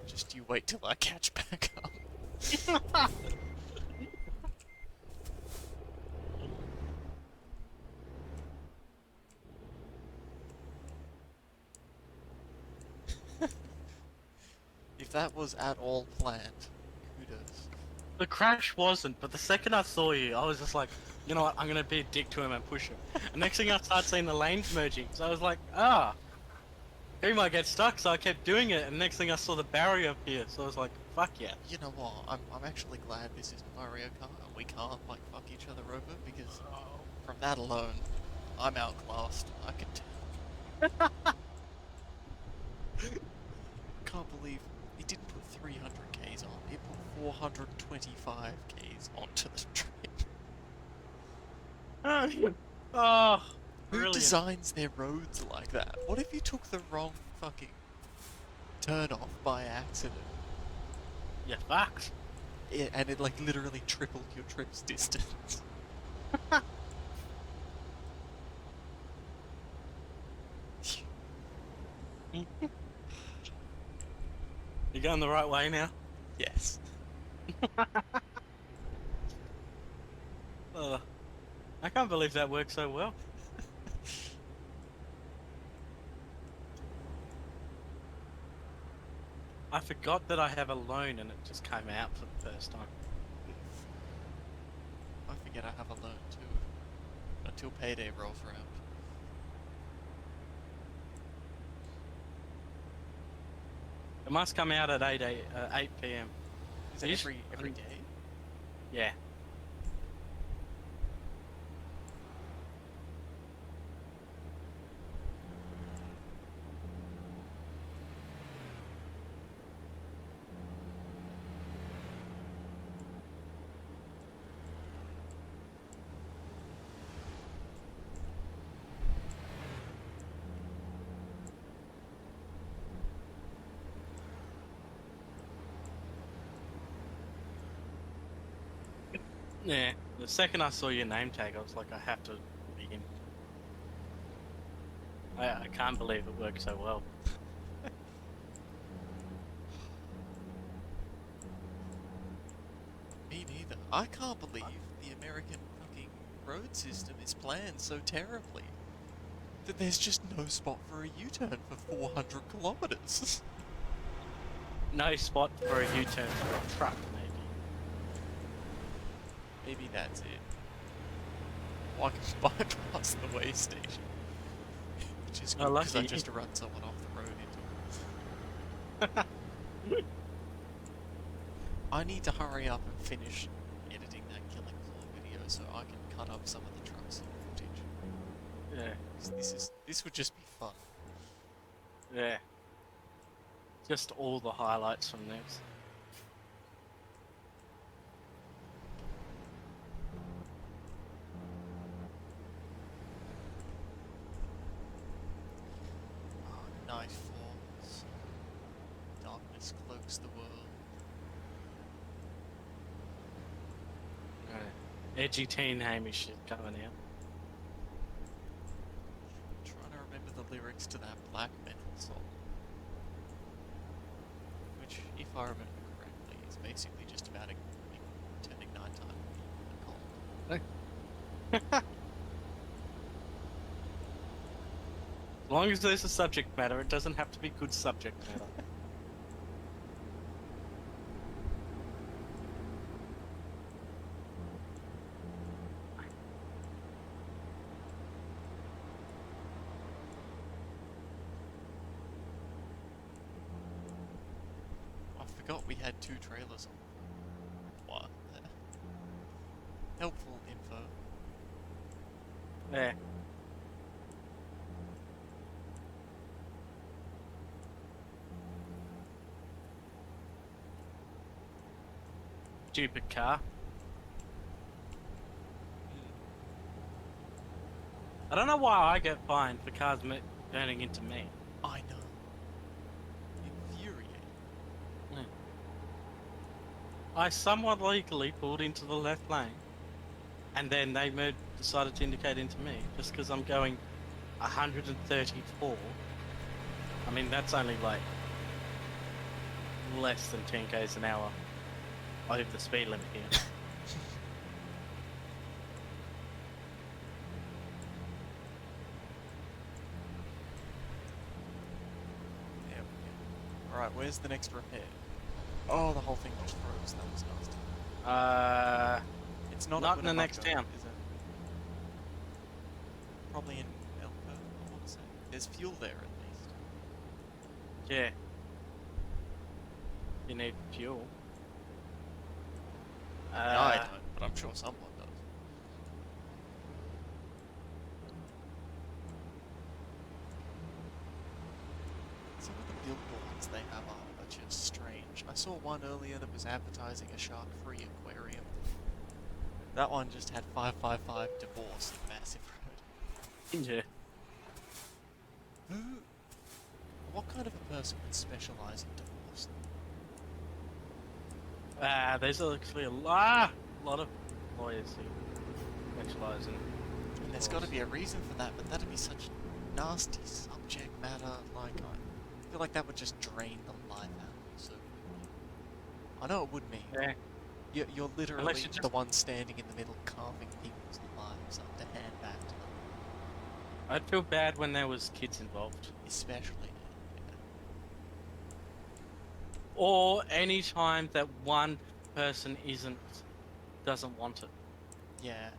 Just you wait till I catch back up. If that was at all planned, kudos. The crash wasn't, but the second I saw you, I was just like, you know what? I'm gonna be a dick to him and push him. And next thing I started seeing the lanes merging, so I was like, he might get stuck. So I kept doing it, and next thing I saw the barrier appear, so I was like, fuck yeah. You know what? I'm actually glad this isn't Mario Kart and we can't like fuck each other over because from that alone, I'm outclassed. I can tell. Can't believe it didn't put 300 k's on. It put 425 k's onto the train. Oh, Who brilliant. designs their roads like that? What if you took the wrong fucking turn off by accident? You fucked. And it like literally tripled your trip's distance. You going the right way now? Yes. I can't believe that worked so well. I forgot that I have a loan and it just came out for the first time. I forget I have a loan too. Until payday rolls around. It must come out at 8 p.m. Is it every day? Yeah. Yeah, the second I saw your name tag, I was like, I have to be him. I can't believe it worked so well. Me neither. I can't believe the American fucking road system is planned so terribly. That there's just no spot for a U-turn for 400 kilometers. No spot for a U-turn for a truck, maybe. Maybe that's it. Or I can bypass the way station. Which is Oh, good, because I lucky. just run someone off the road into it. I need to hurry up and finish editing that Killing Floor video so I can cut up some of the trucks footage. Yeah, 'Cause this would just be fun. yeah. Just all the highlights from this. Oh, night falls. Darkness cloaks the world. Edgy teen Hamish shit coming out. Trying to remember the lyrics to that black metal song. Which, if I remember correctly, is basically just about it turning nighttime and cold. As long as there's a subject matter, it doesn't have to be good subject matter. I forgot we had 2 trailers on. What? Helpful info. Yeah. Stupid car. I don't know why I get fined for cars turning into me. I know. Infuriating. I somewhat legally pulled into the left lane, and then they decided to indicate into me just because I'm going 134. I mean, that's only like less than 10 k's an hour over the speed limit here. Yeah. Alright, where's the next repair? Oh, the whole thing just froze. That was nasty. It's not Not in the next town. Is it? Probably in Elko, I want to say. There's fuel there at least. Yeah. You need fuel. No, I don't, but I'm sure someone does. Some of the billboards they have are just strange. I saw one earlier that was advertising a shark-free aquarium. That one just had 555 divorce in massive road. Yeah. What kind of a person would specialise in divorce? There's actually a lot of lawyers who specialise in. And there's got to be a reason for that, but that'd be such nasty subject matter. Like, I feel like that would just drain the life out of it so quickly. I know it would me. Yeah. You're literally Unless you just- the one standing in the middle carving people's lives up to hand back to them. I'd feel bad when there was kids involved. Especially. Or any time that one person doesn't want it. Yeah.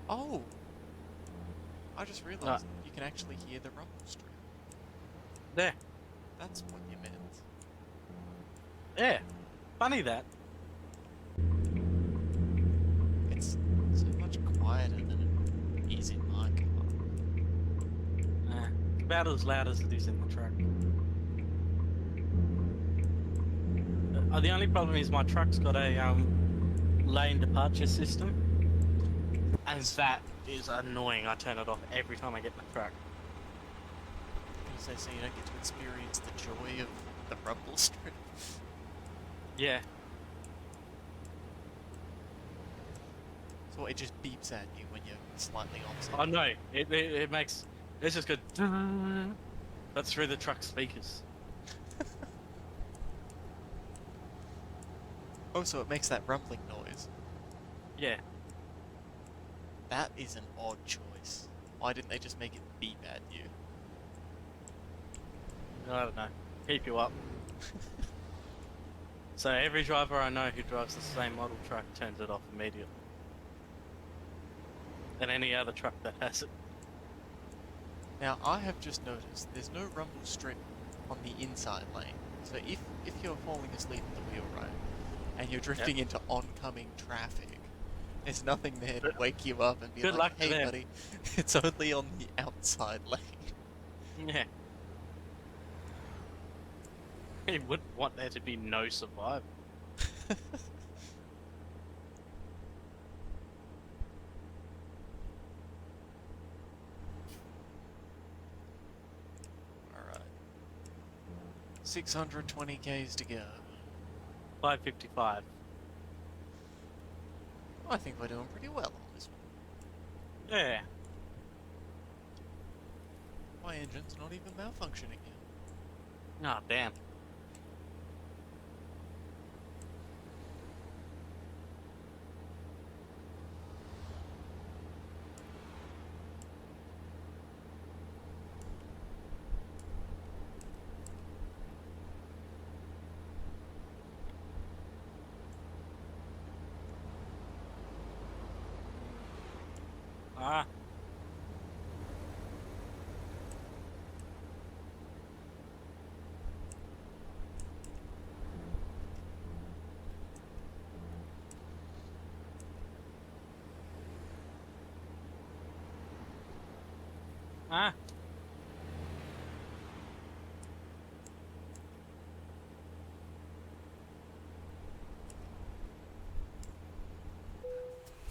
Oh! I just realised you can actually hear the rumble strip. There. That's what you meant. Yeah. Funny that. It's so much quieter than it is in my car. It's about as loud as it is in the truck. The only problem is my truck's got a lane departure system, and that is annoying. I turn it off every time I get in the truck. Because they say you don't get to experience the joy of the rumble strip. Yeah. So it just beeps at you when you're slightly opposite. Oh no, it makes, it's just good. That's through the truck speakers. Oh, so it makes that rumbling noise. Yeah. That is an odd choice. Why didn't they just make it beep at you? I don't know. Keep you up. So every driver I know who drives the same model truck turns it off immediately. And any other truck that has it. Now, I have just noticed there's no rumble strip on the inside lane. So if you're falling asleep at the wheel, right, and you're drifting into oncoming traffic, there's nothing there to wake you up and be Good like, luck to hey them. buddy, it's only on the outside lane. Yeah. You wouldn't want there to be no survival. Alright. 620 Ks to go. 555. I think we're doing pretty well on this one. Yeah. My engine's not even malfunctioning yet. Ah, damn. Ah. Ah.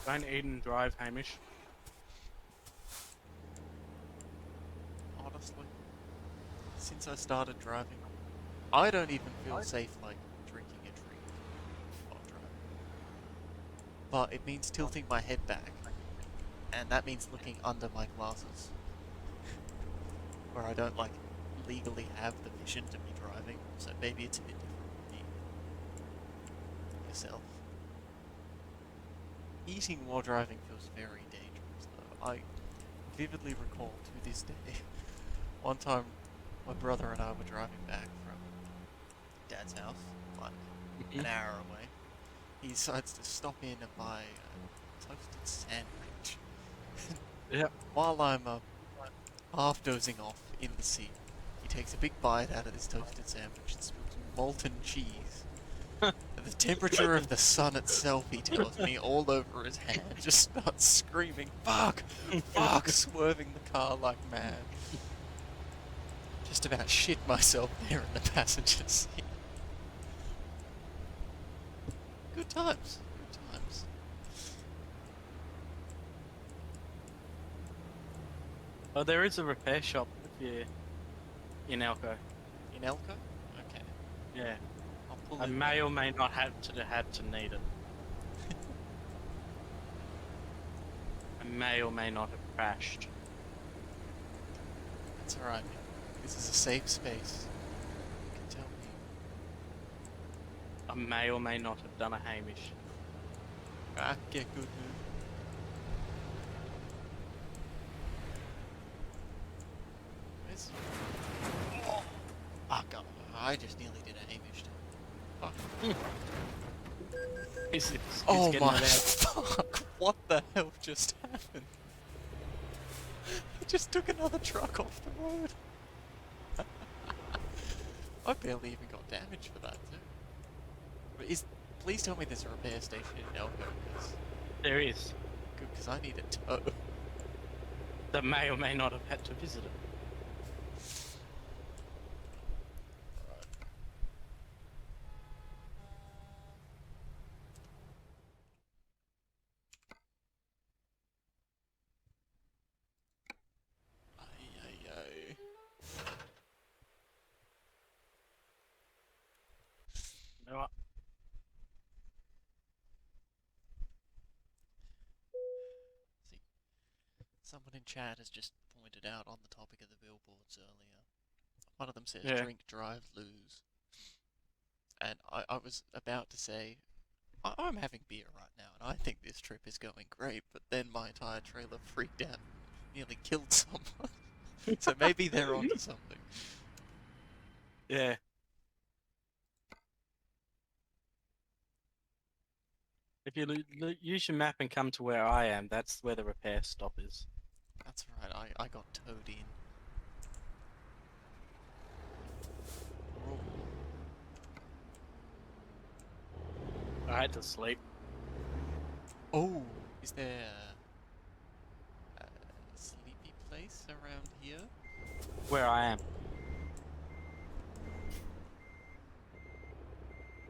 Don't eat and drive, Hamish. Honestly, since I started driving, I don't even feel safe like drinking a drink while driving. But it means tilting my head back, and that means looking under my glasses, where I don't like legally have the vision to be driving. So maybe it's a bit different for me. Yourself. Eating while driving feels very dangerous, though. I vividly recall to this day, one time my brother and I were driving back from Dad's house, like an hour away. He decides to stop in and buy a toasted sandwich. Yep. While I'm half dozing off in the seat, he takes a big bite out of this toasted sandwich and spills molten cheese. The temperature of the sun itself, he tells me, all over his hand, just starts screaming, fuck, fuck, swerving the car like mad. Just about shit myself there in the passenger seat. Good times, good times. Oh, there is a repair shop if you're in Elko. In Elko? Okay. Yeah. I'll pull I in may or may not have to need it. I may or may not have crashed. That's alright, man. This is a safe space. You can tell me. I may or may not have done a Hamish. Ah, get good move. Where's... Oh, fuck, I just nearly did a Hamish. Fuck. He's Oh getting my it out. fuck, what the hell just happened? I just took another truck off the road. I barely even got damage for that too. But please tell me there's a repair station in Elko, There is. good, because I need a tow. That may or may not have had to visit it. Ay, ay, ay. You know what? See, someone in chat has just pointed out on the topic of the billboards earlier. One of them says, Yeah. drink, drive, lose. And I was about to say, I'm having beer right now, and I think this this trip is going great, but then my entire trailer freaked out, nearly killed someone. So maybe they're onto something. Yeah. If you use your map and come to where I am, that's where the repair stop is. That's right, I got towed in. Oh, I had to sleep. oh, is there a sleepy place around here? Where I am.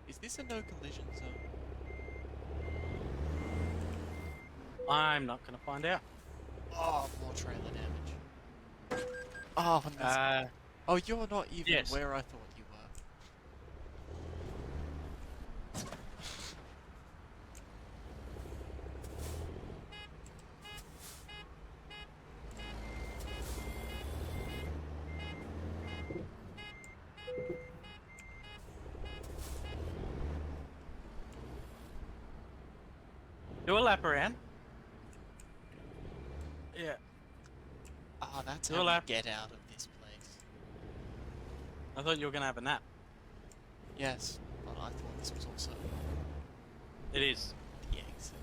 Is this a no collision zone? I'm not gonna find out. Oh, more trailer damage. Oh, and there's... oh, you're not even yes. where I thought you were. Do a lap around. Yeah. Ah, that's Do how a we lap. get out of this place. I thought you were gonna have a nap. Yes, but I thought this was also It is. the exit.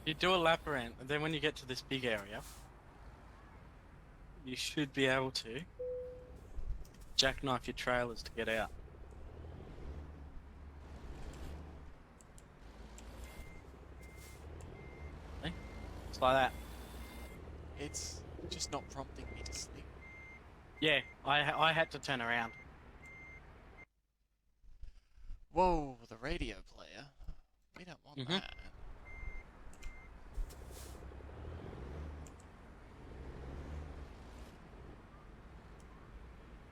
You do a lap around, and then when you get to this big area, you should be able to jackknife your trailers to get out. See? It's like that. It's just not prompting me to sleep. Yeah, I had to turn around. Whoa, the radio player. We don't want Mhm. that.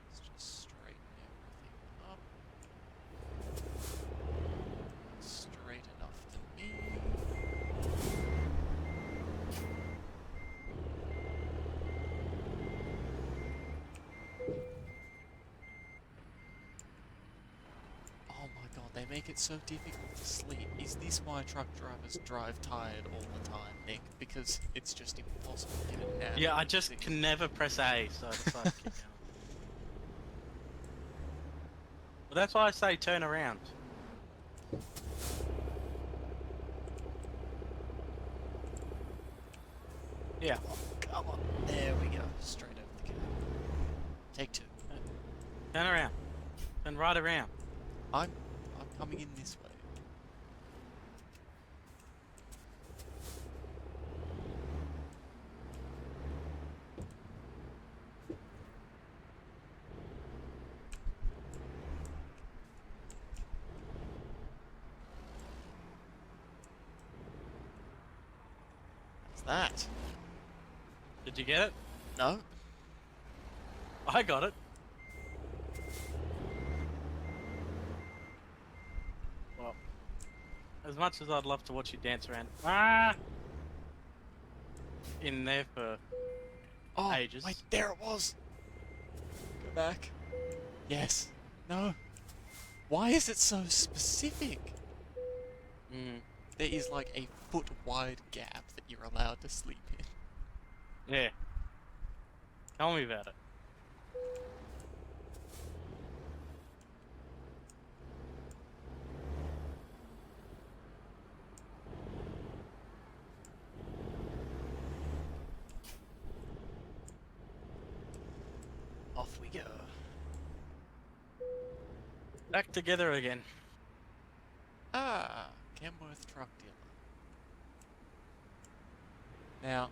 Let's just straighten everything up. Straight enough to me. Oh my god, they make it so difficult to sleep. Is this why truck drivers drive tired all the time, Nick? Because it's just impossible to get a nap. Yeah, I just can never press A, so I decided to keep going. Well, that's why I say turn around. Yeah. Oh, come on. There we go. Straight over the cab. Take two. Turn around. Turn right around. I'm coming in this way. What's that? Did you get it? No? I got it. Well, as much as I'd love to watch you dance around in there for Oh, ages. wait, there it was! Go back. Yes. No. Why is it so specific? Mm, There is like a foot-wide gap that you're allowed to sleep in. yeah. Tell me about it. Off we go. Back together again. Ah, Kenworth truck dealer. Now,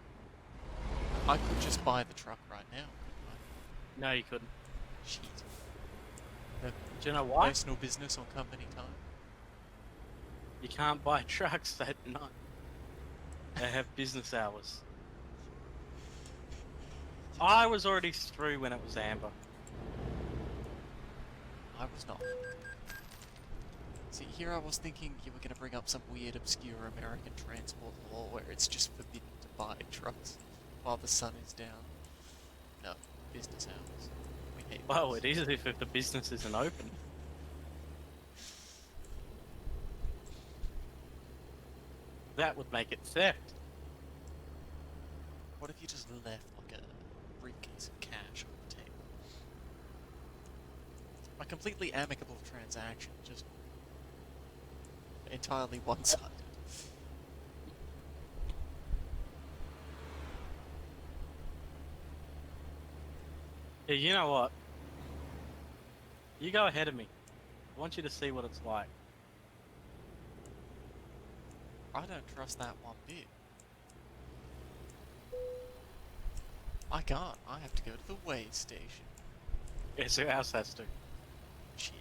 I could just buy the truck right now, couldn't No, you couldn't. I? Shit. Do you know why? Personal business on company time. You can't buy trucks at night. They have business hours. I was already through when it was amber. I was not. See, here I was thinking you were going to bring up some weird, obscure American transport law where it's just forbidden to buy trucks while the sun is down. No, business Well, it is if the business isn't open. That would make it theft. What if you just left like a briefcase of cash on the table? A completely amicable transaction, just entirely one-sided. Yeah, you know what? You go ahead of me. I want you to see what it's like. I don't trust that one bit. I can't. I have to go to the weigh station. Yes, who else has to? Shit.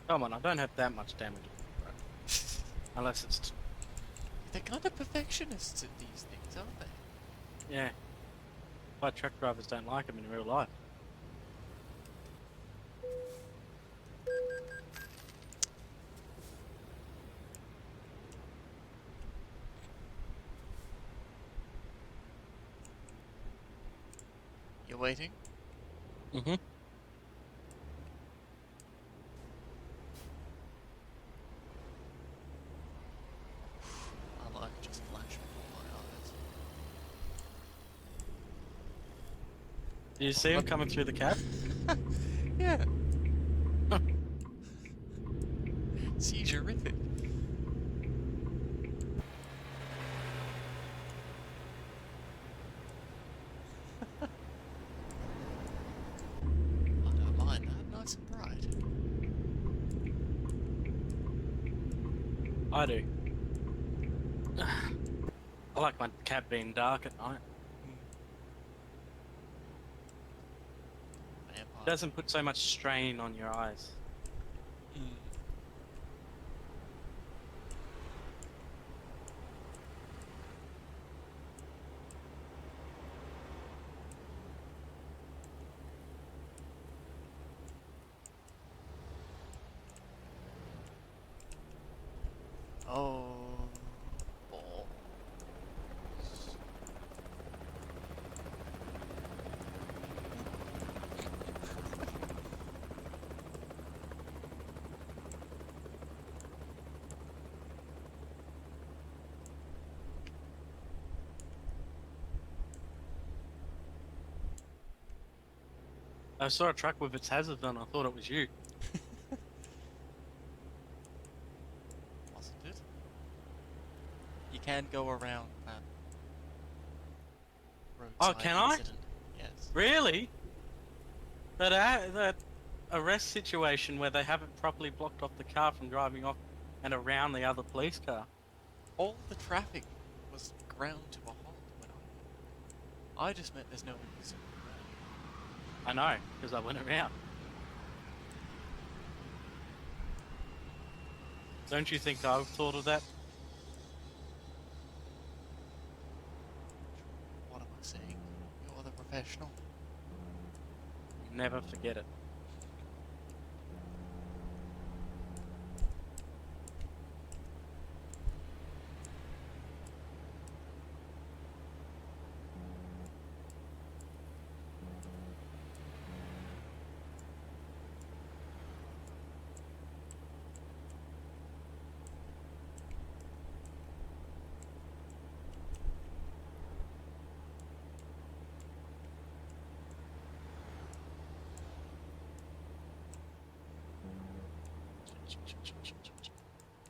Come on, I don't have that much damage. Unless it's... They're kind of perfectionists at these things, aren't they? Yeah. Why truck drivers don't like them in real life. You're waiting? Mm-hmm. I might just flash before my eyes. Do you see him coming through the cab? Yeah. Seizure-rific. I don't mind that, nice and bright. I do. I like my cab being dark at night. Vampire. Doesn't put so much strain on your eyes. Oh. Balls. I saw a truck with its hazards on. I thought it was you. Wasn't it? You can go around that roadside Oh, can I? incident. Yes. Really? That arrest situation where they haven't properly blocked off the car from driving off and around the other police car. All the traffic was ground to a halt when I just meant there's no invisible road. I know, because I went around. Don't you think I've thought of that? What am I saying? You're the professional. Never forget it.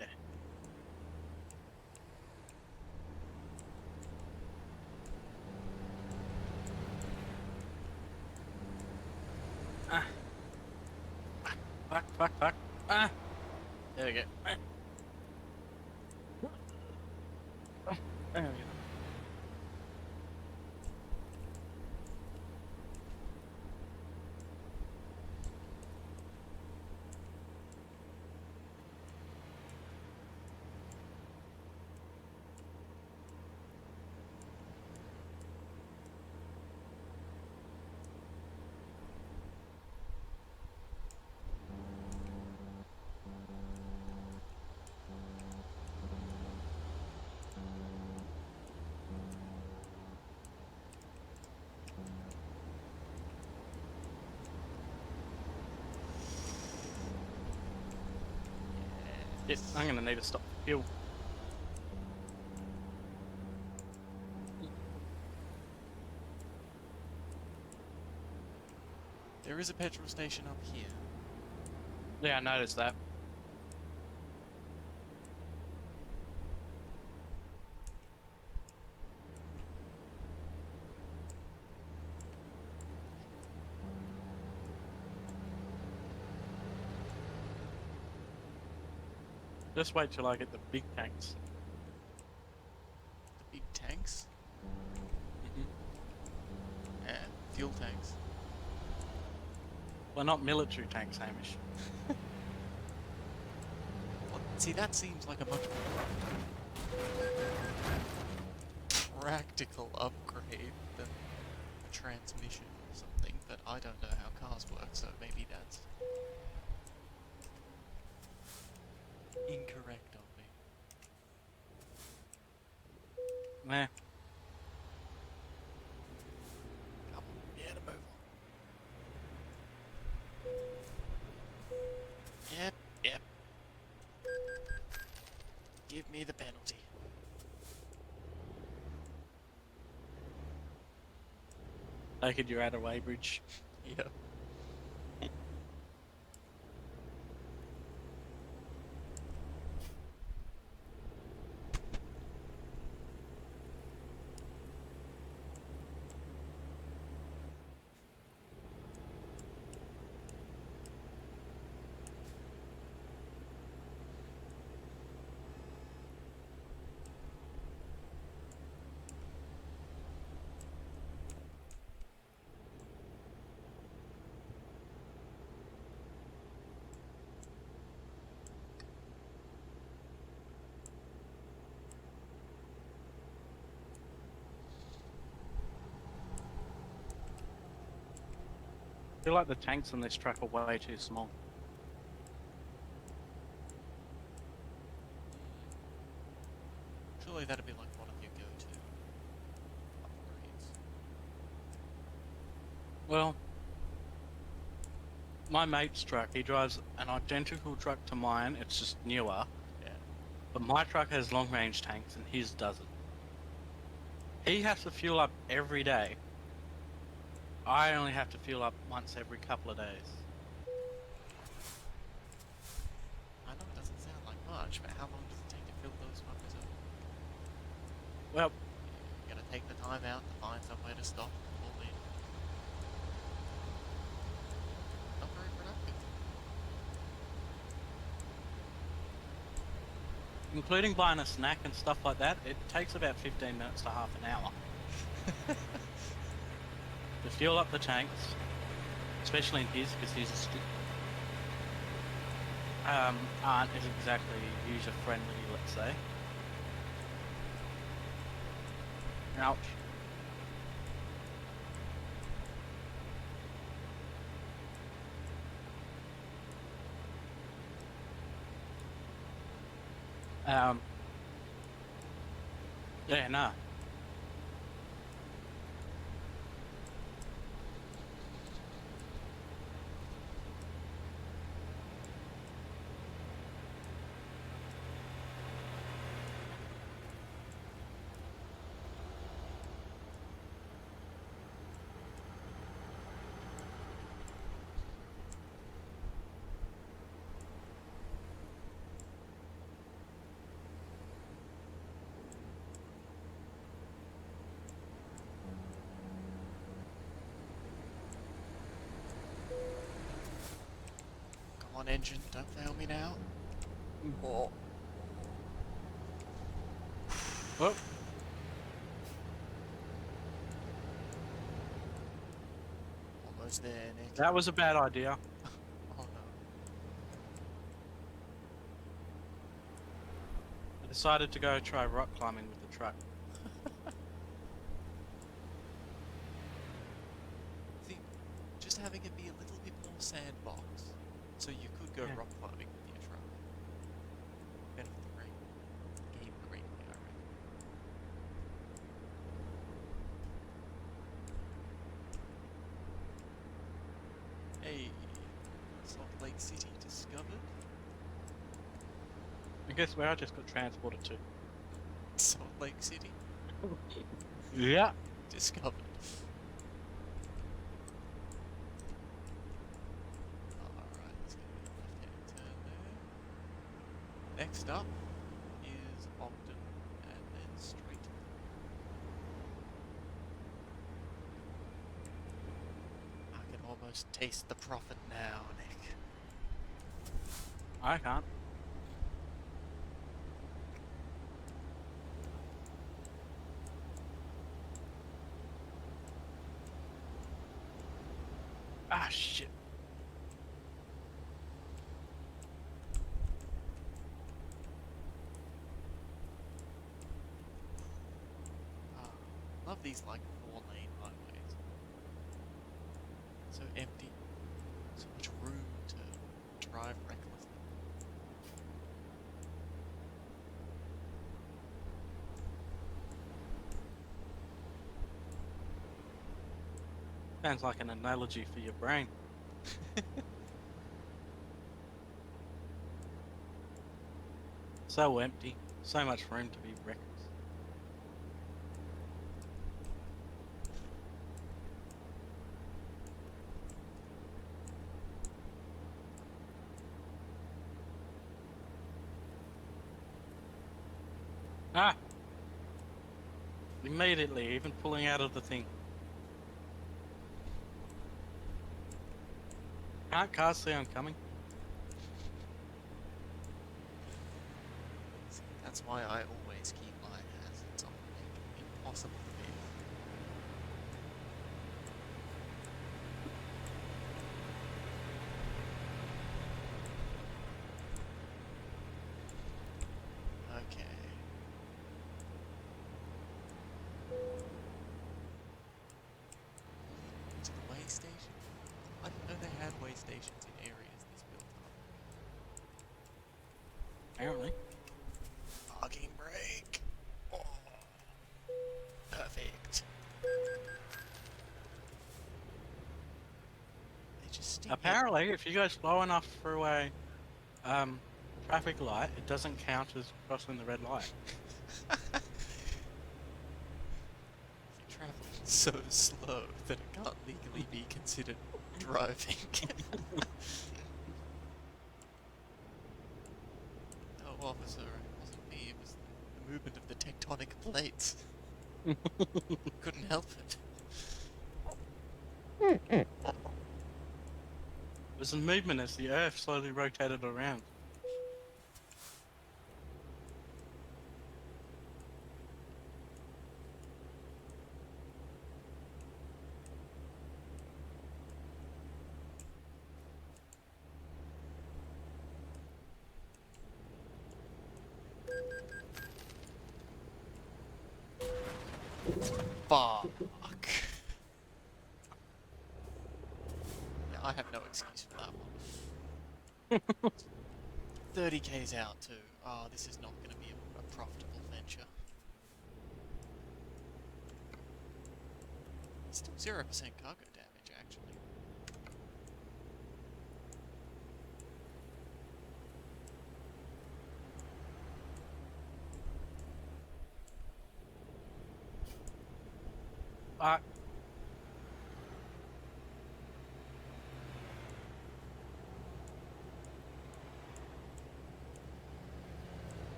Yeah. Ah. Fuck. Ah. There we go. There we go. Shit, I'm gonna need to stop for fuel. There is a petrol station up here. Yeah, I noticed that. Just wait till I get the big tanks. The big tanks. Hmm. Yeah, fuel tanks. Well, not military tanks, Hamish. Well, see, that seems like a much more practical upgrade than a transmission or something, but I don't know how cars work, so maybe that's incorrect of me. Nah. Come on, yeah, to move on. Yep, yep. Give me the penalty. Take it you're at a weighbridge. Yep. I feel like the tanks on this truck are way too small. Surely that'd be like one of your go-to upgrades. Well, my mate's truck, he drives an identical truck to mine, it's just newer. Yeah. But my truck has long range tanks and his doesn't. He has to fuel up every day. I only have to fuel up once every couple of days. I know it doesn't sound like much, but how long does it take to fill those fuckers up? Well, You gotta take the time out to find somewhere to stop and pull in. Not very productive. including buying a snack and stuff like that, it takes about 15 minutes to half an hour to fuel up the tanks, especially in his, because his aren't as exactly user friendly, let's say. Ouch. Yeah, nah. Come on, engine, don't fail me now. Oh. Well, Almost there, Nick. that was a bad idea. Oh no. I decided to go try rock climbing with the truck. See, just having it be a little bit more sandbox, so you could go Yeah. rock climbing with your truck. Benefit the game greatly, I reckon. Hey, Salt Lake City discovered. guess where I just got transported to? Salt Lake City. Yeah. Discovered. Alright, let's get a left-hand turn there. Next up is Ogden, and then straight. I can almost taste the profit now, Nick. I can't. Ah, shit. Love these like 4-lane highways. So empty. So much room to drive recklessly. Sounds like an analogy for your brain. So empty. So much room to be reckless. Ah! Immediately, even pulling out of the thing. Can't cars see I'm coming? See, that's why I always keep my hazards on. Like, impossible to beat. Okay. To the way station? I didn't know they had way stations in areas this built up. Apparently. Parking brake! Oh, perfect. They just stick Apparently, if you go slow enough through a traffic light, it doesn't count as crossing the red light. If you travel so slow that it can't legally be considered driving. No, officer, it wasn't me, it was the movement of the tectonic plates. Couldn't help it. It was a movement as the Earth slowly rotated around. Fuck. Yeah, I have no excuse for that one. 30k's out too. Oh, this is not going to be a profitable venture. Still 0% cargo damage, actually.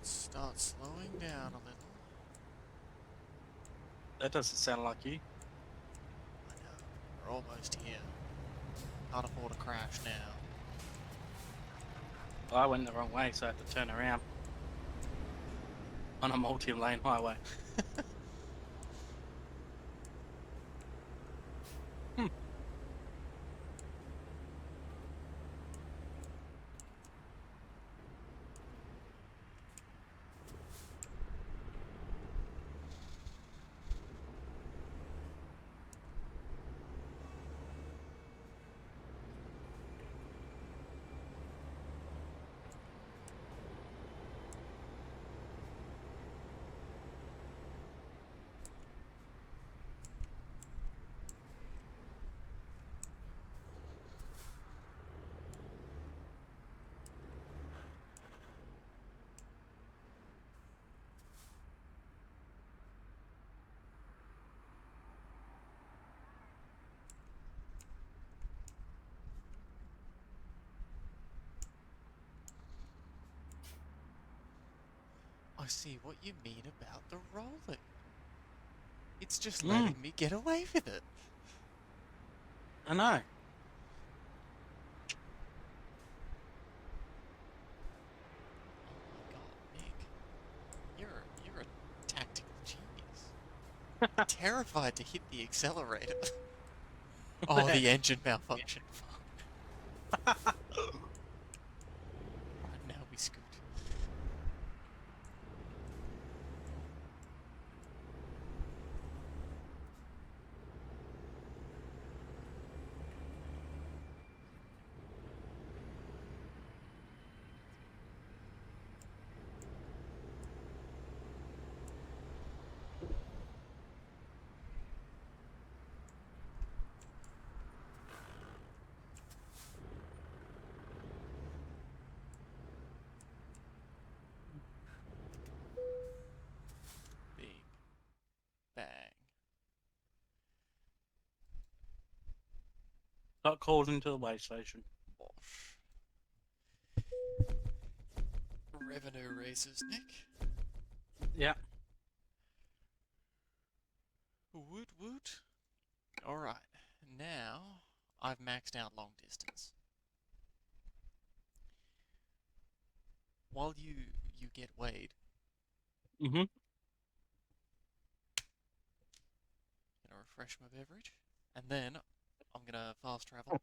Start slowing down a little. That doesn't sound like you. I know, we're almost here. Can't afford a crash now. I went the wrong way, so I had to turn around on a multi-lane highway. I see what you mean about the rolling. It's just Mm. letting me get away with it. I know. Oh my god, Nick. You're a tactical genius. Terrified to hit the accelerator. Oh, the engine malfunction. Fuck. Right, now we scoot. Big bang. Got called into the way station. Bosh. Revenue raises, Nick. Yeah. Woot woot. Alright, now I've maxed out long distance. While you get weighed, Mhm. gonna refresh my beverage, and then I'm gonna fast travel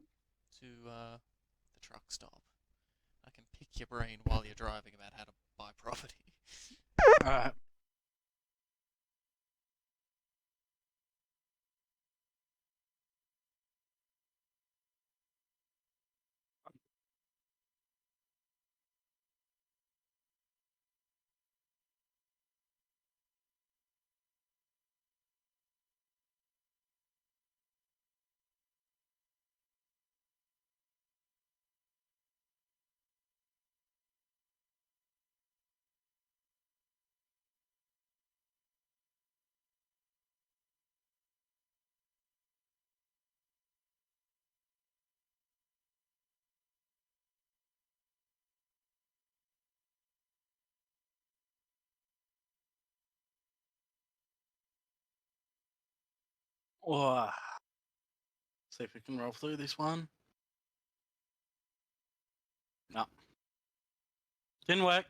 to the truck stop. I can pick your brain while you're driving about how to buy property. Alright. Oh. See if we can roll through this one. No. Didn't work.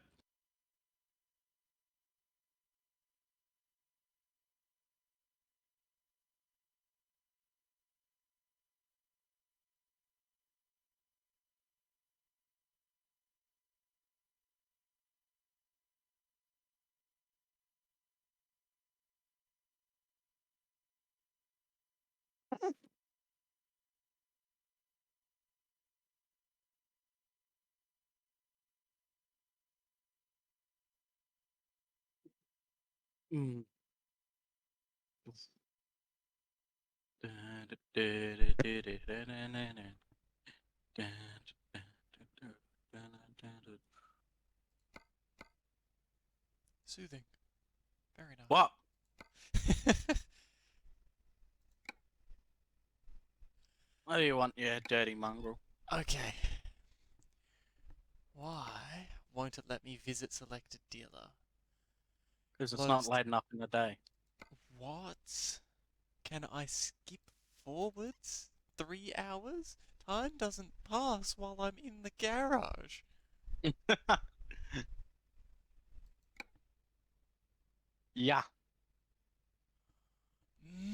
Mm. Soothing. Very nice. What? What do you want, you dirty mongrel? Okay. Why won't it let me visit selected dealer? Because it's not Closed. late enough in the day. What? Can I skip forwards 3 hours? Time doesn't pass while I'm in the garage. Yeah.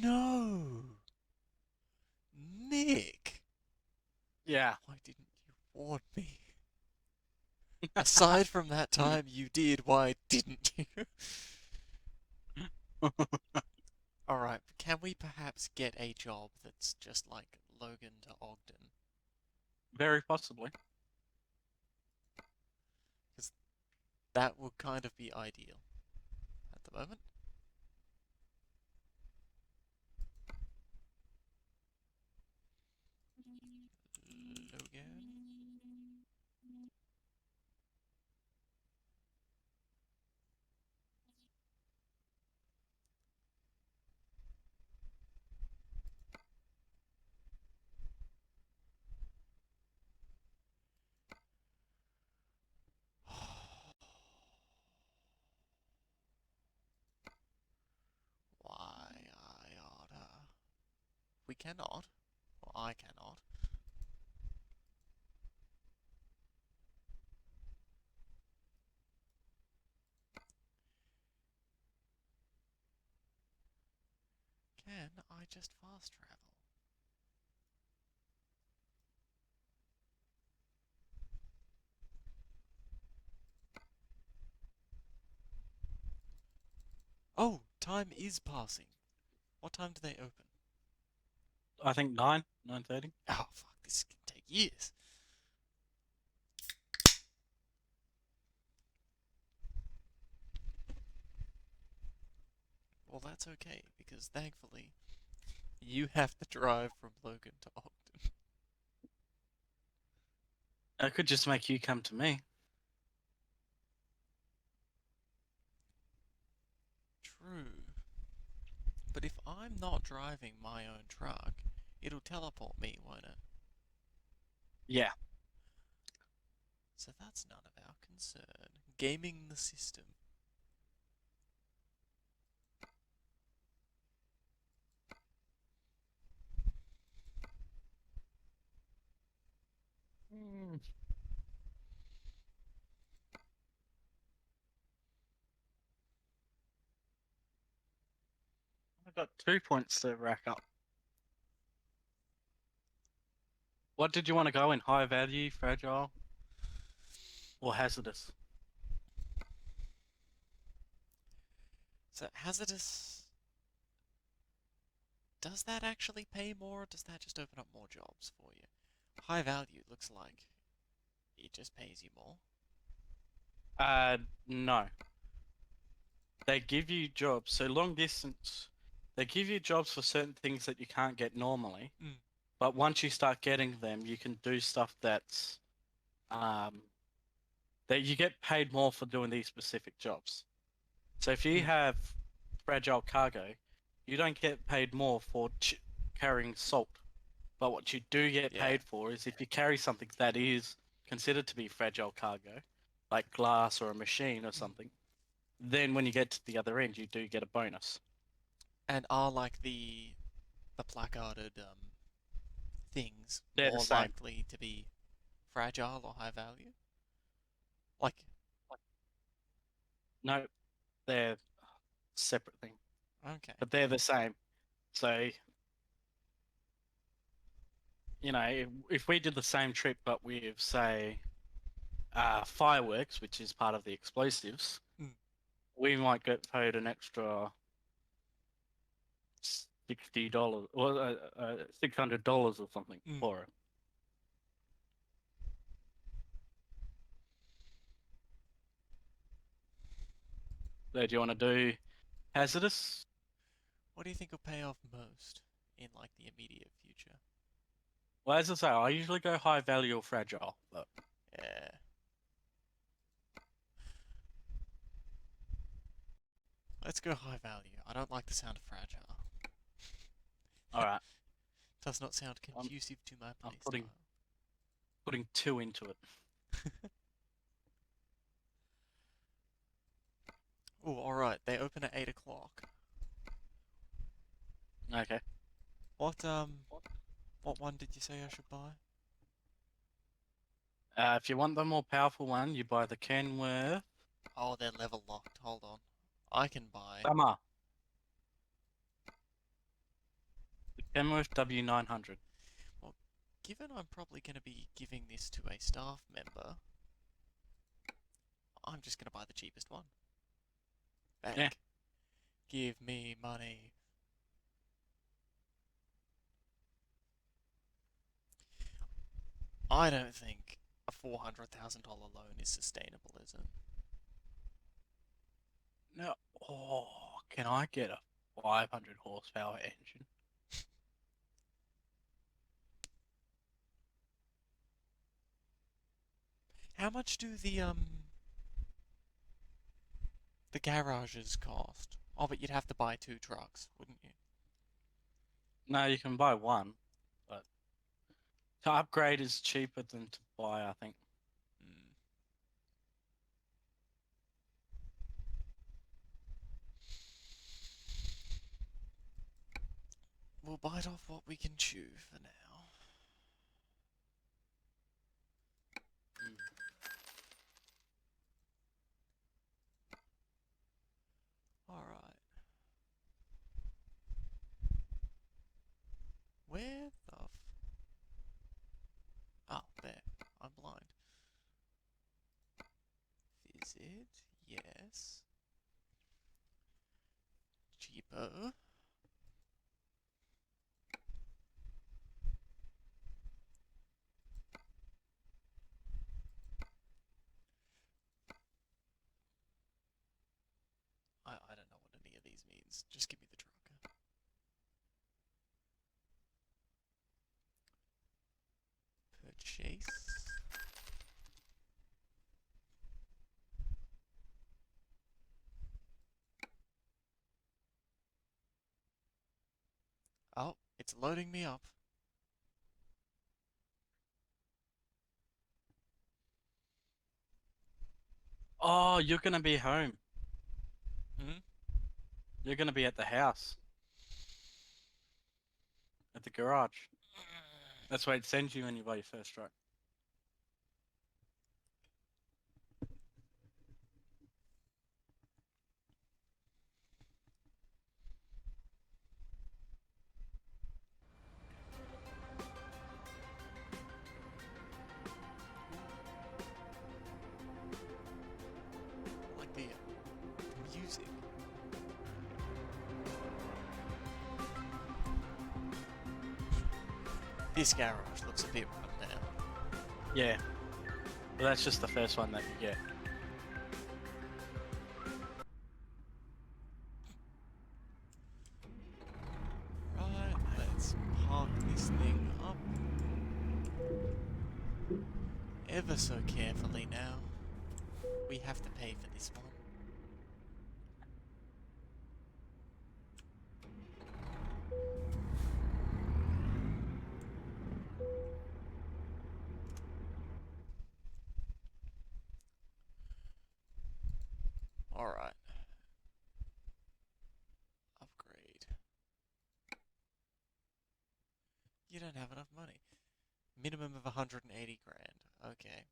No! Nick! Yeah. Why didn't you warn me? Aside from that time you did, why didn't you? Alright, can we perhaps get a job that's just like Logan to Ogden? Very possibly. Because that would kind of be ideal at the moment. Logan? Why I oughta. We cannot. Or I cannot. Can I just fast travel? Oh, time is passing. What time do they open? I think 9:30. Oh, fuck, this can take years. Well, that's okay, because thankfully, you have to drive from Logan to Ogden. I could just make you come to me. True. But if I'm not driving my own truck, it'll teleport me, won't it? Yeah. So that's none of our concern. Gaming the system. I've got 2 points to rack up. What did you want to go in? High value, fragile, or hazardous? So hazardous. Does that actually pay more, or does that just open up more jobs for you? High value looks like it just pays you more. No. They give you jobs. So long distance, they give you jobs for certain things that you can't get normally. Mm. But once you start getting them, you can do stuff that's that you get paid more for doing these specific jobs. So if you Mm. have fragile cargo, you don't get paid more for carrying salt. But what you do get Yeah. paid for is if you carry something that is considered to be fragile cargo, like glass or a machine or something, then when you get to the other end, you do get a bonus. And are like the placarded things They're the more same. likely to be fragile or high value? Like, No, they're separate thing, okay. but they're the same. So, if we did the same trip but with, say, fireworks, which is part of the explosives, Mm. we might get paid an extra $60 or $600 or something Mm. for it. So, do you want to do hazardous? What do you think will pay off most in like the immediate future? Well, as I say, I usually go high value or fragile, but Yeah. Let's go high value. I don't like the sound of fragile. all right, Does not sound I'm conducive to my I'm playstyle. putting two into it. Oh, alright. They open at 8 o'clock. Okay. What one did you say I should buy? If you want the more powerful one, you buy the Kenworth Oh, they're level locked. Hold on. I can buy. Summer. The Kenworth W900. Given I'm probably going to be giving this to a staff member, I'm just going to buy the cheapest one. Bank. Yeah. Give me money. I don't think a $400,000 loan is sustainable, is it? No. Oh, can I get a 500 horsepower engine? How much do the garages cost? Oh, but you'd have to buy 2 trucks, wouldn't you? No, you can buy one, but to upgrade is cheaper than to buy, I think. Hmm. We'll bite off what we can chew for now. Alright. Where the f... Oh, there. I'm blind. Visit, yes. Cheaper. I don't know what any of these means. Just give me the truck. Purchase. Oh, it's loading me up. Oh, you're gonna be home. Hmm? You're gonna be at the house. At the garage. That's where it sends you when you buy your first truck. Like the music. This garage looks a bit run down. Yeah. But that's just the first one that you get. Right, let's park this thing up. Ever so carefully now. We have to pay for this one. Alright. Upgrade. You don't have enough money. Minimum of 180 grand. Okay.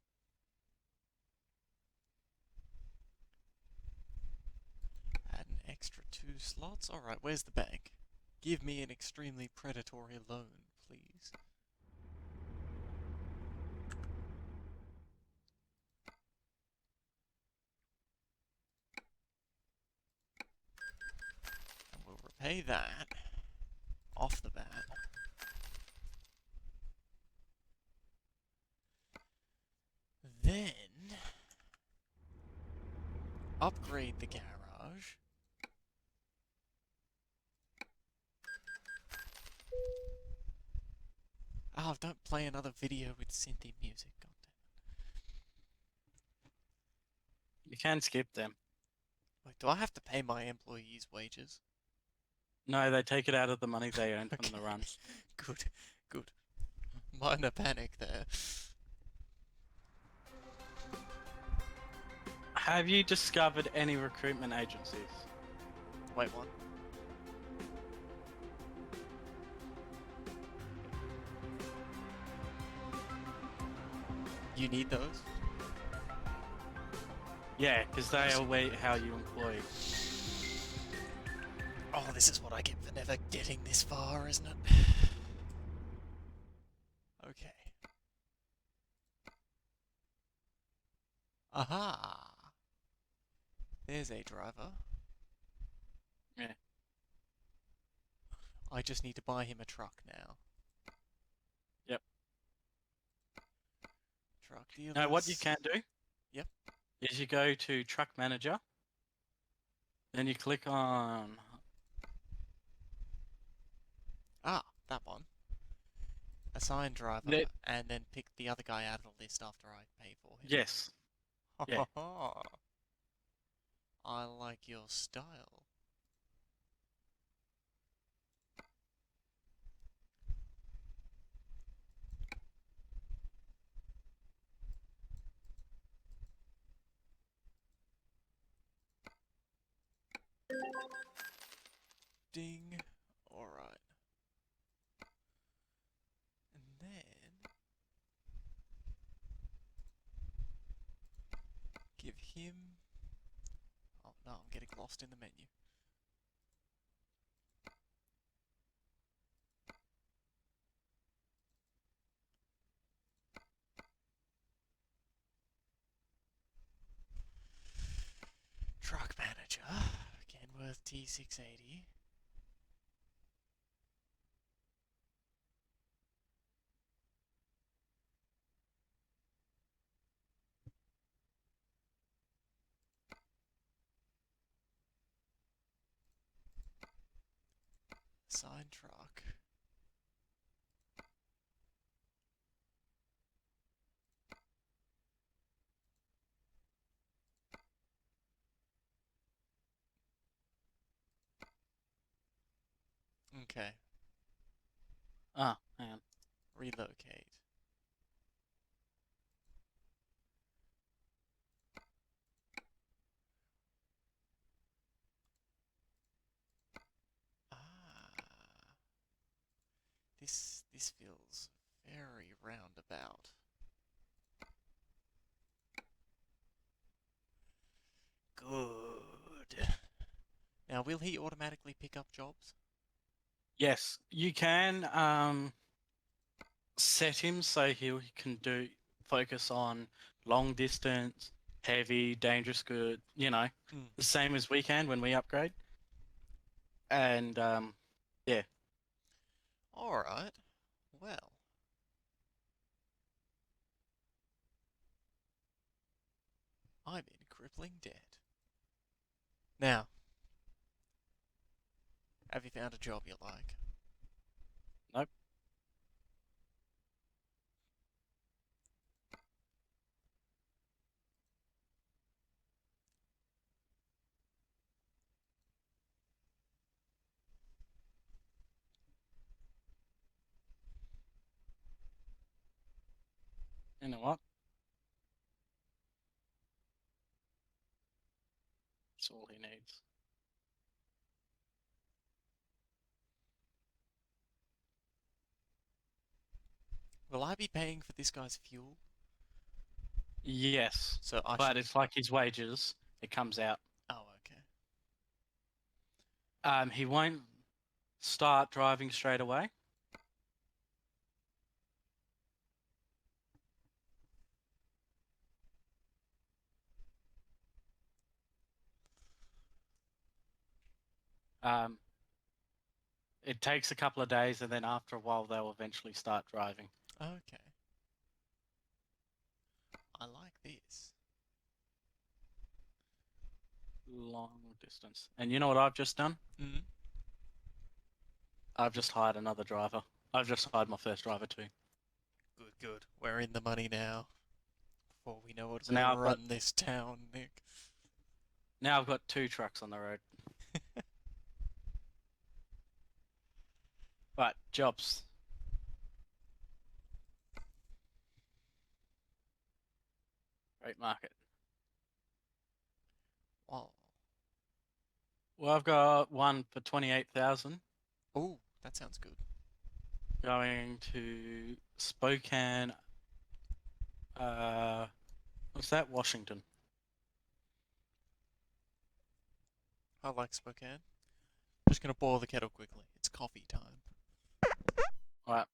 Add an extra 2 slots. Alright, where's the bank? Give me an extremely predatory loan, please. And we'll repay that off the bat. Then upgrade the garage. Oh, don't play another video with synthy music. God damn. You can skip them. Wait, do I have to pay my employees' wages? No, they take it out of the money they earn from the Okay. runs. Good, good. Minor panic there. Have you discovered any recruitment agencies? Wait, what? You need those? Yeah, because they are how you employ. Oh, this is what I get for never getting this far, isn't it? Okay. Aha! There's a driver. Yeah. I just need to buy him a truck now. Yep. Truck dealers. Now, what you can do. Yep. Is you go to Truck Manager. Then you click on. Ah, that one. Assign driver, Let- and then pick the other guy out of the list after I pay for him. Yes. Yeah. I like your style. Ding. Alright. And then give him... Oh no, I'm getting lost in the menu. Truck manager. Kenworth T680. Assign truck. Okay. Ah, hang on. Relocate. Ah. This feels very roundabout. Good. Now, will he automatically pick up jobs? Yes, you can set him so he can focus on long distance, heavy, dangerous good. The same as we can when we upgrade. And yeah. Alright. Well. I'm in crippling debt. Now, have you found a job you like? Nope. You know what? That's all he needs. Will I be paying for this guy's fuel? Yes, So I but should... it's like his wages. It comes out. Oh, okay. He won't start driving straight away. Um, it takes a couple of days, and then after a while, they'll eventually start driving. Okay. I like this. Long distance. And you know what I've just done? Mm. I've just hired another driver. I've just hired my first driver too. Good, good. We're in the money now. Before we know it, So we'll now I've run this town, Nick. Now I've got 2 trucks on the road. Right, jobs. Great market. Wow. Well, I've got one for 28,000 Oh, that sounds good. going to Spokane, Is that Washington? I like Spokane. Just gonna boil the kettle quickly. It's coffee time. Alright.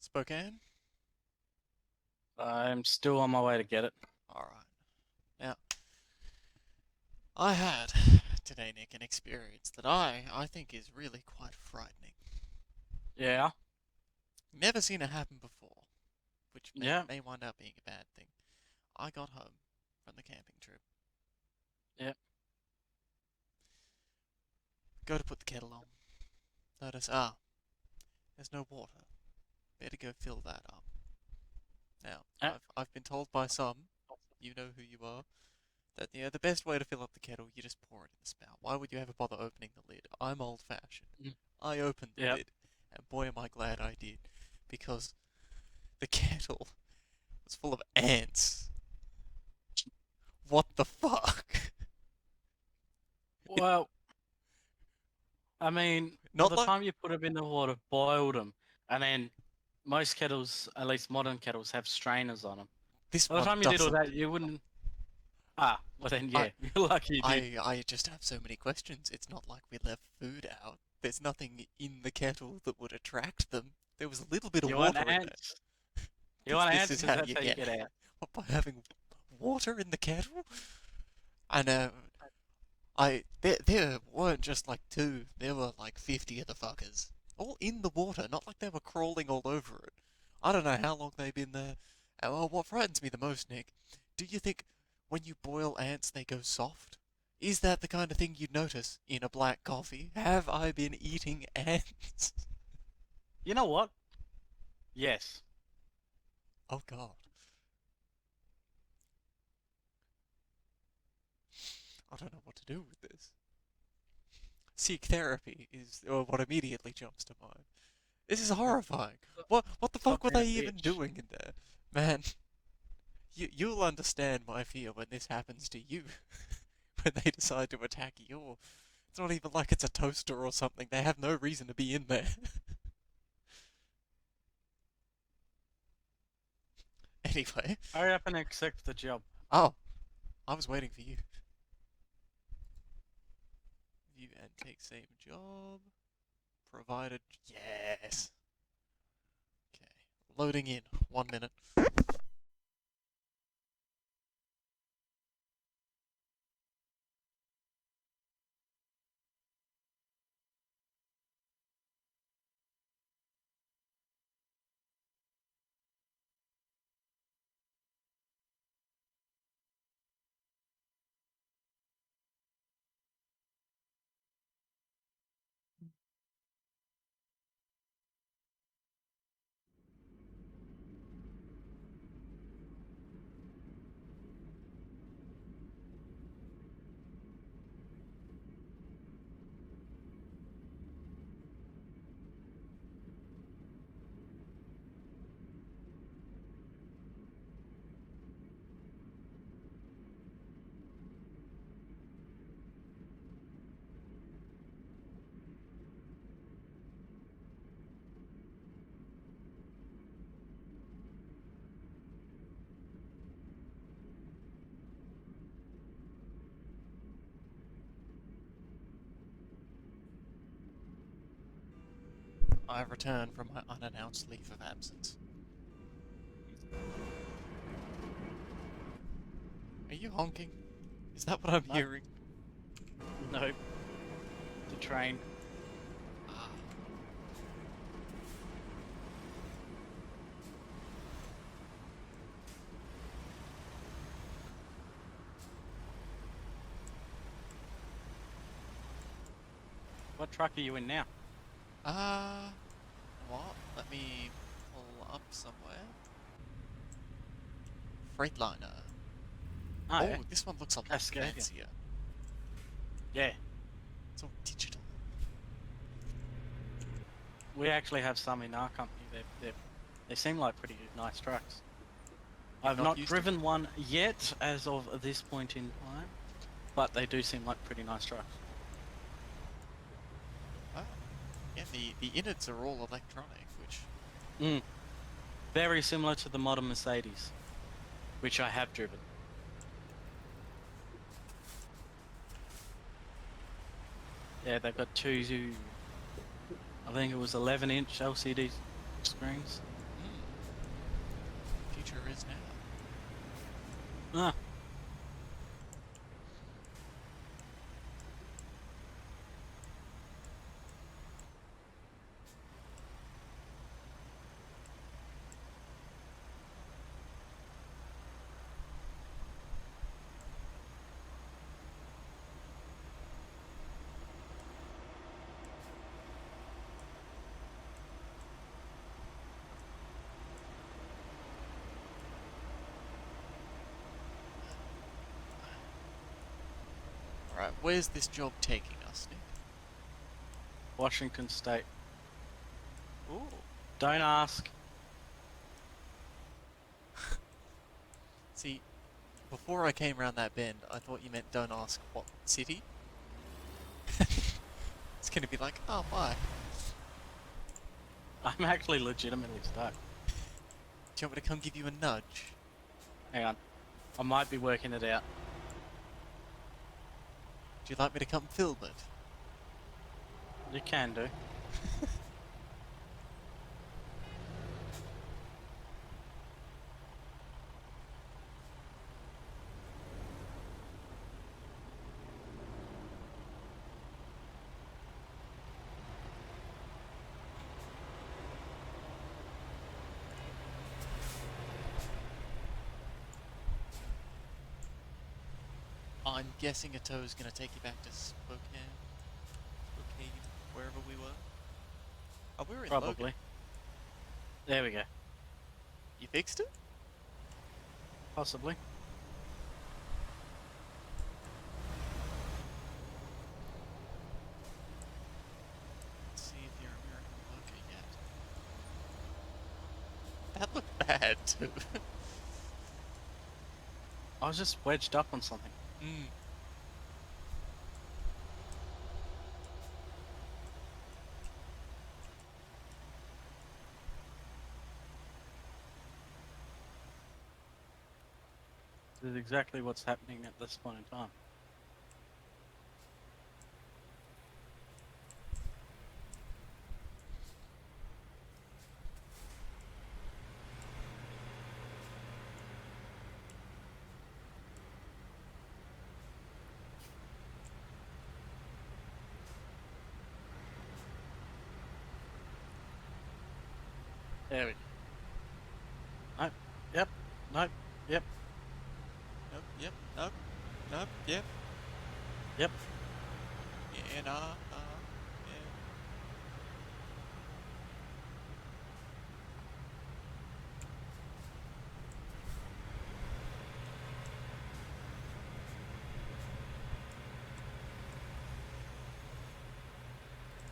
Spokane? I'm still on my way to get it. Alright. Now, I had today, Nick, an experience that I think is really quite frightening. Yeah. Never seen it happen before, which Yeah. may wind up being a bad thing. I got home from the camping trip. Yep. Go to put the kettle on. Notice, there's no water. Better go fill that up. Now, I've been told by some, you know who you are, that the best way to fill up the kettle, you just pour it in the spout. Why would you ever bother opening the lid? I'm old-fashioned. Mm. I opened the Yep. lid, and boy am I glad I did, because the kettle was full of ants. What the fuck? Well, I mean, by Not the like time you put them in the water, boiled them, and then most kettles, at least modern kettles, have strainers on them. this By the one time you did all doesn't. that, you wouldn't. Ah, well then, yeah, you're lucky you did. I just have so many questions. It's not like we left food out. There's nothing in the kettle that would attract them. There was a little bit of You want water in there. ants? You want This ants? is 'Cause how that's you how you get get ants. What, by having water in the kettle? And there weren't just like two. There were like 50 of the fuckers, all in the water. Not like they were crawling all over it. I don't know how long they've been there. Well, what frightens me the most, Nick, do you think when you boil ants they go soft? Is that the kind of thing you'd notice in a black coffee? Have I been eating ants? You know what? Yes. Oh god. I don't know what to do with this. Seek therapy is what immediately jumps to mind. This is horrifying. What the fuck Stop were being they a even bitch. doing in there? Man, you'll understand my fear when this happens to you. When they decide to attack your... It's not even like it's a toaster or something. They have no reason to be in there. Anyway. Hurry up and accept the job. Oh, I was waiting for you. View and take same job. Provided... Yes! Okay. Loading in. 1 minute. I've returned from my unannounced leave of absence. Are you honking? Is that what I'm No. hearing? No. The train. Ah. What truck are you in now? What? Let me pull up somewhere. Freightliner. Oh, Oh, yeah. this one looks a lot Cascadia. fancier. Yeah. It's all digital. We actually have some in our company. They seem like pretty nice trucks. You've I've not not used driven one yet as of this point in time, but they do seem like pretty nice trucks. Oh, yeah. The innards are all electronic, which Mm. Very similar to the modern Mercedes, which I have driven. Yeah, they've got two, I think it was 11-inch LCD screens. future is now. Ah, Alright, where's this job taking us, Nick? Washington State. Ooh. Don't ask. See, before I came around that bend, I thought you meant don't ask what city. It's gonna be like, oh, bye. I'm actually legitimately stuck. Do you want me to come give you a nudge? Hang on. I might be working it out. Do you like me to come film it? You can do. I'm guessing a tow is gonna take you back to Spokane, wherever we were. Oh, we were in Probably. Logan. There we go. You fixed it? Possibly. Let's see if you're American Logan yet. That looked bad too. I was just wedged up on something. Mm. This is exactly what's happening at this point in time. There we go. Nope. Yep. Nope. Yep. Nope, yep, nope, nope, yep. Yep. Yeah, nah, yeah.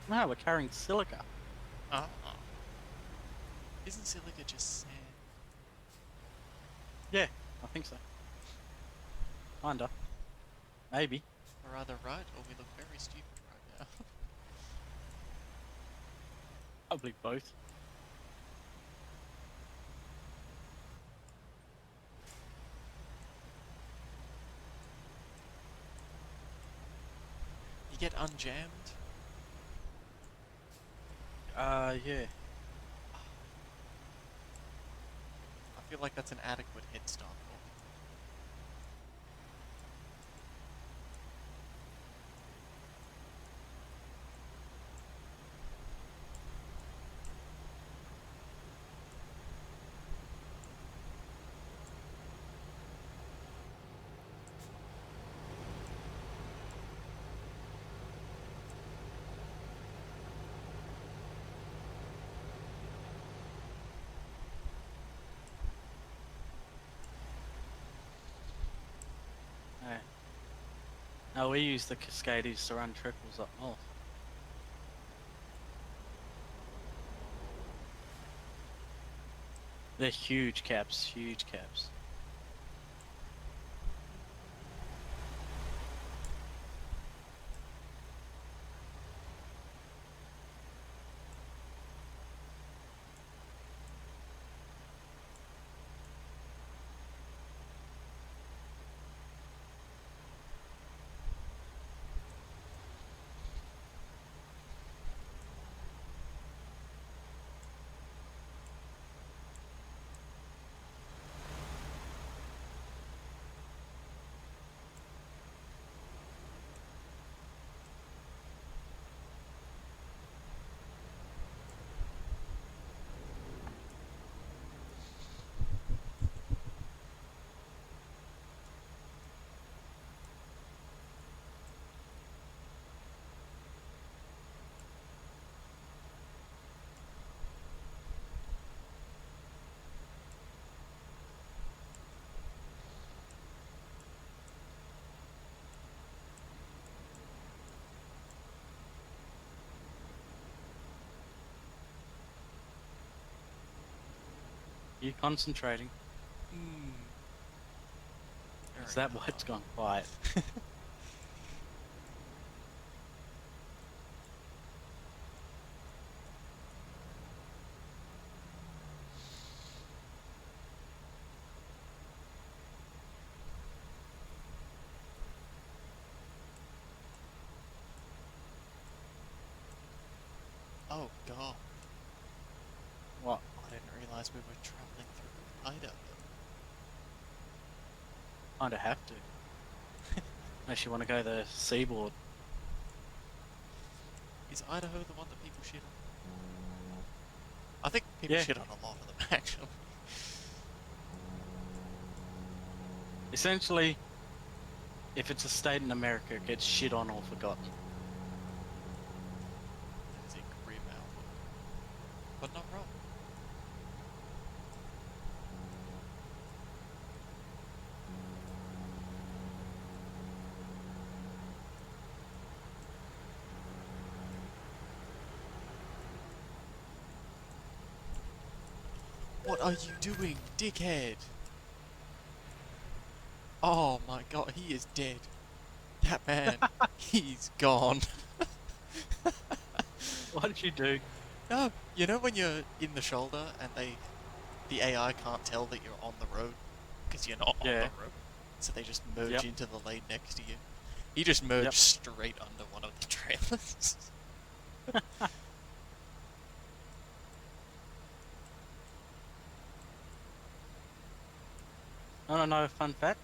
No, we're carrying silica. Uh-uh. Isn't silica just sand? Yeah, I think so. Kinda. Maybe. Or either right, or we look very stupid right now. Probably both. You get unjammed? Yeah. I feel like that's an adequate head start for me. Oh, we use the Cascades to run triples up north. They're huge caps, huge caps. You concentrating? Hmm. Is that why it's gone quiet? Oh god, What? I didn't realise we were travelling through Idaho. Kinda have to. Unless you want to go the seaboard. Is Idaho the one that people shit on? I think people Yeah. shit on a lot of them, actually. Essentially, if it's a state in America, it gets shit on or forgotten. That is a grim outlook. But not wrong. What are you doing, dickhead? Oh my god, he is dead. That man, he's gone. What did you do? No, you know when you're in the shoulder and the AI can't tell that you're on the road because you're not on Yeah. the road, so they just merge Yep. into the lane next to you. He just merged Yep. straight under one of the trailers. Want to know a fun fact?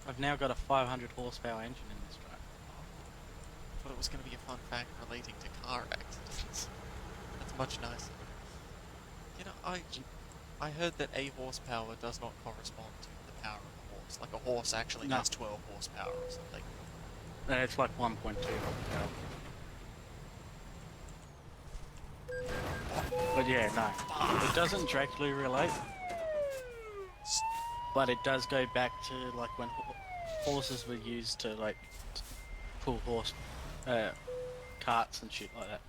I've now got a 500 horsepower engine in this truck. I thought it was going to be a fun fact relating to car accidents. That's much nicer. You know, I heard that a horsepower does not correspond to the power of a horse. Like a horse actually No. has 12 horsepower or something. It's like 1.2 horsepower. But yeah, no. It doesn't directly relate, but it does go back to like when horses were used to like pull carts and shit like that.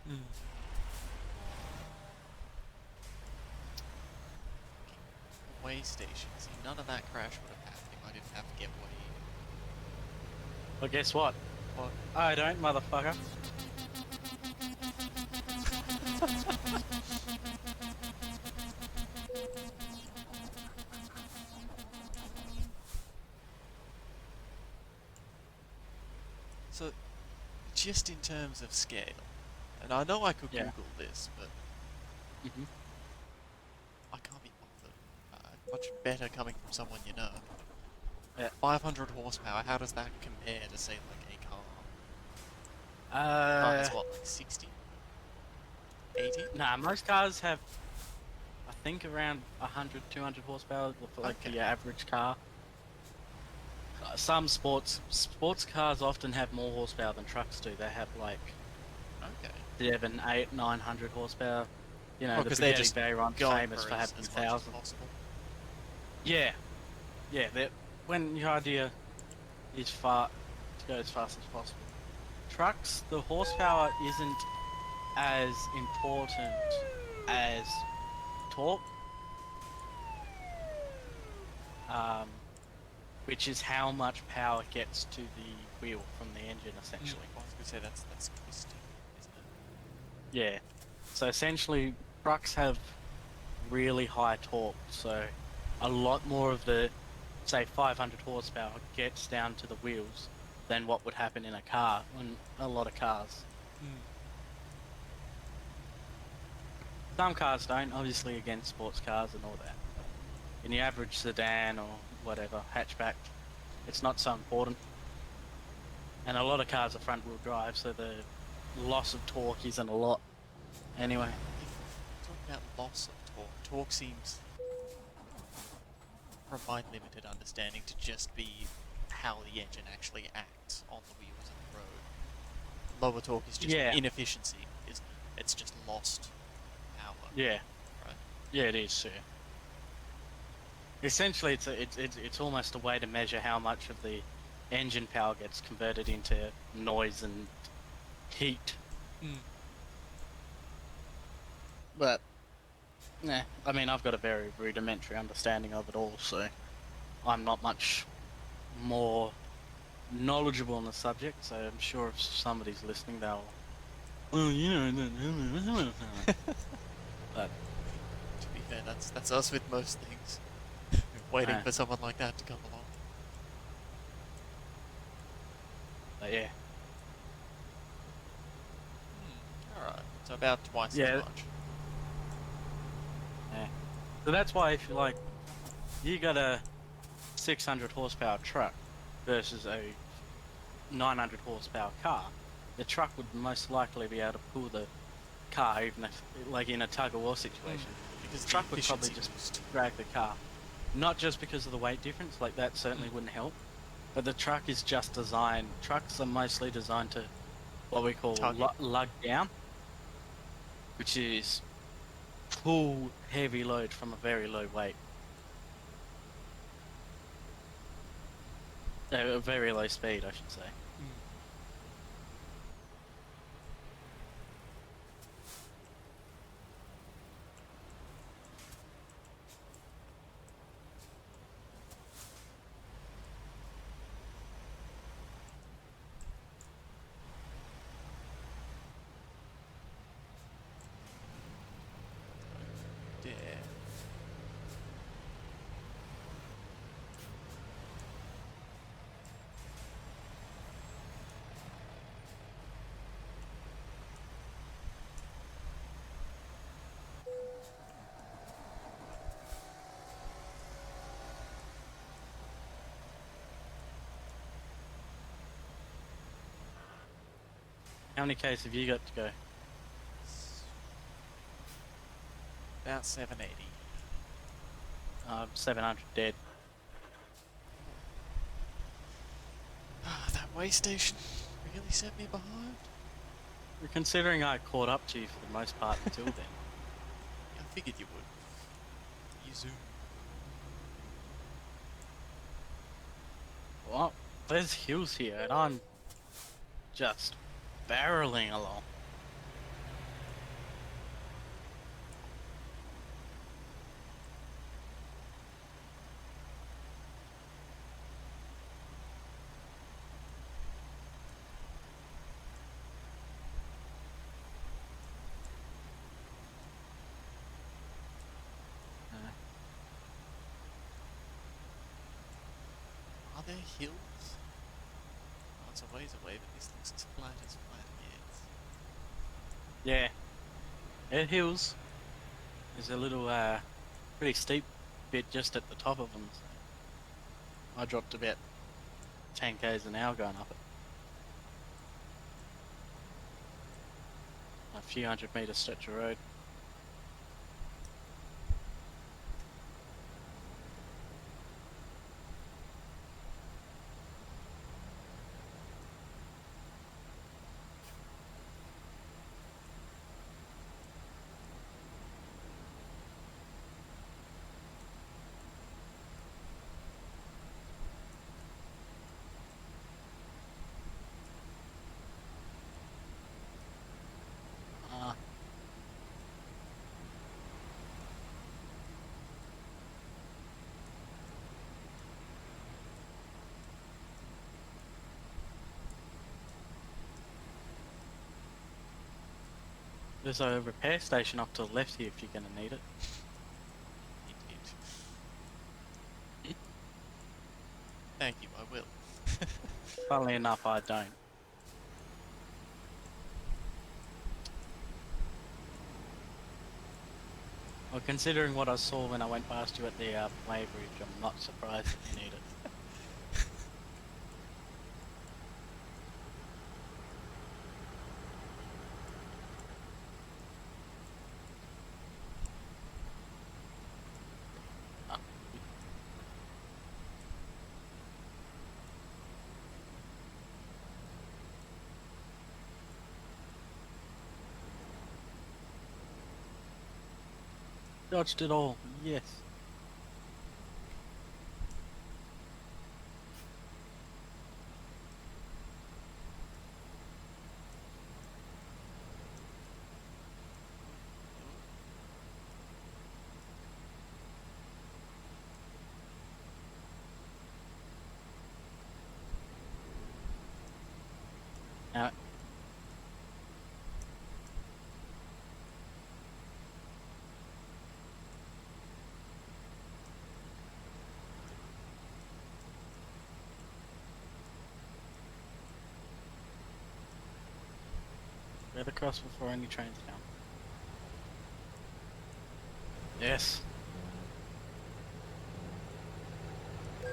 Way station. See, none of that crash would have happened if I didn't have to get way But guess what? What? I don't, motherfucker. So, just in terms of scale, and I know I could Yeah. Google this, but Mm-hmm. I can't be bothered. Much better coming from someone you know. Yeah. 500 horsepower, how does that compare to, say, like a car? Car has what, like 60? 80? Nah, most cars have, I think, around 100, 200 horsepower for like Okay. the average car. Some sports cars often have more horsepower than trucks do. They have like Okay. 7, 8, 900 horsepower. You know, Oh, the 'cause they're Bugatti just Veyron's going famous for for as having much as 1,000. possible. Yeah, yeah. When you idea, is far to go as fast as possible. Trucks, the horsepower isn't as important as torque, um, which is how much power gets to the wheel from the engine, essentially. I was gonna say that's twisting, isn't it? Yeah. So essentially, trucks have really high torque, so a lot more of the, say, 500 horsepower gets down to the wheels than what would happen in a car, on a lot of cars. Some cars don't, obviously, again, sports cars and all that. In the average sedan or whatever, hatchback, it's not so important. And a lot of cars are front-wheel drive, so the loss of torque isn't a lot. Anyway. If talking about loss of torque seems, from my limited understanding, to just be how the engine actually acts on the wheels of the road. Lower torque is just inefficiency, isn't it? It's just lost power. Yeah. Right? Yeah, it is, yeah. Essentially, it's almost a way to measure how much of the engine power gets converted into noise and heat. But, yeah, I mean, I've got a very rudimentary understanding of it all, so I'm not much more knowledgeable on the subject, so I'm sure if somebody's listening, they'll... Well, you know... But... To be fair, that's us with most things. Waiting for someone like that to come along. But yeah. Alright, so about twice as much. Yeah. So that's why if you like, you got a 600 horsepower truck versus a 900 horsepower car, the truck would most likely be able to pull the car, even if, like in a tug of war situation. Because the truck would probably just drag the car. Not just because of the weight difference, like that certainly wouldn't help, but the truck is just designed, trucks are mostly designed to what we call lug down, which is pull heavy load from a very low weight. A very low speed, I should say. How many Ks have you got to go? About 780. 700 dead. That way station really set me behind. Considering I caught up to you for the most part until then. I figured you would. You zoom. Well, there's hills here and I'm just barreling along. Are there hills? Oh, it's a ways away, but this looks as flat gets. Yeah. There are hills. There's a little, pretty steep bit just at the top of them. So I dropped about 10 k's an hour going up it. A few 100-metre stretch of road. There's a repair station off to the left here if you're gonna need it. Indeed. Thank you, I will. Funnily enough, I don't. Well, considering what I saw when I went past you at the play bridge, I'm not surprised that you need it. Dodged it all, yes. Now, get across before any trains come. Yes. That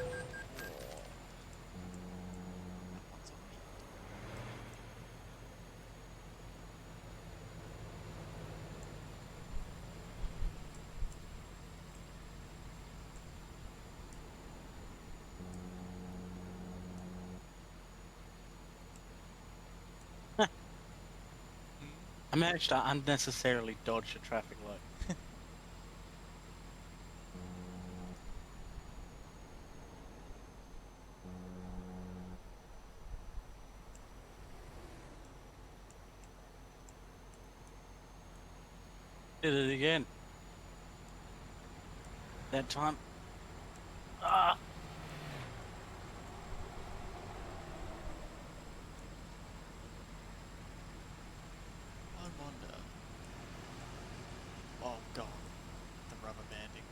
one's on me. I managed to unnecessarily dodge a traffic light. Did it again. That time. Ah! I wonder. Oh god, the rubber banding.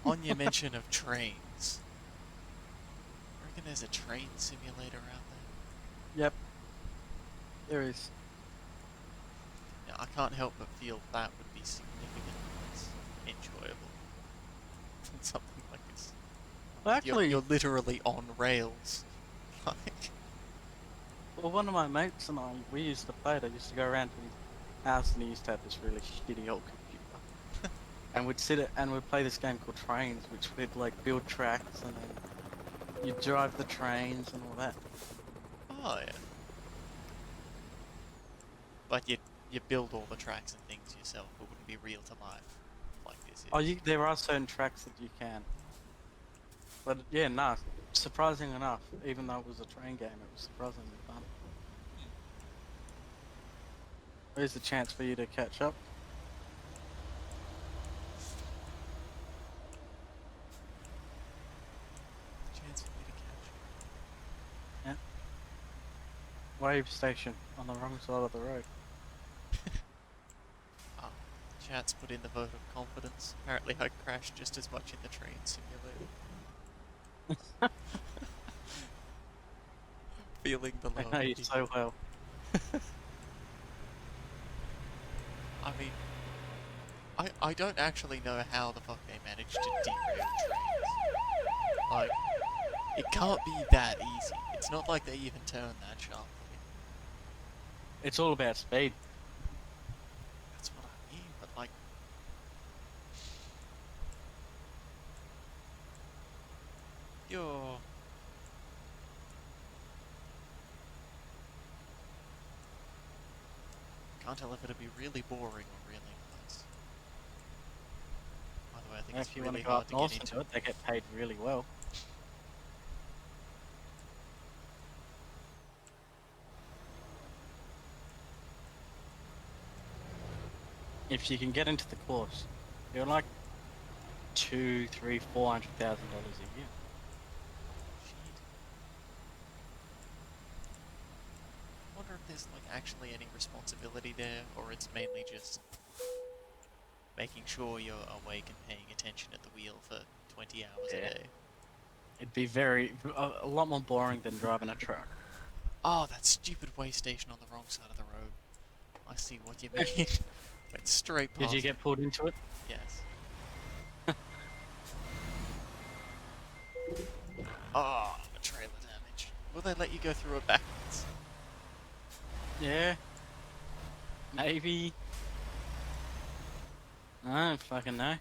On your mention of trains, I reckon there's a train simulator out there. Yep. There is. Now, I can't help but feel that would be significantly less enjoyable than something like this. Well, actually, You're literally on rails. Like, well, one of my mates and I, we used to play it. I used to go around to his house and he used to have this really shitty old computer. And we'd sit it and we'd play this game called Trains, which we'd like build tracks and then you'd drive the trains and all that. oh yeah. But you build all the tracks and things yourself. It wouldn't be real to life like this is. Oh, there are certain tracks that you can. But yeah, nah, surprising enough, even though it was a train game, it was surprisingly fun. There's a chance for you to catch up. Chance for me to catch. Wave station on the wrong side of the road. Ah, chat's put in the vote of confidence. Apparently I crashed just as much in the train simulator. Feeling the I love. know you so well. I mean, I don't actually know how the fuck they managed to derail trains. Like, it can't be that easy. It's not like they even turn that sharply. It's all about speed. That's what I mean, but like... You're... Can't tell if it'd be really boring or really nice. By the way, I think it's If you want really to go hard up to north get into into. it, they get paid really well. If you can get into the course, you're like $200,000, $300,000, $400,000 a year. Shit. I wonder if there's like actually any responsibility there, or it's mainly just making sure you're awake and paying attention at the wheel for 20 hours a Yeah. day. It'd be a lot more boring than driving a truck. Oh, that stupid way station on the wrong side of the road. I see what you mean. Went straight past Did you it. get pulled into it? Yes. Oh, trailer damage. Will they let you go through it backwards? Yeah. Maybe. I don't fucking know.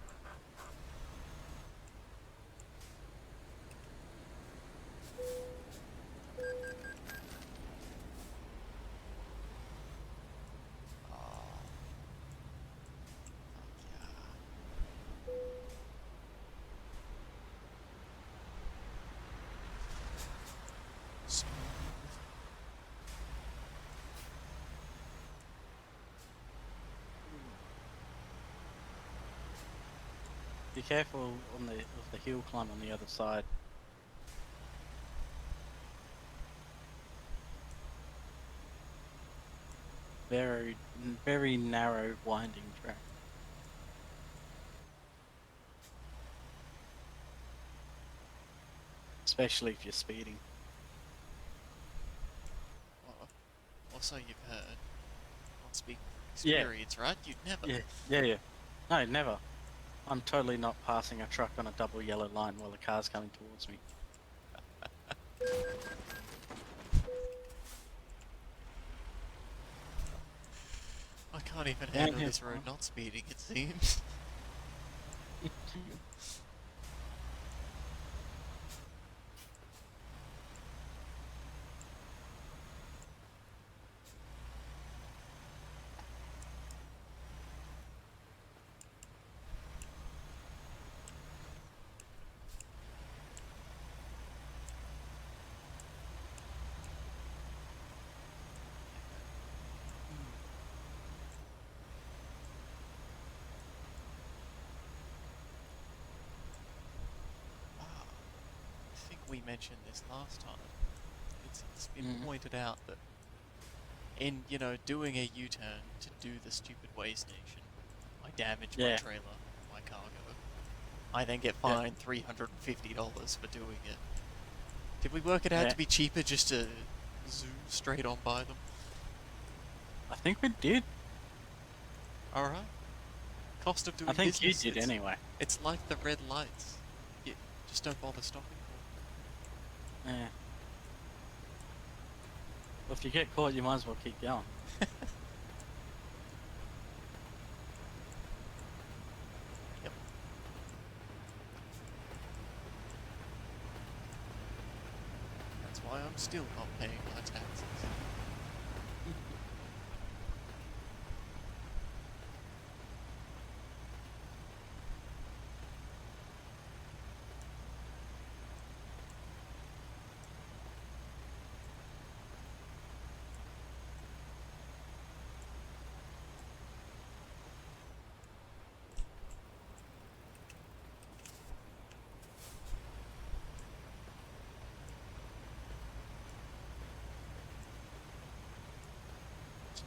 Oh, fuck yeah. Smooth. Be careful on the hill climb on the other side. Very, very narrow, winding track. Especially if you're speeding. Well, also you've heard. Not speaking from Yeah. experience, right? You'd never. Yeah. No, never. I'm totally not passing a truck on a double yellow line while a car's coming towards me. I can't even Down handle here, this road fine. not speeding, it seems. I think we mentioned this last time. It's been pointed out that in, doing a U-turn to do the stupid way station, I damage my Yeah. trailer, my cargo. I then get fined $350 for doing it. Did we work it out Yeah. to be cheaper just to zoom straight on by them? I think we did. Alright. Cost of doing I think business. you did anyway. It's like the red lights. You just don't bother stopping for Yeah. Well, if you get caught, you might as well keep going. Yep. That's why I'm still not paying my taxes.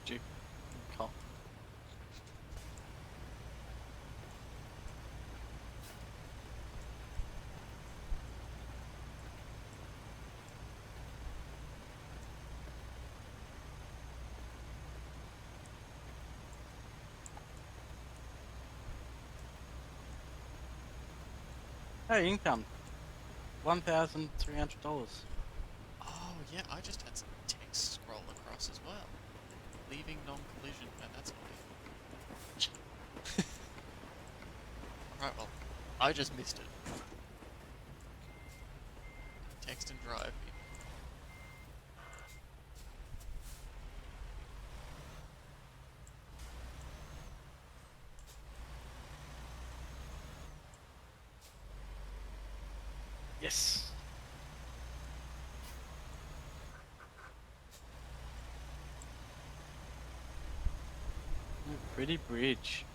Stupid cop. Hey, income. $1,300. Oh, yeah, I just had some text scroll across as well. Leaving non-collision, and that's annoying. Alright, well, I just missed it. Text and drive. Yes. Pretty bridge.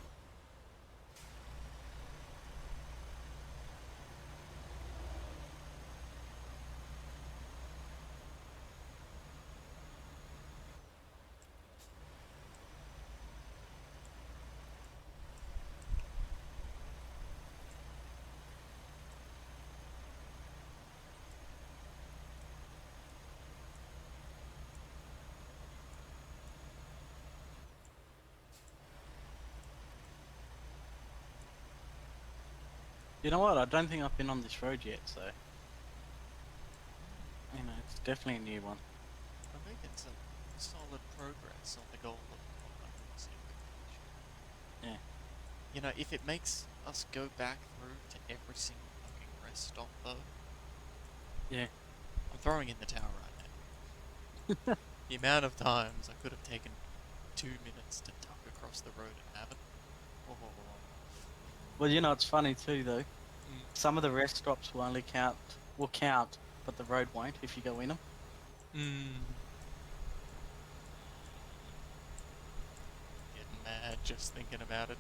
You know what? I don't think I've been on this road yet, so you know, it's definitely a new one. We're making some solid progress on the goal of 100% completion. Yeah. You know, if it makes us go back through to every single fucking rest stop, though, Yeah. I'm throwing in the towel right now. The amount of times I could have taken 2 minutes to duck across the road and haven't. Oh. Well, you know, it's funny too, though. Mm. Some of the rest stops will only count, but the road won't if you go in them. Getting mad just thinking about it.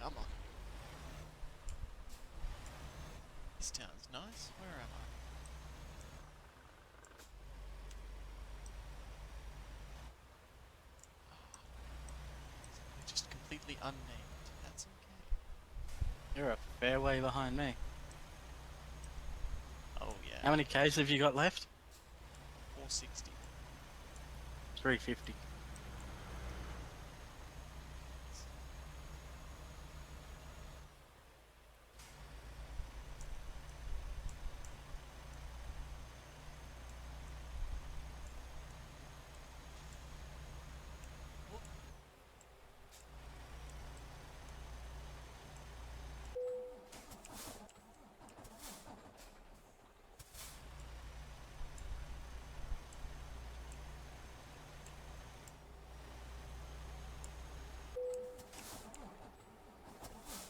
Come on. This town's nice. Where am I? We're just completely unnamed. That's okay. You're a fair way behind me. Oh yeah. How many Ks have you got left? 460. 350.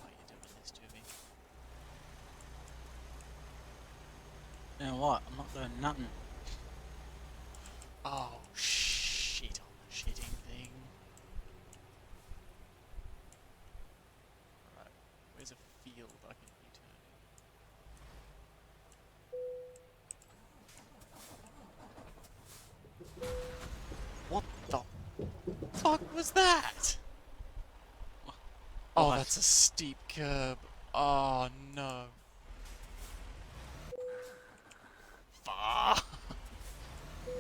Why are you doing this to me? You know what? I'm not doing nothing. Oh, shit on the shitting thing. Alright, where's a field I can U-turn in? What the fuck was that? Oh, What? that's a steep curb. Oh, no. Fuck. You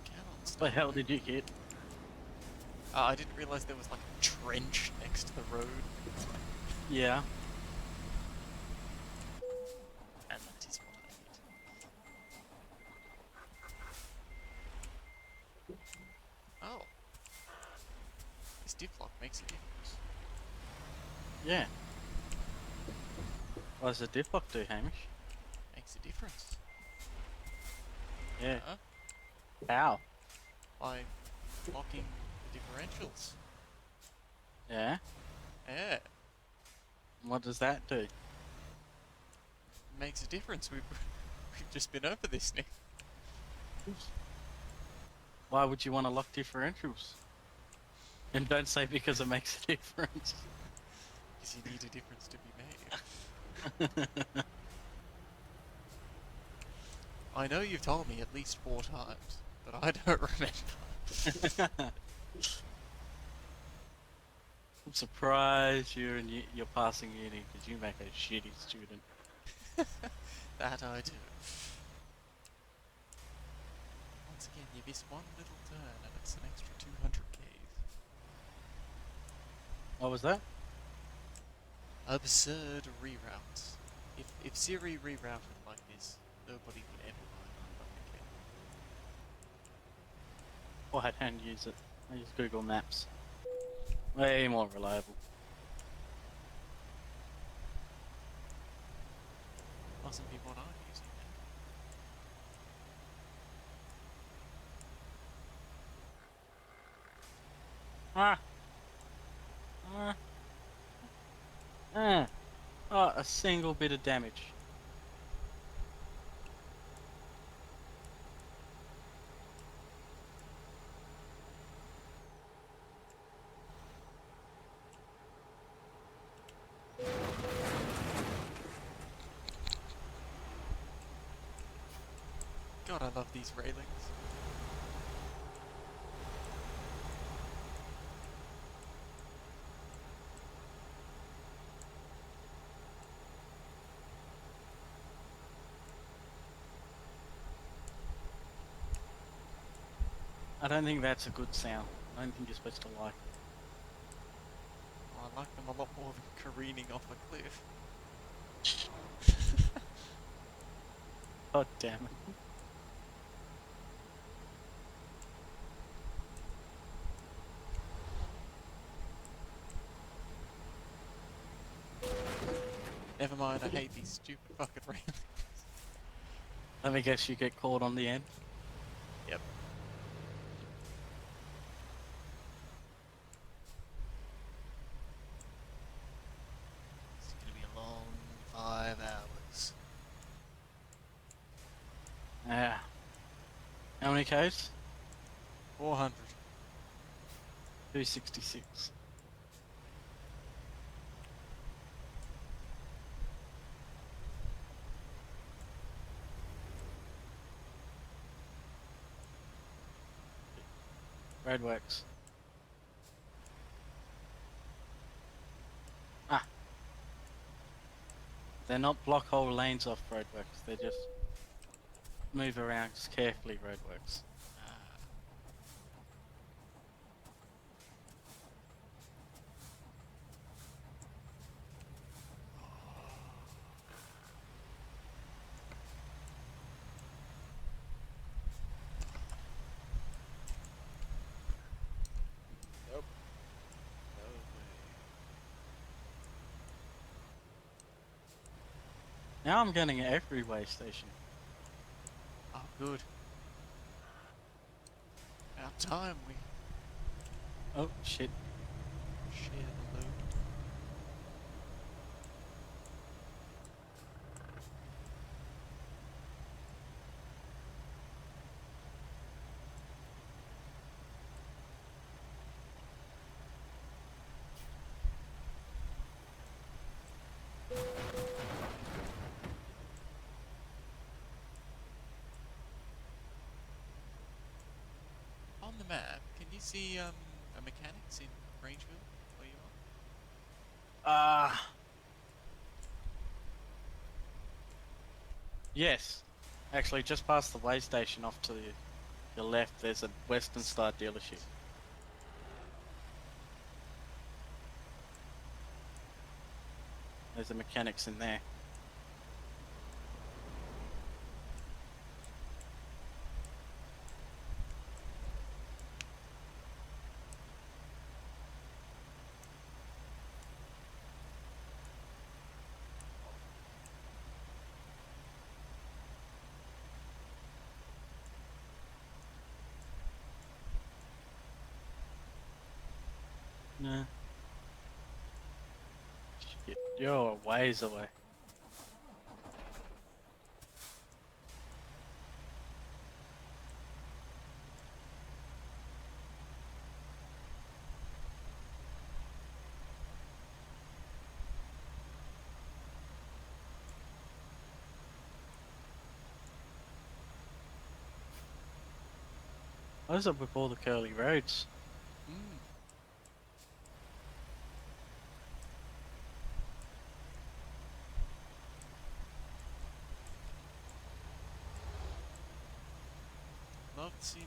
cannot What the stop. hell did you hit? I didn't realize there was like a trench next to the road. Yeah. And that is what I hit. Oh. This diff lock makes a difference. Yeah. What does the diff lock do, Hamish? Makes a difference. Yeah. Huh? How? By locking the differentials. Yeah. Yeah. What does that do? Makes a difference. We've just been over this, Nick. Why would you want to lock differentials? And don't say because it makes a difference. Because you need a difference to be made. I know you've told me at least 4 times, but I don't remember. I'm surprised you're passing uni because you make a shitty student. That I do. Once again, you miss one little turn and it's an extra 200 Ks. What was that? Absurd reroutes. If Siri rerouted like this, nobody would ever buy an Well, I don't use it. I use Google Maps. Way more reliable. Mustn't be what I'm using Ah. Ah. Ah. Oh, a single bit of damage. God, I love these railings. I don't think that's a good sound. I don't think you're supposed to like it. Oh, I like them a lot more than careening off a cliff. God damn it. Never mind, I hate these stupid fucking railings. Let me guess you get caught on the end. Yep. It's gonna be a long 5 hours. Yeah. How many Ks? 400. 266. Roadworks. Ah. They're not block whole lanes off roadworks. They just move around just carefully roadworks. Nope. No way. Now I'm getting every way station. Oh, good. About time we Oh shit. share the load. On the map, can you see a mechanics in Rangeville where you Ah. Yes. Actually, just past the way station off to your left, there's a Western Star dealership. There's a mechanics in there. No. Shit, you're a ways away. Those are before the curly roads. are? Mm. Love the scenery.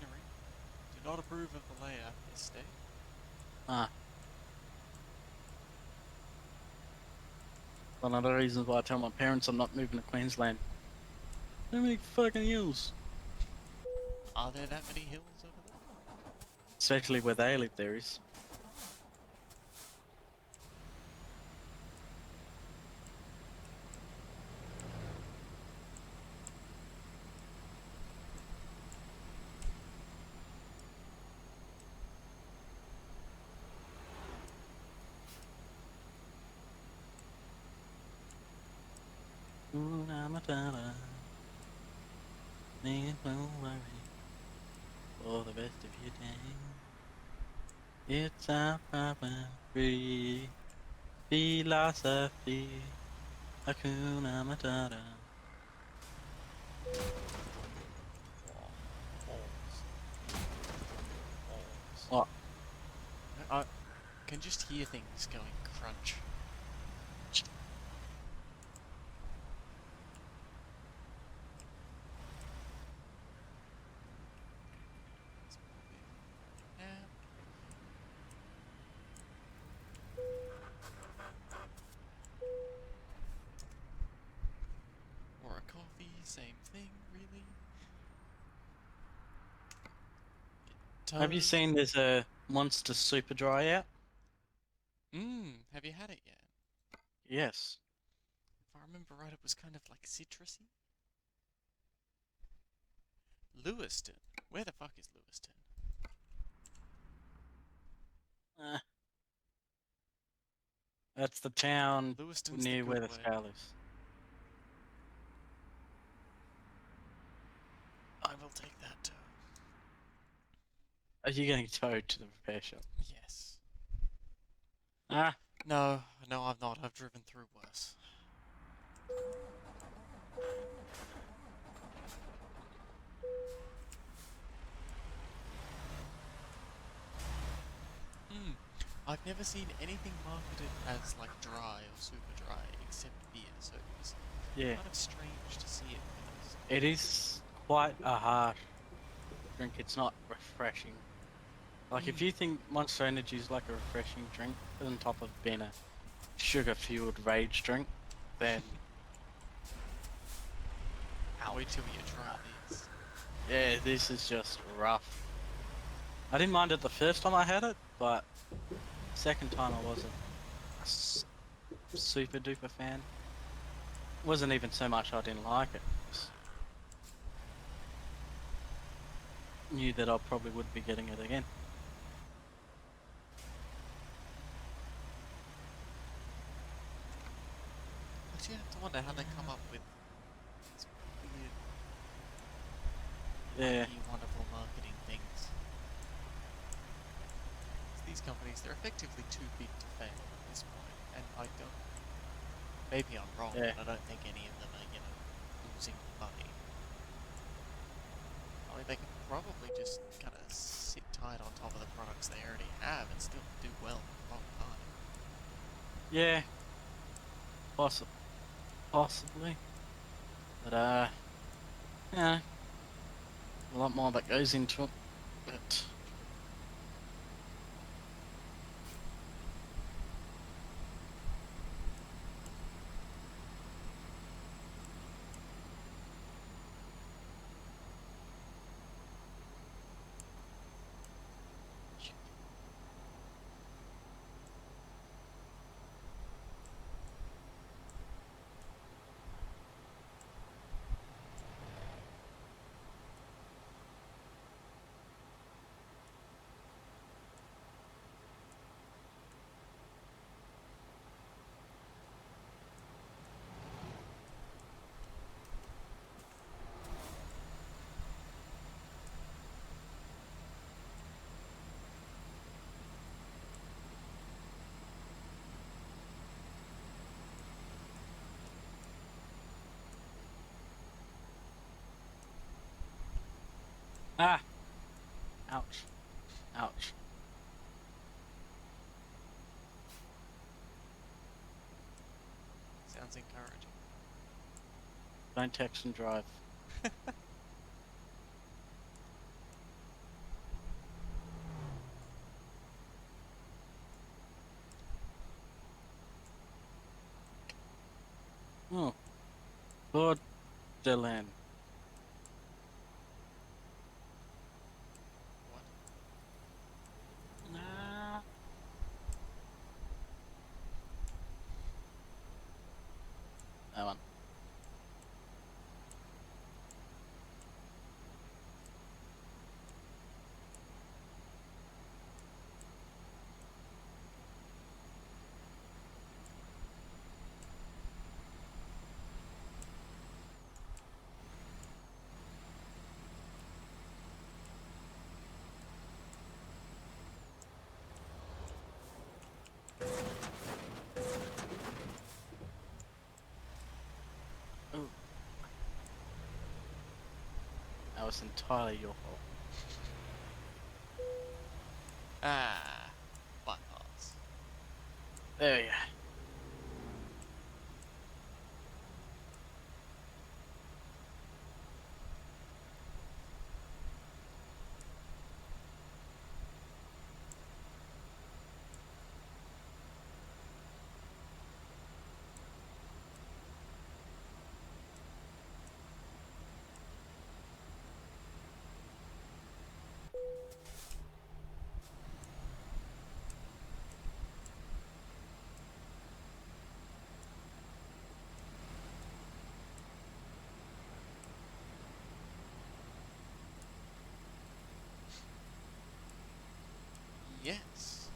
Do not approve of the layout of this state. Ah. One of the reasons why I tell my parents I'm not moving to Queensland. Too many fucking hills. Are there that many hills over there? Especially where they live, there is. Matata. Please don't worry for the rest of your day. It's a proper free philosophy. Hakuna Matata. Balls. What? I can just hear things going crunch. Yeah. Or a coffee, same thing, really. Have you Toast. seen there's a Monster Super Dry out? Have you had it yet? Yes. If I remember right, it was kind of like citrusy. Lewiston. Where the fuck is Lewiston? Uh, that's the town Lewiston's the near good where the way. scale is. I will take that too. Are you getting towed to the repair shop? Yes. Ah, No, no, I'm not. I've driven through worse. I've never seen anything marketed as like dry or super dry except beer, so it was yeah. kind of strange to see it first. It is quite a harsh drink. It's not refreshing. Like, if you think Monster Energy is like a refreshing drink on top of being a sugar-fueled rage drink, then Wait till you try this. yeah, this is just rough. I didn't mind it the first time I had it, but second time I wasn't a super duper fan. Wasn't even so much I didn't like it. Just knew that I probably would be getting it again. I do have to wonder how they come up with these weird, Yeah, wacky, wonderful marketing things. 'Cause these companies, they're effectively too big to fail at this point, and I don't. Maybe I'm wrong, yeah. but I don't think any of them are, losing money. I mean, they could probably just kind of sit tight on top of the products they already have and still do well for a long time. Yeah, possibly. But yeah, a lot more that goes into it. But ah, ouch, ouch. Sounds encouraging. Don't text and drive. Oh, Lord Dylan. What? Nah. That one. That was entirely your fault. Ah, bypass. There you go. Yes.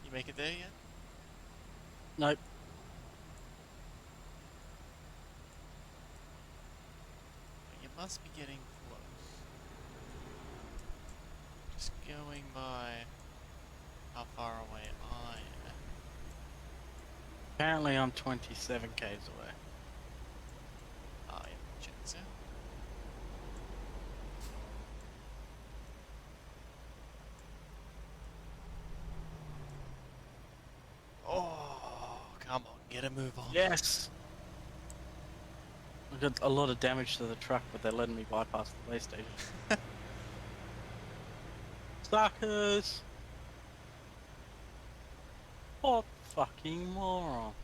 You make it there yet? Nope. You must be getting close. Just going by how far away I am. Apparently I'm 27 k's away. Ah, yeah, checks out. Oh, come on, get a move on. Yes! I got a lot of damage to the truck, but they're letting me bypass the way station. Suckers! What fucking morons.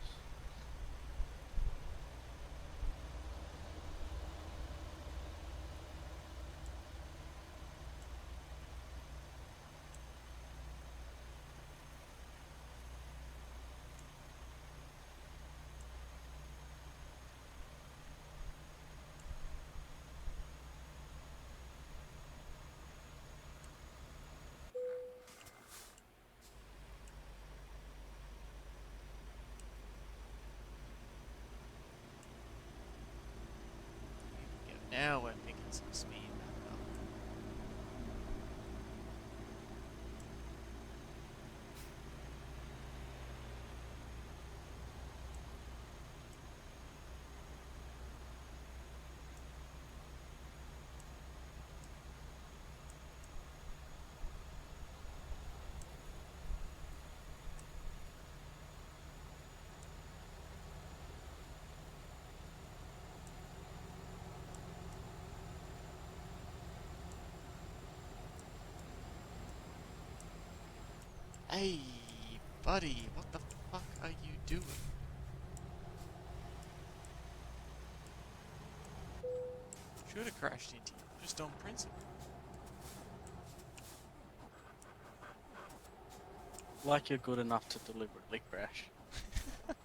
Now we're picking some speed back up. Hey, buddy, what the fuck are you doing? Should have crashed into you, just on principle. Like you're good enough to deliberately crash. Fuck,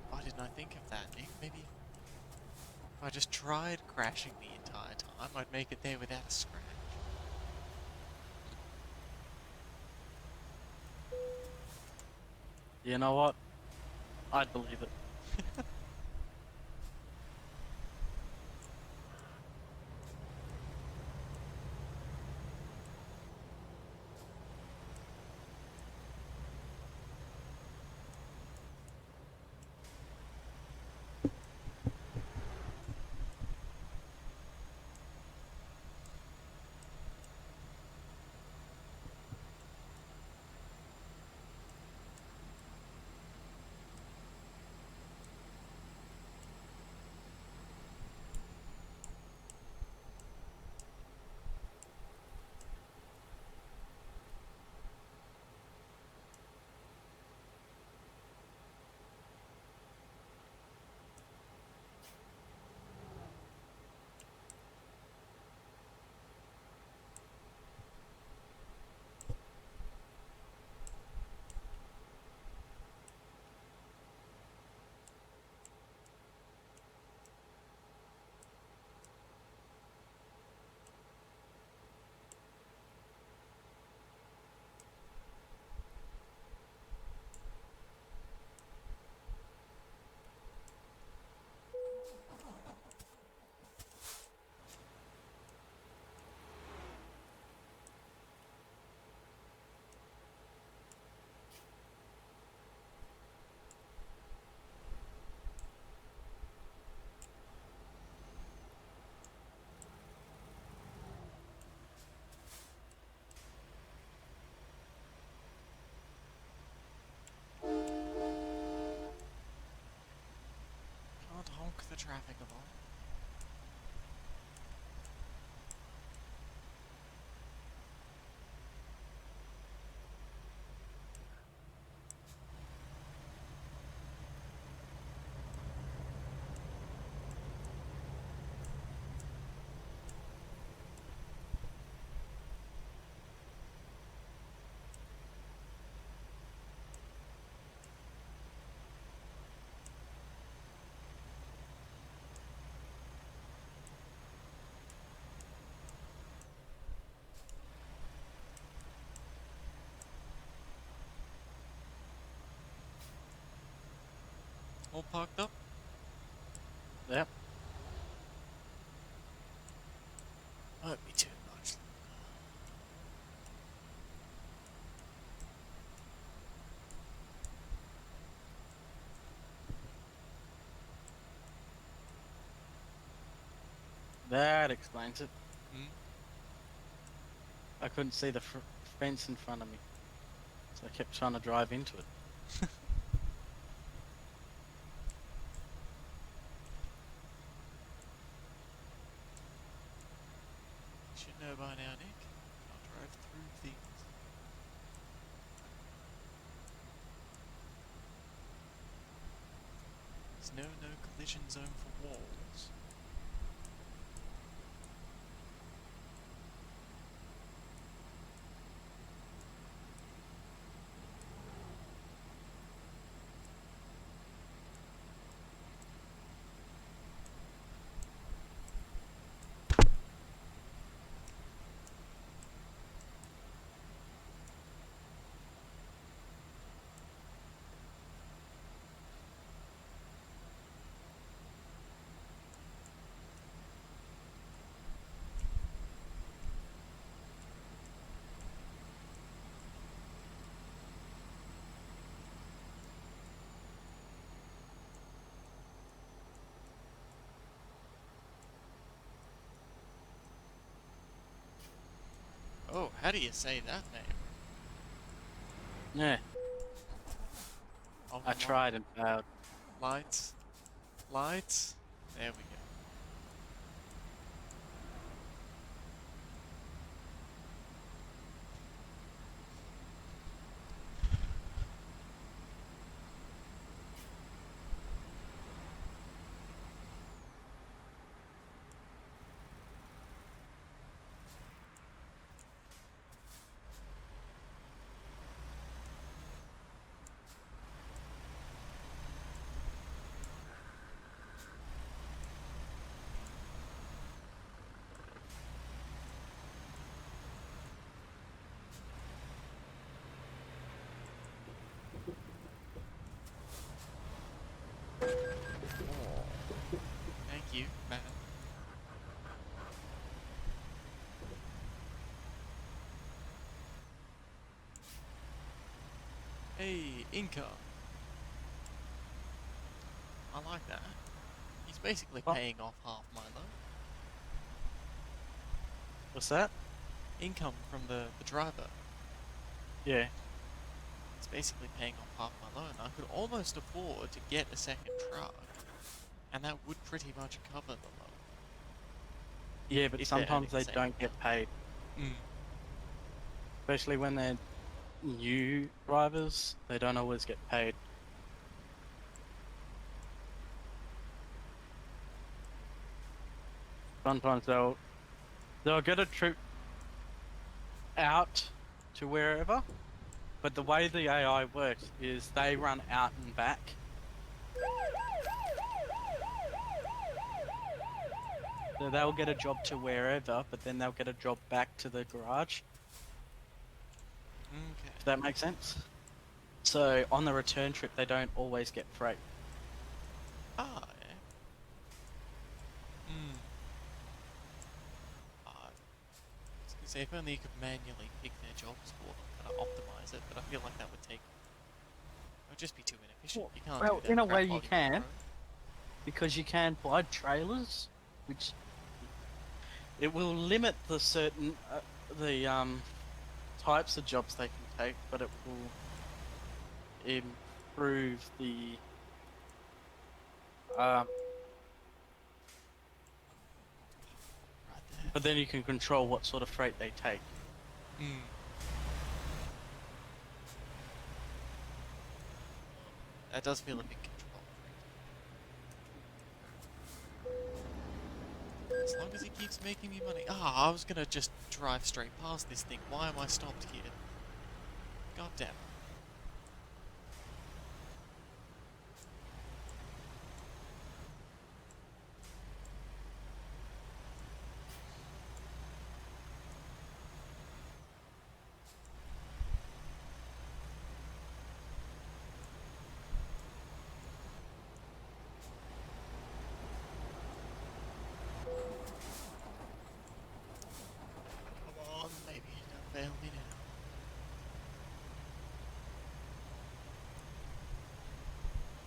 why didn't I think of that, Nick? Maybe if I just tried crashing the entire time, I'd make it there without a scratch. You know what? I'd believe it. traffic along. All parked up? Yep. Won't be too much. That explains it. Hmm? I couldn't see the fence in front of me, so I kept trying to drive into it. You should know by now, Nick. Can't drive through things. There's no collision zone for walls. Oh, how do you say that name? Yeah, Of I tried and failed. Lights. Lights. There we go. Oh, thank you, man. Hey, income. I like that. He's basically Oh, paying off half my loan. what's that? Income from the driver. Yeah. It's basically paying off half my loan. I could almost afford to get a second truck, and that would pretty much cover the loan. Yeah, but If they're earning sometimes the they same don't get amount. paid, Mm. especially when they're new drivers. They don't always get paid. Sometimes they'll get a trip out to wherever, but the way the AI works is they run out and back. So they'll get a job to wherever, but then they'll get a job back to the garage. Okay. Does that make sense? So on the return trip, they don't always get freight. Ah, yeah. Hmm. I was gonna say, if only you could manually pick their jobs for them, kind of optimize it, but I feel like that would take. It would just be too inefficient. You can't Well, do that in a crap way while you you're on the can, road. because you can buy trailers, which it will limit the certain types of jobs they can take, but it will improve the um, But then you can control what sort of freight they take. Mm. That does feel a bit control freak. As long as he keeps making me money. Ah, I was gonna just drive straight past this thing. Why am I stopped here? God damn it. Come on, maybe don't fail me now.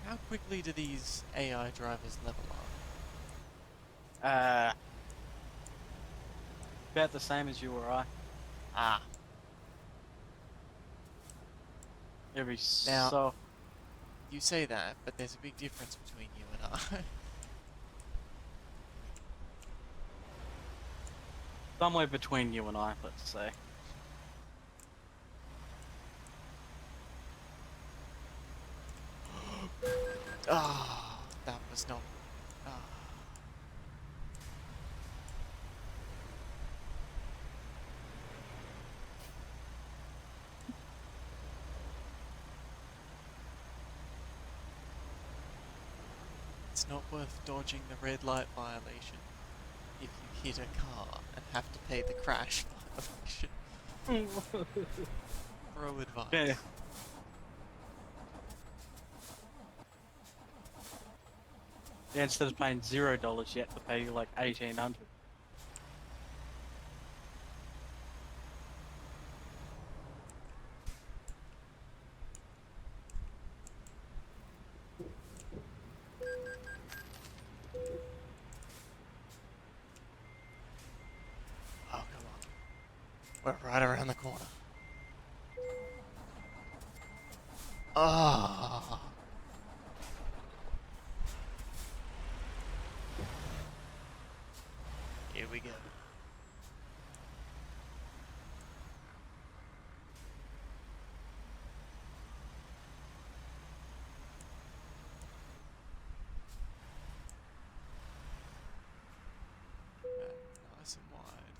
How quickly do these AI drivers level up? About the same as you or I. Ah, Every now, so you say that, but there's a big difference between you and I. somewhere between you and I, let's say. Ah, that was not. Ah. It's not worth dodging the red light violation if you hit a car and have to pay the crash violation. Pro advice. Yeah. Yeah, instead of paying $0, you have to pay you like 1,800. Oh, come on. We're right around the corner. Ah. Here we go. Nice and wide.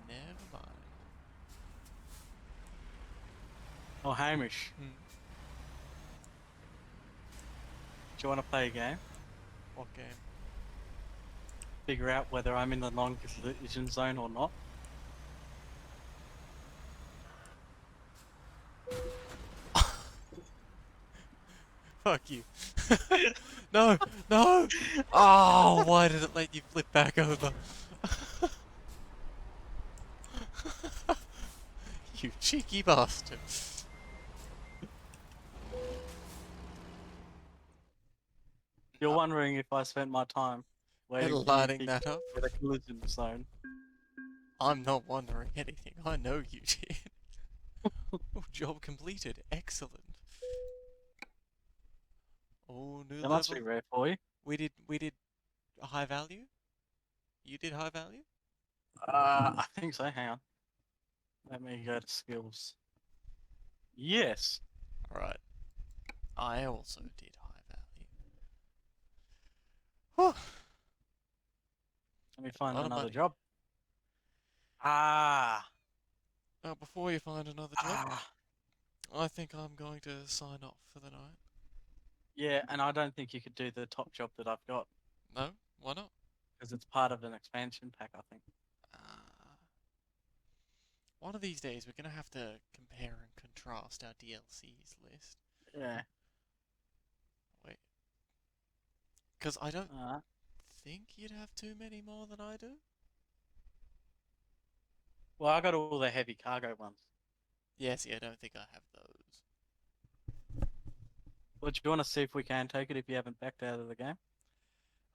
Never mind. Oh, Hamish, Hmm. do you want to play a game? What game? Figure out whether I'm in the non-collision zone or not? Fuck you. No, no! Oh, why did it let you flip back over? You cheeky bastard. You're No. wondering if I spent my time waiting for you Lining to that up? get a collision zone. I'm not wondering anything. I know you did. Oh, job completed. Excellent. Oh, new That must be level. rare for you. We did high value? You did high value? I think so. Hang on. Let me go to skills. Yes. Alright. I also did high value. Whew. Let me A find lot of another money. job. Ah. Now, before you find another job, Ah. I think I'm going to sign off for the night. Yeah, and I don't think you could do the top job that I've got No? Why not? because it's part of an expansion pack, I think. Uh, one of these days, we're going to have to compare and contrast our DLCs list. Yeah. Wait. Because I don't Uh, think you'd have too many more than I do. well, I got all the heavy cargo ones. Yeah, see, I don't think I have those. Well, do you want to see if we can take it if you haven't backed out of the game?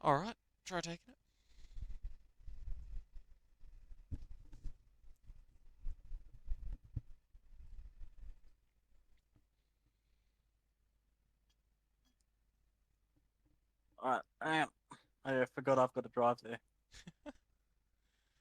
Alright, try taking it. Alright, hang on. I forgot I've got to drive there.